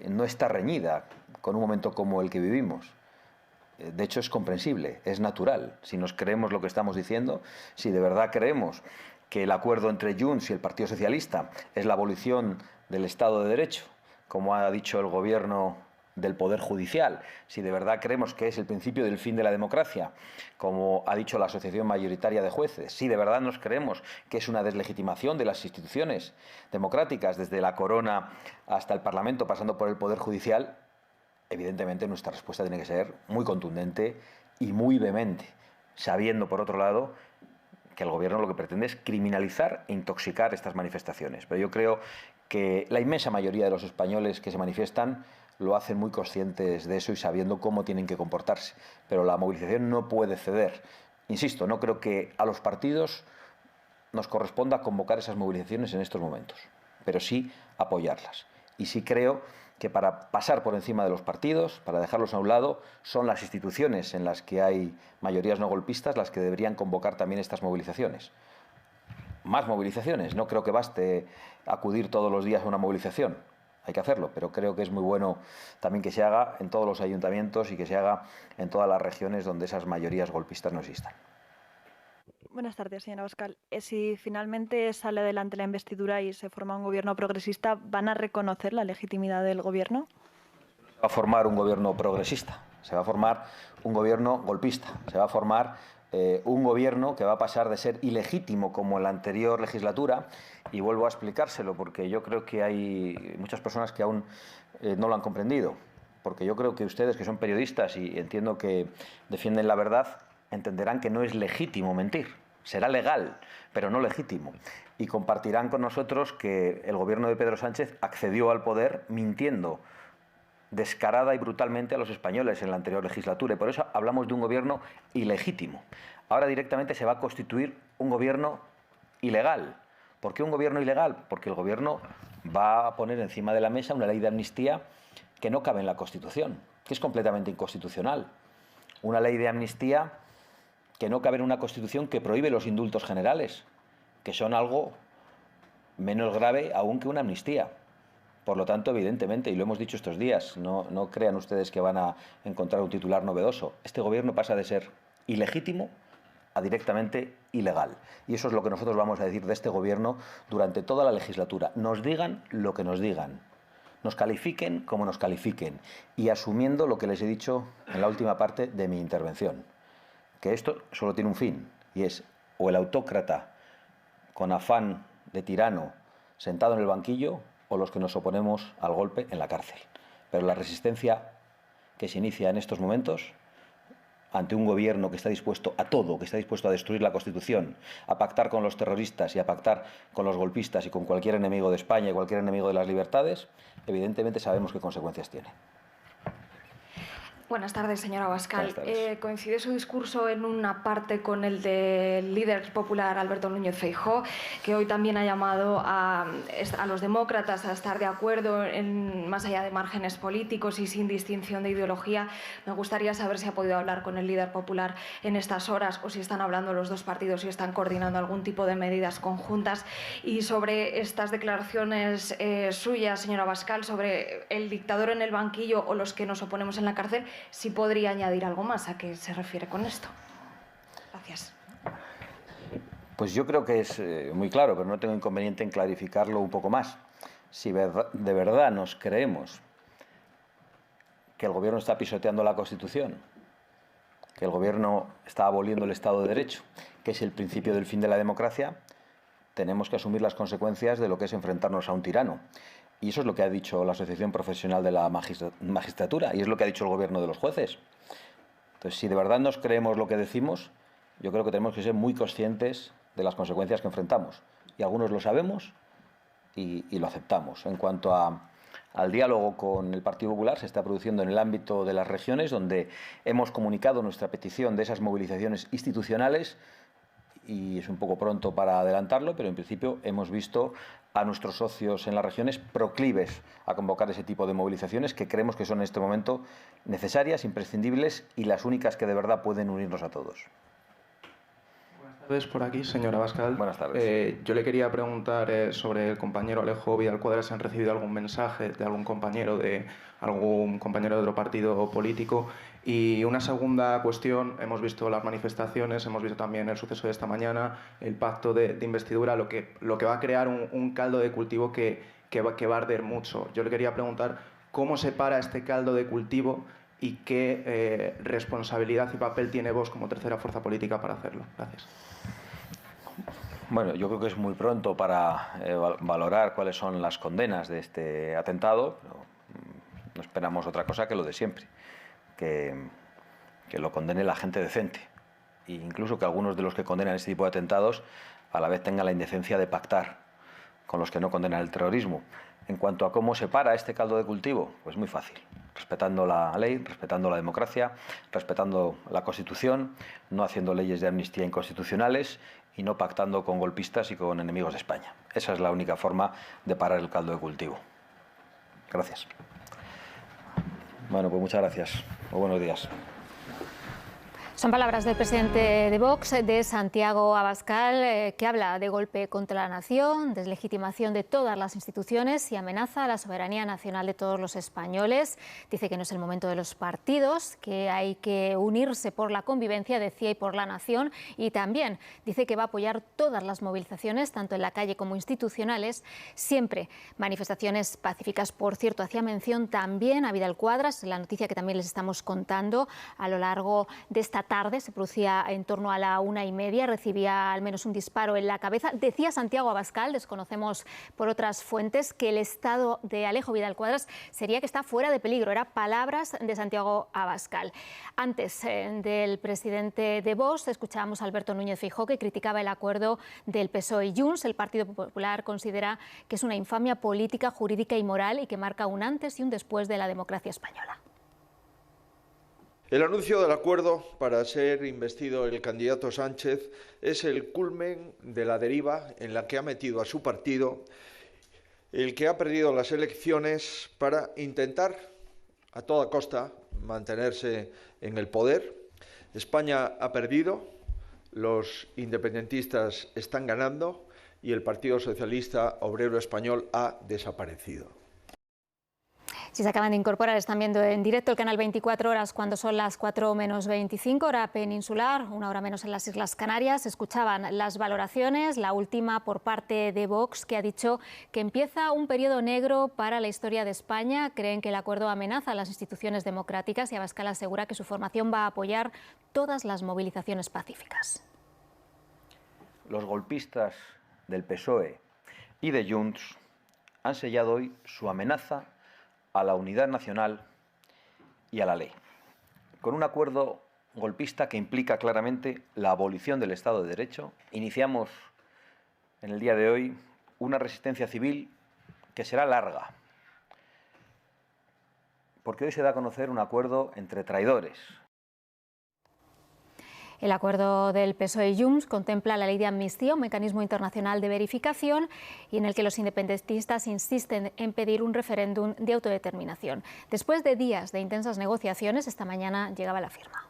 no está reñida con un momento como el que vivimos. De hecho, es comprensible, es natural. Si nos creemos lo que estamos diciendo, si de verdad creemos que el acuerdo entre Junts y el Partido Socialista es la abolición del Estado de Derecho, como ha dicho el Gobierno del Poder Judicial, si de verdad creemos que es el principio del fin de la democracia, como ha dicho la Asociación Mayoritaria de Jueces, si de verdad nos creemos que es una deslegitimación de las instituciones democráticas, desde la Corona hasta el Parlamento, pasando por el Poder Judicial, evidentemente nuestra respuesta tiene que ser muy contundente y muy vehemente, sabiendo, por otro lado, que el Gobierno lo que pretende es criminalizar e intoxicar estas manifestaciones. Pero yo creo que la inmensa mayoría de los españoles que se manifiestan lo hacen muy conscientes de eso y sabiendo cómo tienen que comportarse. Pero la movilización no puede ceder. Insisto, no creo que a los partidos nos corresponda convocar esas movilizaciones en estos momentos, pero sí apoyarlas. Y sí creo que para pasar por encima de los partidos, para dejarlos a un lado, son las instituciones en las que hay mayorías no golpistas las que deberían convocar también estas movilizaciones. Más movilizaciones. No creo que baste acudir todos los días a una movilización. Hay que hacerlo, pero creo que es muy bueno también que se haga en todos los ayuntamientos y que se haga en todas las regiones donde esas mayorías golpistas no existan. Buenas tardes, señora Abascal. Si finalmente sale adelante la investidura y se forma un gobierno progresista, ¿van a reconocer la legitimidad del gobierno? Se va a formar un gobierno progresista, se va a formar un gobierno golpista, se va a formar un gobierno que va a pasar de ser ilegítimo como en la anterior legislatura, y vuelvo a explicárselo porque yo creo que hay muchas personas que aún no lo han comprendido, porque yo creo que ustedes, que son periodistas y entiendo que defienden la verdad, entenderán que no es legítimo mentir. Será legal, pero no legítimo. Y compartirán con nosotros que el gobierno de Pedro Sánchez accedió al poder mintiendo descarada y brutalmente a los españoles en la anterior legislatura. Y por eso hablamos de un gobierno ilegítimo. Ahora directamente se va a constituir un gobierno ilegal. ¿Por qué un gobierno ilegal? Porque el gobierno va a poner encima de la mesa una ley de amnistía que no cabe en la Constitución, que es completamente inconstitucional. Una ley de amnistía que no cabe en una Constitución que prohíbe los indultos generales, que son algo menos grave aún que una amnistía. Por lo tanto, evidentemente, y lo hemos dicho estos días, no crean ustedes que van a encontrar un titular novedoso. Este gobierno pasa de ser ilegítimo a directamente ilegal. Y eso es lo que nosotros vamos a decir de este gobierno durante toda la legislatura. Nos digan lo que nos digan, nos califiquen como nos califiquen, y asumiendo lo que les he dicho en la última parte de mi intervención, que esto solo tiene un fin, y es o el autócrata con afán de tirano sentado en el banquillo, o los que nos oponemos al golpe en la cárcel. Pero la resistencia que se inicia en estos momentos ante un gobierno que está dispuesto a todo, que está dispuesto a destruir la Constitución, a pactar con los terroristas y a pactar con los golpistas y con cualquier enemigo de España y cualquier enemigo de las libertades, evidentemente sabemos qué consecuencias tiene. Buenas tardes, señora Abascal. Buenas tardes. Coincide su discurso en una parte con el del líder popular Alberto Núñez Feijóo, que hoy también ha llamado a los demócratas a estar de acuerdo más allá de márgenes políticos y sin distinción de ideología. Me gustaría saber si ha podido hablar con el líder popular en estas horas, o si están hablando los dos partidos y están coordinando algún tipo de medidas conjuntas. Y sobre estas declaraciones suyas, señora Abascal, sobre el dictador en el banquillo o los que nos oponemos en la cárcel, si podría añadir algo más. ¿A qué se refiere con esto? Gracias. Pues yo creo que es muy claro, pero no tengo inconveniente en clarificarlo un poco más. Si de verdad nos creemos que el Gobierno está pisoteando la Constitución, que el Gobierno está aboliendo el Estado de Derecho, que es el principio del fin de la democracia, tenemos que asumir las consecuencias de lo que es enfrentarnos a un tirano. Y eso es lo que ha dicho la Asociación Profesional de la Magistratura, y es lo que ha dicho el Gobierno de los jueces. Entonces, si de verdad nos creemos lo que decimos, yo creo que tenemos que ser muy conscientes de las consecuencias que enfrentamos. Y algunos lo sabemos y lo aceptamos. En cuanto al diálogo con el Partido Popular, se está produciendo en el ámbito de las regiones, donde hemos comunicado nuestra petición de esas movilizaciones institucionales, y es un poco pronto para adelantarlo, pero en principio hemos visto a nuestros socios en las regiones proclives a convocar ese tipo de movilizaciones, que creemos que son en este momento necesarias, imprescindibles y las únicas que de verdad pueden unirnos a todos. Buenas tardes por aquí, señora Abascal. Buenas tardes. Yo le quería preguntar sobre el compañero Alejo Vidal Cuadras, si han recibido algún mensaje de algún compañero de otro partido político. Y una segunda cuestión, hemos visto las manifestaciones, hemos visto también el suceso de esta mañana, el pacto de investidura, lo que va a crear un caldo de cultivo que va a arder mucho. Yo le quería preguntar cómo se para este caldo de cultivo y qué responsabilidad y papel tiene Vox como tercera fuerza política para hacerlo. Gracias. Bueno, yo creo que es muy pronto para valorar cuáles son las condenas de este atentado, pero no esperamos otra cosa que lo de siempre, que lo condene la gente decente, e incluso que algunos de los que condenan este tipo de atentados a la vez tengan la indecencia de pactar con los que no condenan el terrorismo. En cuanto a cómo se para este caldo de cultivo, pues muy fácil, respetando la ley, respetando la democracia, respetando la Constitución, no haciendo leyes de amnistía inconstitucionales y no pactando con golpistas y con enemigos de España. Esa es la única forma de parar el caldo de cultivo. Gracias. Bueno, pues muchas gracias. Muy buenos días. Son palabras del presidente de Vox, de Santiago Abascal, que habla de golpe contra la nación, deslegitimación de todas las instituciones y amenaza a la soberanía nacional de todos los españoles. Dice que no es el momento de los partidos, que hay que unirse por la convivencia, decía, y por la nación. Y también dice que va a apoyar todas las movilizaciones, tanto en la calle como institucionales, siempre manifestaciones pacíficas. Por cierto, hacía mención también a Vidal Cuadras, la noticia que también les estamos contando a lo largo de esta tarde, se producía en torno a la 1:30, recibía al menos un disparo en la cabeza. Decía Santiago Abascal, desconocemos por otras fuentes, que el estado de Alejo Vidal Cuadras sería que está fuera de peligro. Eran palabras de Santiago Abascal. Antes del presidente de Vox, escuchábamos a Alberto Núñez Feijóo, que criticaba el acuerdo del PSOE y Junts. El Partido Popular considera que es una infamia política, jurídica y moral y que marca un antes y un después de la democracia española. El anuncio del acuerdo para ser investido el candidato Sánchez es el culmen de la deriva en la que ha metido a su partido, el que ha perdido las elecciones para intentar a toda costa mantenerse en el poder. España ha perdido, los independentistas están ganando y el Partido Socialista Obrero Español ha desaparecido. Si se acaban de incorporar, están viendo en directo el canal 24 horas cuando son las 4 menos 25, hora peninsular, 1 hora menos en las Islas Canarias. Escuchaban las valoraciones, la última por parte de Vox, que ha dicho que empieza un periodo negro para la historia de España. Creen que el acuerdo amenaza a las instituciones democráticas y Abascal asegura que su formación va a apoyar todas las movilizaciones pacíficas. Los golpistas del PSOE y de Junts han sellado hoy su amenaza a la unidad nacional y a la ley, con un acuerdo golpista que implica claramente la abolición del Estado de Derecho. Iniciamos en el día de hoy una resistencia civil que será larga, porque hoy se da a conocer un acuerdo entre traidores. El acuerdo del PSOE y Junts contempla la ley de amnistía, un mecanismo internacional de verificación y en el que los independentistas insisten en pedir un referéndum de autodeterminación. Después de días de intensas negociaciones, esta mañana llegaba la firma.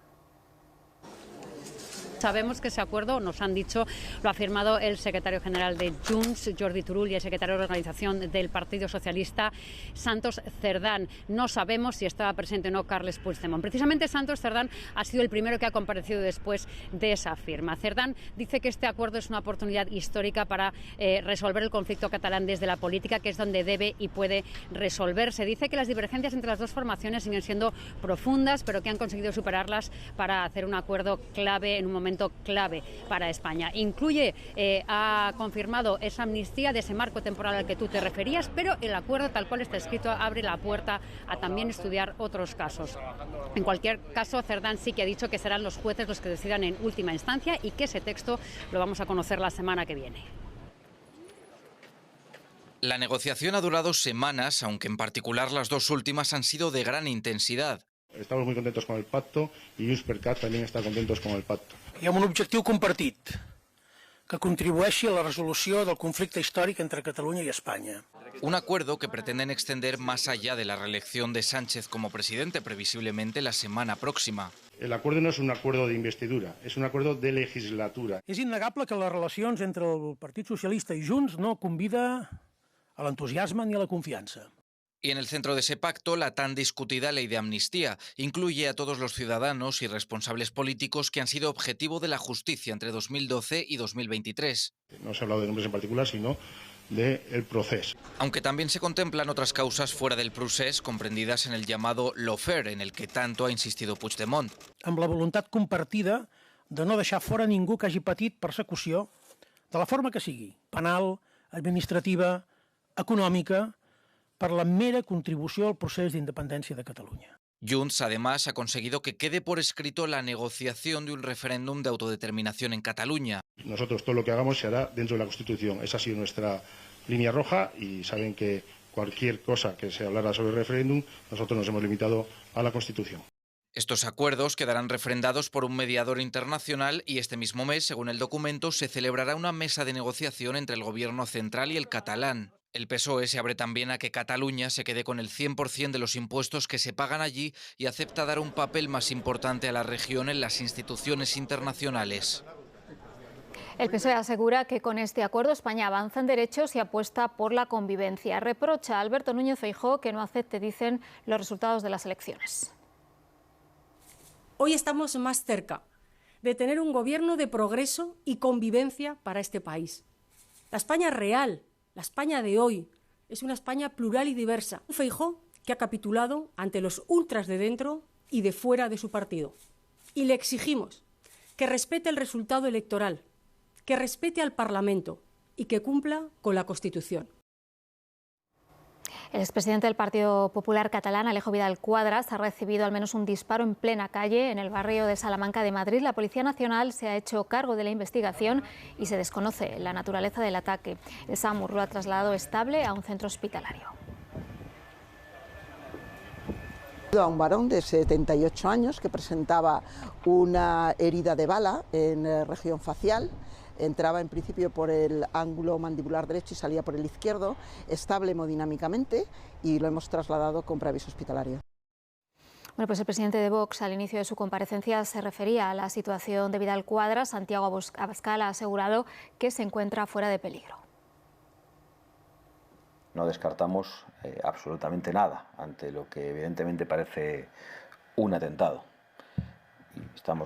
Sabemos que ese acuerdo, nos han dicho, lo ha firmado el secretario general de Junts, Jordi Turull, y el secretario de organización del Partido Socialista, Santos Cerdán. No sabemos si estaba presente o no Carles Puigdemont. Precisamente Santos Cerdán ha sido el primero que ha comparecido después de esa firma. Cerdán dice que este acuerdo es una oportunidad histórica para resolver el conflicto catalán desde la política, que es donde debe y puede resolverse. Dice que las divergencias entre las dos formaciones siguen siendo profundas, pero que han conseguido superarlas para hacer un acuerdo clave en un momento clave para España. Incluye, ha confirmado esa amnistía de ese marco temporal al que tú te referías, pero el acuerdo tal cual está escrito abre la puerta a también estudiar otros casos. En cualquier caso, Cerdán sí que ha dicho que serán los jueces los que decidan en última instancia y que ese texto lo vamos a conocer la semana que viene. La negociación ha durado semanas, aunque en particular las dos últimas han sido de gran intensidad. Estamos muy contentos con el pacto y Junts per Cat también está contentos con el pacto. Hi ha un objectiu compartit que contribueixi a la resolució del conflicte històric entre Catalunya y España. Un acuerdo que pretenden extender más allá de la reelección de Sánchez como presidente, previsiblemente la semana próxima. El acuerdo no es un acuerdo de investidura, es un acuerdo de legislatura. És innegable que les relacions entre el Partit Socialista i Junts no convida a l'entusiasme ni a la confiança. Y en el centro de ese pacto, la tan discutida ley de amnistía incluye a todos los ciudadanos y responsables políticos que han sido objetivo de la justicia entre 2012 y 2023. No se ha hablado de nombres en particular, sino del proceso. Aunque también se contemplan otras causas fuera del procés, comprendidas en el llamado lawfare, en el que tanto ha insistido Puigdemont. Amb la voluntat compartida de no deixar fora ningú que hagi patit persecució, de la forma que sigui, penal, administrativa, econòmica, per la mera contribució al procés d'independència de Catalunya. Junts, además, ha conseguido que quede por escrito la negociación de un referéndum de autodeterminación en Cataluña. Nosotros todo lo que hagamos se hará dentro de la Constitución. Esa ha sido nuestra línea roja y saben que cualquier cosa que se hablara sobre el referéndum, nosotros nos hemos limitado a la Constitución. Estos acuerdos quedarán refrendados por un mediador internacional y este mismo mes, según el documento, se celebrará una mesa de negociación entre el gobierno central y el catalán. El PSOE se abre también a que Cataluña se quede con el 100% de los impuestos que se pagan allí y acepta dar un papel más importante a la región en las instituciones internacionales. El PSOE asegura que con este acuerdo España avanza en derechos y apuesta por la convivencia. Reprocha a Alberto Núñez Feijóo que no acepte, dicen, los resultados de las elecciones. Hoy estamos más cerca de tener un gobierno de progreso y convivencia para este país. La España real, la España de hoy, es una España plural y diversa. Un Feijóo que ha capitulado ante los ultras de dentro y de fuera de su partido. Y le exigimos que respete el resultado electoral, que respete al Parlamento y que cumpla con la Constitución. El expresidente del Partido Popular catalán, Alejo Vidal Quadras, ha recibido al menos un disparo en plena calle en el barrio de Salamanca de Madrid. La Policía Nacional se ha hecho cargo de la investigación y se desconoce la naturaleza del ataque. El SAMUR lo ha trasladado estable a un centro hospitalario. A un varón de 78 años que presentaba una herida de bala en la región facial. Entraba en principio por el ángulo mandibular derecho y salía por el izquierdo, estable hemodinámicamente, y lo hemos trasladado con preaviso hospitalario. Bueno, pues el presidente de Vox al inicio de su comparecencia se refería a la situación de Vidal Quadras. Santiago Abascal ha asegurado que se encuentra fuera de peligro. No descartamos absolutamente nada ante lo que evidentemente parece un atentado. Y estamos